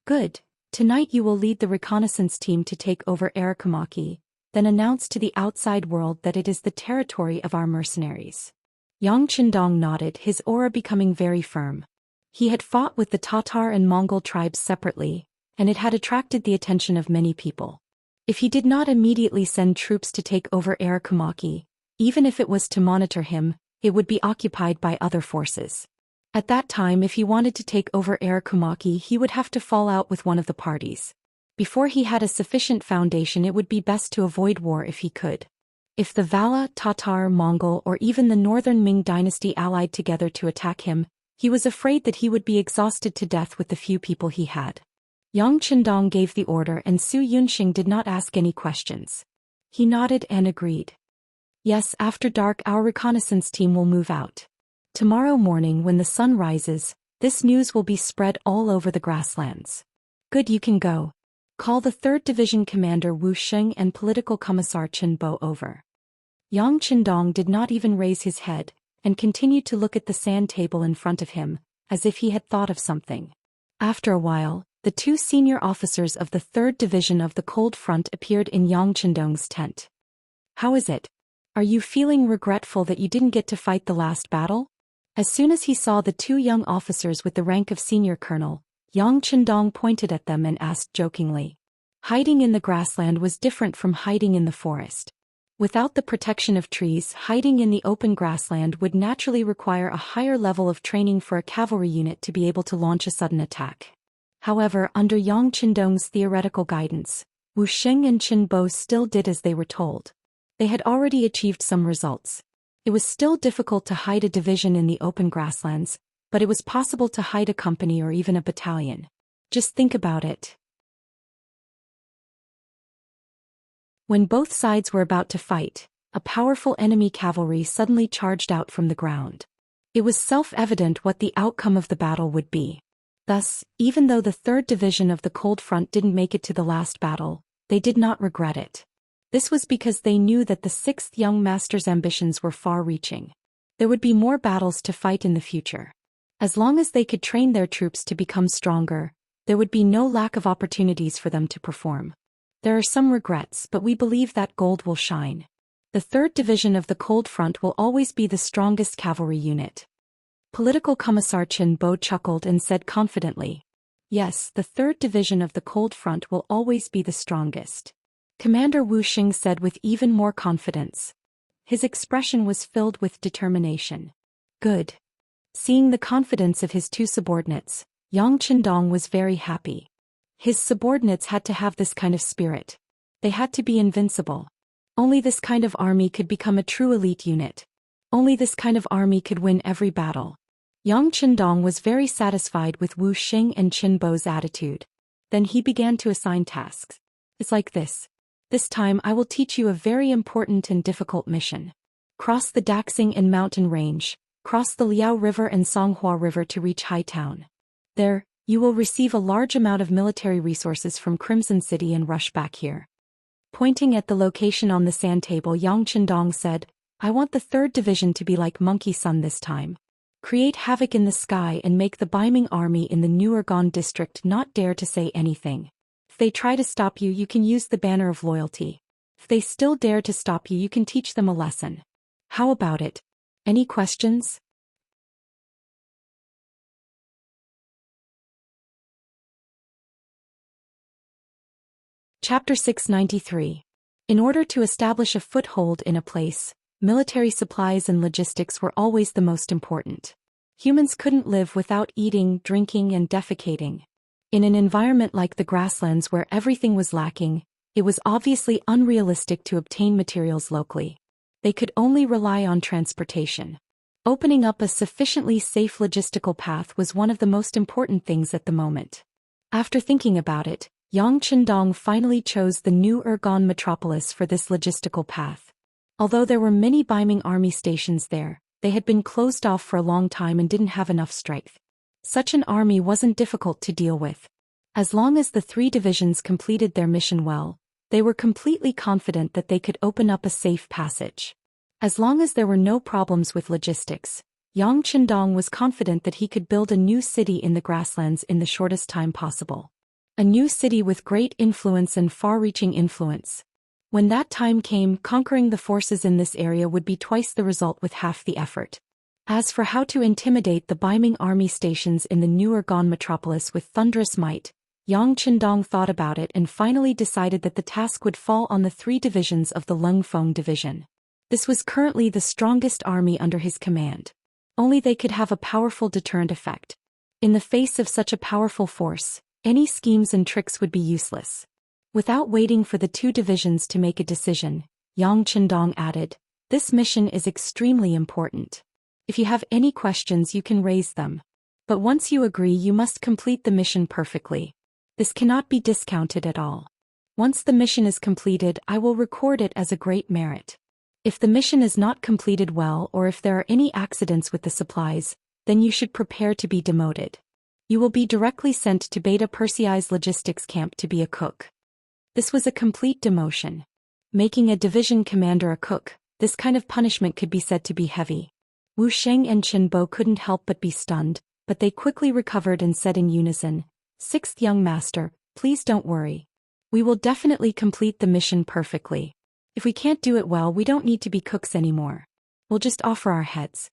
Good. Tonight you will lead the reconnaissance team to take over Erakumaki, then announce to the outside world that it is the territory of our mercenaries. Yang Qindong nodded, his aura becoming very firm. He had fought with the Tatar and Mongol tribes separately, and it had attracted the attention of many people. If he did not immediately send troops to take over Erakumaki, even if it was to monitor him, it would be occupied by other forces. At that time, if he wanted to take over Erakumaki, he would have to fall out with one of the parties. Before he had a sufficient foundation, it would be best to avoid war if he could. If the Vala, Tatar, Mongol, or even the northern Ming dynasty allied together to attack him, he was afraid that he would be exhausted to death with the few people he had. Yang Qindong gave the order and Su Yunxing did not ask any questions. He nodded and agreed. Yes, after dark our reconnaissance team will move out. Tomorrow morning when the sun rises, this news will be spread all over the grasslands. Good, you can go. Call the 3rd Division Commander Wu Sheng and Political Commissar Chen Bo over. Yang Qindong did not even raise his head, and continued to look at the sand table in front of him, as if he had thought of something. After a while, the 2 senior officers of the 3rd Division of the Cold Front appeared in Yang Qindong's tent. How is it? Are you feeling regretful that you didn't get to fight the last battle? As soon as he saw the 2 young officers with the rank of senior colonel, Yang Qindong pointed at them and asked jokingly. Hiding in the grassland was different from hiding in the forest. Without the protection of trees, hiding in the open grassland would naturally require a higher level of training for a cavalry unit to be able to launch a sudden attack. However, under Yang Qindong's theoretical guidance, Wu Sheng and Chen Bo still did as they were told. They had already achieved some results. It was still difficult to hide a division in the open grasslands, but it was possible to hide a company or even a battalion. Just think about it. When both sides were about to fight, a powerful enemy cavalry suddenly charged out from the ground. It was self-evident what the outcome of the battle would be. Thus, even though the 3rd Division of the Cold Front didn't make it to the last battle, they did not regret it. This was because they knew that the 6th young master's ambitions were far-reaching. There would be more battles to fight in the future. As long as they could train their troops to become stronger, there would be no lack of opportunities for them to perform. There are some regrets, but we believe that gold will shine. The 3rd Division of the Cold Front will always be the strongest cavalry unit. Political Commissar Chen Bo chuckled and said confidently. Yes, the 3rd Division of the Cold Front will always be the strongest. Commander Wuxia said with even more confidence. His expression was filled with determination. Good. Seeing the confidence of his 2 subordinates, Yang Qindong was very happy. His subordinates had to have this kind of spirit. They had to be invincible. Only this kind of army could become a true elite unit. Only this kind of army could win every battle. Yang Qindong was very satisfied with Wu Xing and Qin Bo's attitude. Then he began to assign tasks. It's like this. This time I will teach you a very important and difficult mission. Cross the Daxing and mountain range, cross the Liao River and Songhua River to reach Hightown. There, you will receive a large amount of military resources from Crimson City and rush back here. Pointing at the location on the sand table, Yang Qindong said, I want the 3rd Division to be like Monkey Sun this time. Create havoc in the sky and make the Baiming army in the New Ergon district not dare to say anything. If they try to stop you, you can use the banner of loyalty. If they still dare to stop you, you can teach them a lesson. How about it? Any questions? Chapter 693. In order to establish a foothold in a place, military supplies and logistics were always the most important. Humans couldn't live without eating, drinking, and defecating. In an environment like the grasslands where everything was lacking, it was obviously unrealistic to obtain materials locally. They could only rely on transportation. Opening up a sufficiently safe logistical path was one of the most important things at the moment. After thinking about it, Yang Qindong finally chose the New Ergon metropolis for this logistical path. Although there were many Baiming army stations there, they had been closed off for a long time and didn't have enough strength. Such an army wasn't difficult to deal with. As long as the 3 divisions completed their mission well, they were completely confident that they could open up a safe passage. As long as there were no problems with logistics, Yang Qindong was confident that he could build a new city in the grasslands in the shortest time possible. A new city with great influence and far-reaching influence. When that time came, conquering the forces in this area would be twice the result with half the effort. As for how to intimidate the Baiming army stations in the New Ergon metropolis with thunderous might, Yang Qindong thought about it and finally decided that the task would fall on the 3 divisions of the Lengfeng division. This was currently the strongest army under his command. Only they could have a powerful deterrent effect. In the face of such a powerful force, any schemes and tricks would be useless. Without waiting for the 2 divisions to make a decision, Yang Qindong added, this mission is extremely important. If you have any questions, you can raise them. But once you agree, you must complete the mission perfectly. This cannot be discounted at all. Once the mission is completed, I will record it as a great merit. If the mission is not completed well or if there are any accidents with the supplies, then you should prepare to be demoted. You will be directly sent to Beta Persei's logistics camp to be a cook. This was a complete demotion. Making a division commander a cook, this kind of punishment could be said to be heavy. Wu Sheng and Qin Bo couldn't help but be stunned, but they quickly recovered and said in unison, "Sixth young master, please don't worry. We will definitely complete the mission perfectly. If we can't do it well, we don't need to be cooks anymore. We'll just offer our heads."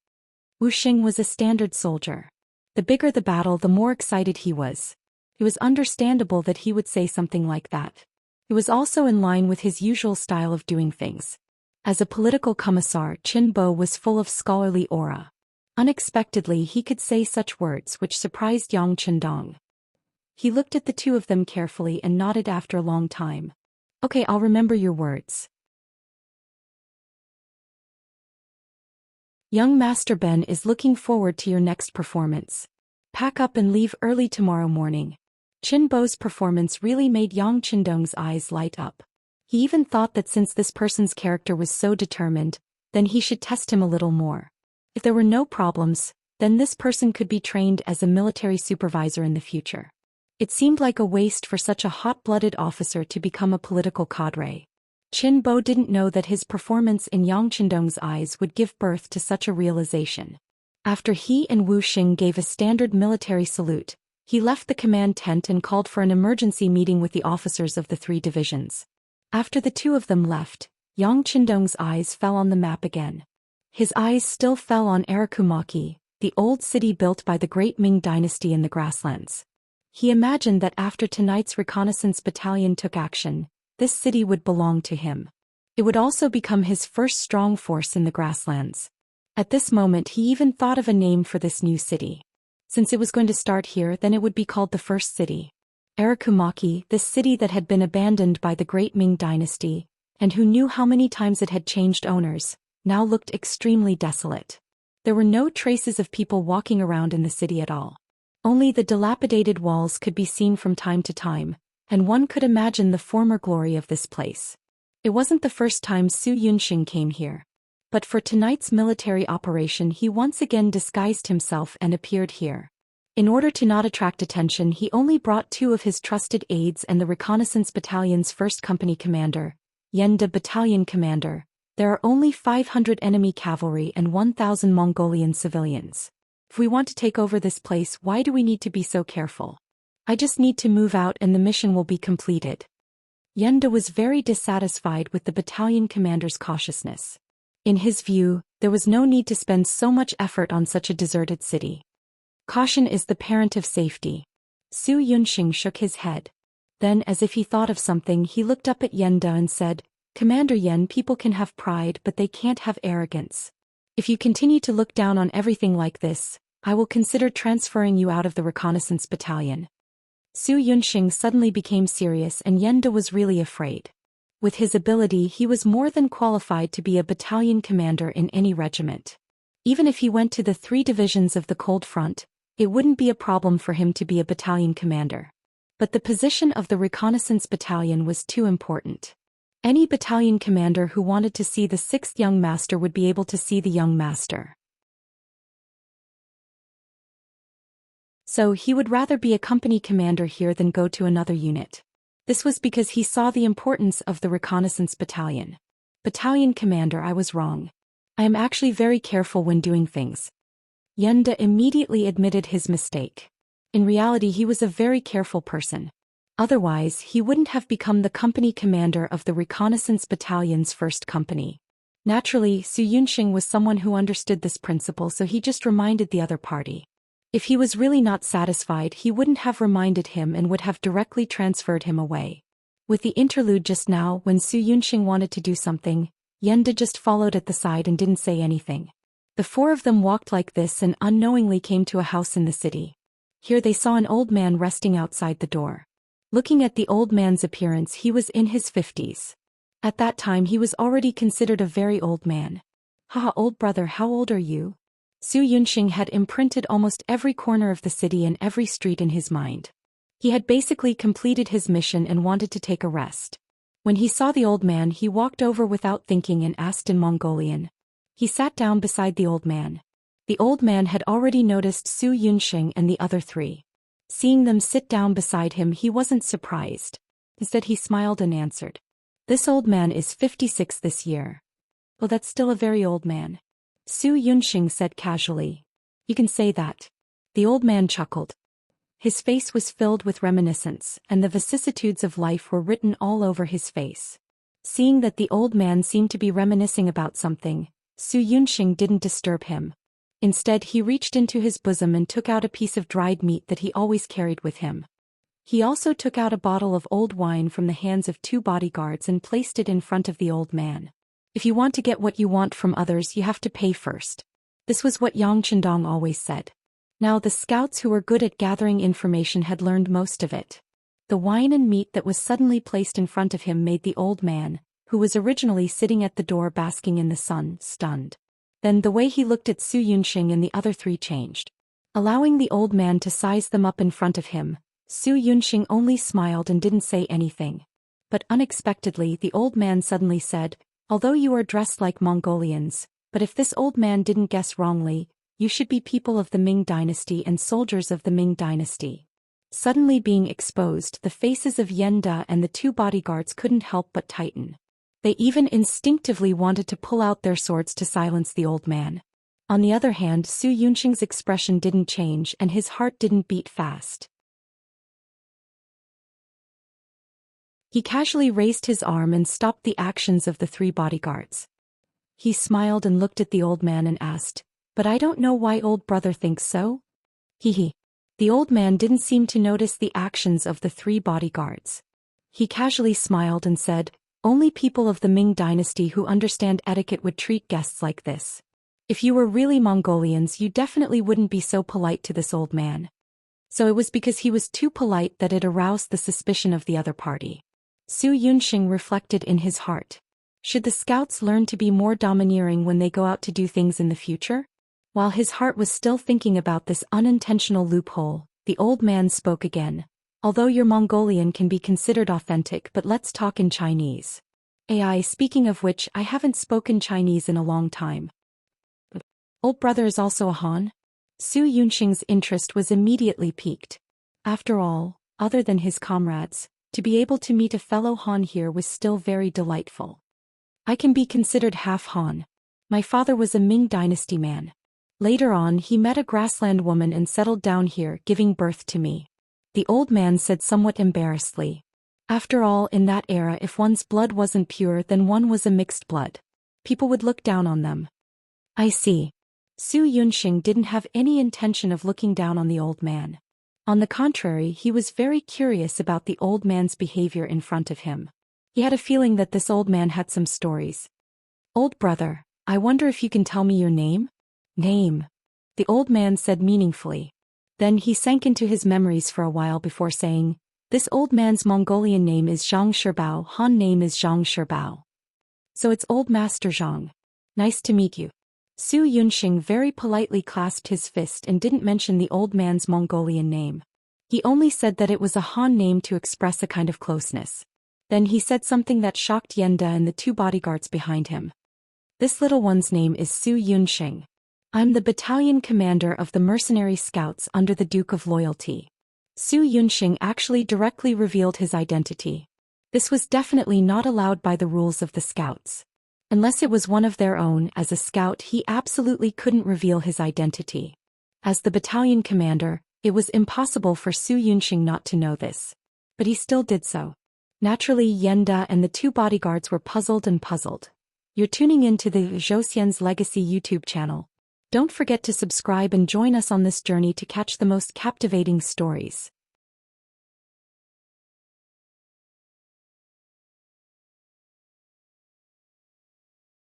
Wu Sheng was a standard soldier. The bigger the battle, the more excited he was. It was understandable that he would say something like that. It was also in line with his usual style of doing things. As a political commissar, Qin Bo was full of scholarly aura. Unexpectedly, he could say such words which surprised Yang Qindong. He looked at the 2 of them carefully and nodded after a long time. "Okay, I'll remember your words." Young Master Ben is looking forward to your next performance. Pack up and leave early tomorrow morning. Qin Bo's performance really made Yang Qindong's eyes light up. He even thought that since this person's character was so determined, then he should test him a little more. If there were no problems, then this person could be trained as a military supervisor in the future. It seemed like a waste for such a hot-blooded officer to become a political cadre. Qin Bo didn't know that his performance in Yang Qindong's eyes would give birth to such a realization. After he and Wu Xing gave a standard military salute, he left the command tent and called for an emergency meeting with the officers of the 3 divisions. After the 2 of them left, Yang Qindong's eyes fell on the map again. His eyes still fell on Arakumaki, the old city built by the great Ming dynasty in the grasslands. He imagined that after tonight's reconnaissance battalion took action, this city would belong to him. It would also become his first strong force in the grasslands. At this moment he even thought of a name for this new city. Since it was going to start here, then it would be called the First City. Arakumaki, this city that had been abandoned by the great Ming dynasty, and who knew how many times it had changed owners, now looked extremely desolate. There were no traces of people walking around in the city at all. Only the dilapidated walls could be seen from time to time, and one could imagine the former glory of this place. It wasn't the first time Zhou Xian came here. But for tonight's military operation he once again disguised himself and appeared here. In order to not attract attention, he only brought 2 of his trusted aides and the reconnaissance battalion's 1st company commander, Yenda battalion commander. There are only 500 enemy cavalry and 1,000 Mongolian civilians. If we want to take over this place, why do we need to be so careful? I just need to move out and the mission will be completed. Yenda was very dissatisfied with the battalion commander's cautiousness. In his view, there was no need to spend so much effort on such a deserted city. Caution is the parent of safety. Zhou Xian shook his head. Then, as if he thought of something, he looked up at Yenda and said, "Commander Yen, people can have pride but they can't have arrogance. If you continue to look down on everything like this, I will consider transferring you out of the reconnaissance battalion." Zhou Xian suddenly became serious and Yenda was really afraid. With his ability, he was more than qualified to be a battalion commander in any regiment. Even if he went to the 3 divisions of the Cold Front, it wouldn't be a problem for him to be a battalion commander. But the position of the reconnaissance battalion was too important. Any battalion commander who wanted to see the 6th young master would be able to see the young master. So he would rather be a company commander here than go to another unit. This was because he saw the importance of the reconnaissance battalion. Battalion commander, I was wrong. I am actually very careful when doing things. Yenda immediately admitted his mistake. In reality, he was a very careful person. Otherwise, he wouldn't have become the company commander of the reconnaissance battalion's 1st company. Naturally, Zhou Xian was someone who understood this principle, so he just reminded the other party. If he was really not satisfied, he wouldn't have reminded him and would have directly transferred him away. With the interlude just now, when Zhou Xian wanted to do something, Yenda just followed at the side and didn't say anything. The 4 of them walked like this and unknowingly came to a house in the city. Here they saw an old man resting outside the door. Looking at the old man's appearance, he was in his 50s. At that time he was already considered a very old man. "Haha, old brother, how old are you?" Zhou Xian had imprinted almost every corner of the city and every street in his mind. He had basically completed his mission and wanted to take a rest. When he saw the old man, he walked over without thinking and asked in Mongolian. He sat down beside the old man. The old man had already noticed Zhou Xian and the other 3. Seeing them sit down beside him, he wasn't surprised. Instead, he smiled and answered, "This old man is 56 this year." "Well, that's still a very old man," Zhou Xian said casually. "You can say that." The old man chuckled. His face was filled with reminiscence, and the vicissitudes of life were written all over his face. Seeing that the old man seemed to be reminiscing about something, Zhou Xian didn't disturb him. Instead, he reached into his bosom and took out a piece of dried meat that he always carried with him. He also took out a bottle of old wine from the hands of 2 bodyguards and placed it in front of the old man. "If you want to get what you want from others, you have to pay first." This was what Yang Chendong always said. Now the scouts who were good at gathering information had learned most of it. The wine and meat that was suddenly placed in front of him made the old man, who was originally sitting at the door basking in the sun, stunned. Then the way he looked at Zhou Xian and the other 3 changed. Allowing the old man to size them up in front of him, Zhou Xian only smiled and didn't say anything. But unexpectedly, the old man suddenly said, "Although you are dressed like Mongolians, but if this old man didn't guess wrongly, you should be people of the Ming dynasty and soldiers of the Ming dynasty." Suddenly being exposed, the faces of Yenda and the 2 bodyguards couldn't help but tighten. They even instinctively wanted to pull out their swords to silence the old man. On the other hand, Zhou Xian's expression didn't change and his heart didn't beat fast. He casually raised his arm and stopped the actions of the 3 bodyguards. He smiled and looked at the old man and asked, "But I don't know why old brother thinks so?" Hee. The old man didn't seem to notice the actions of the 3 bodyguards. He casually smiled and said, "Only people of the Ming dynasty who understand etiquette would treat guests like this. If you were really Mongolians, you definitely wouldn't be so polite to this old man." So it was because he was too polite that it aroused the suspicion of the other party. Su Yunxing reflected in his heart. Should the scouts learn to be more domineering when they go out to do things in the future? While his heart was still thinking about this unintentional loophole, the old man spoke again. "Although your Mongolian can be considered authentic, but let's talk in Chinese. AI, speaking of which, I haven't spoken Chinese in a long time." Old brother is also a Han? Su Yunxing's interest was immediately piqued. After all, other than his comrades, to be able to meet a fellow Han here was still very delightful. "I can be considered half Han. My father was a Ming dynasty man. Later on he met a grassland woman and settled down here, giving birth to me," the old man said somewhat embarrassedly. After all, in that era, if one's blood wasn't pure, then one was a mixed blood. People would look down on them. "I see." Su Yunxing didn't have any intention of looking down on the old man. On the contrary, he was very curious about the old man's behavior in front of him. He had a feeling that this old man had some stories. "Old brother, I wonder if you can tell me your name?" "Name?" the old man said meaningfully. Then he sank into his memories for a while before saying, "This old man's Mongolian name is Zhang Shirbao, Han name is Zhang Shirbao. So it's Old Master Zhang. Nice to meet you." Su Yunxing very politely clasped his fist and didn't mention the old man's Mongolian name. He only said that it was a Han name to express a kind of closeness. Then he said something that shocked Yenda and the 2 bodyguards behind him. "This little one's name is Su Yunxing. I'm the battalion commander of the mercenary scouts under the Duke of Loyalty." Su Yunxing actually directly revealed his identity. This was definitely not allowed by the rules of the scouts. Unless it was one of their own, as a scout he absolutely couldn't reveal his identity. As the battalion commander, it was impossible for Su Yunxing not to know this. But he still did so. Naturally, Yenda and the 2 bodyguards were puzzled and puzzled. You're tuning in to the Zhou Xian's Legacy YouTube channel. Don't forget to subscribe and join us on this journey to catch the most captivating stories.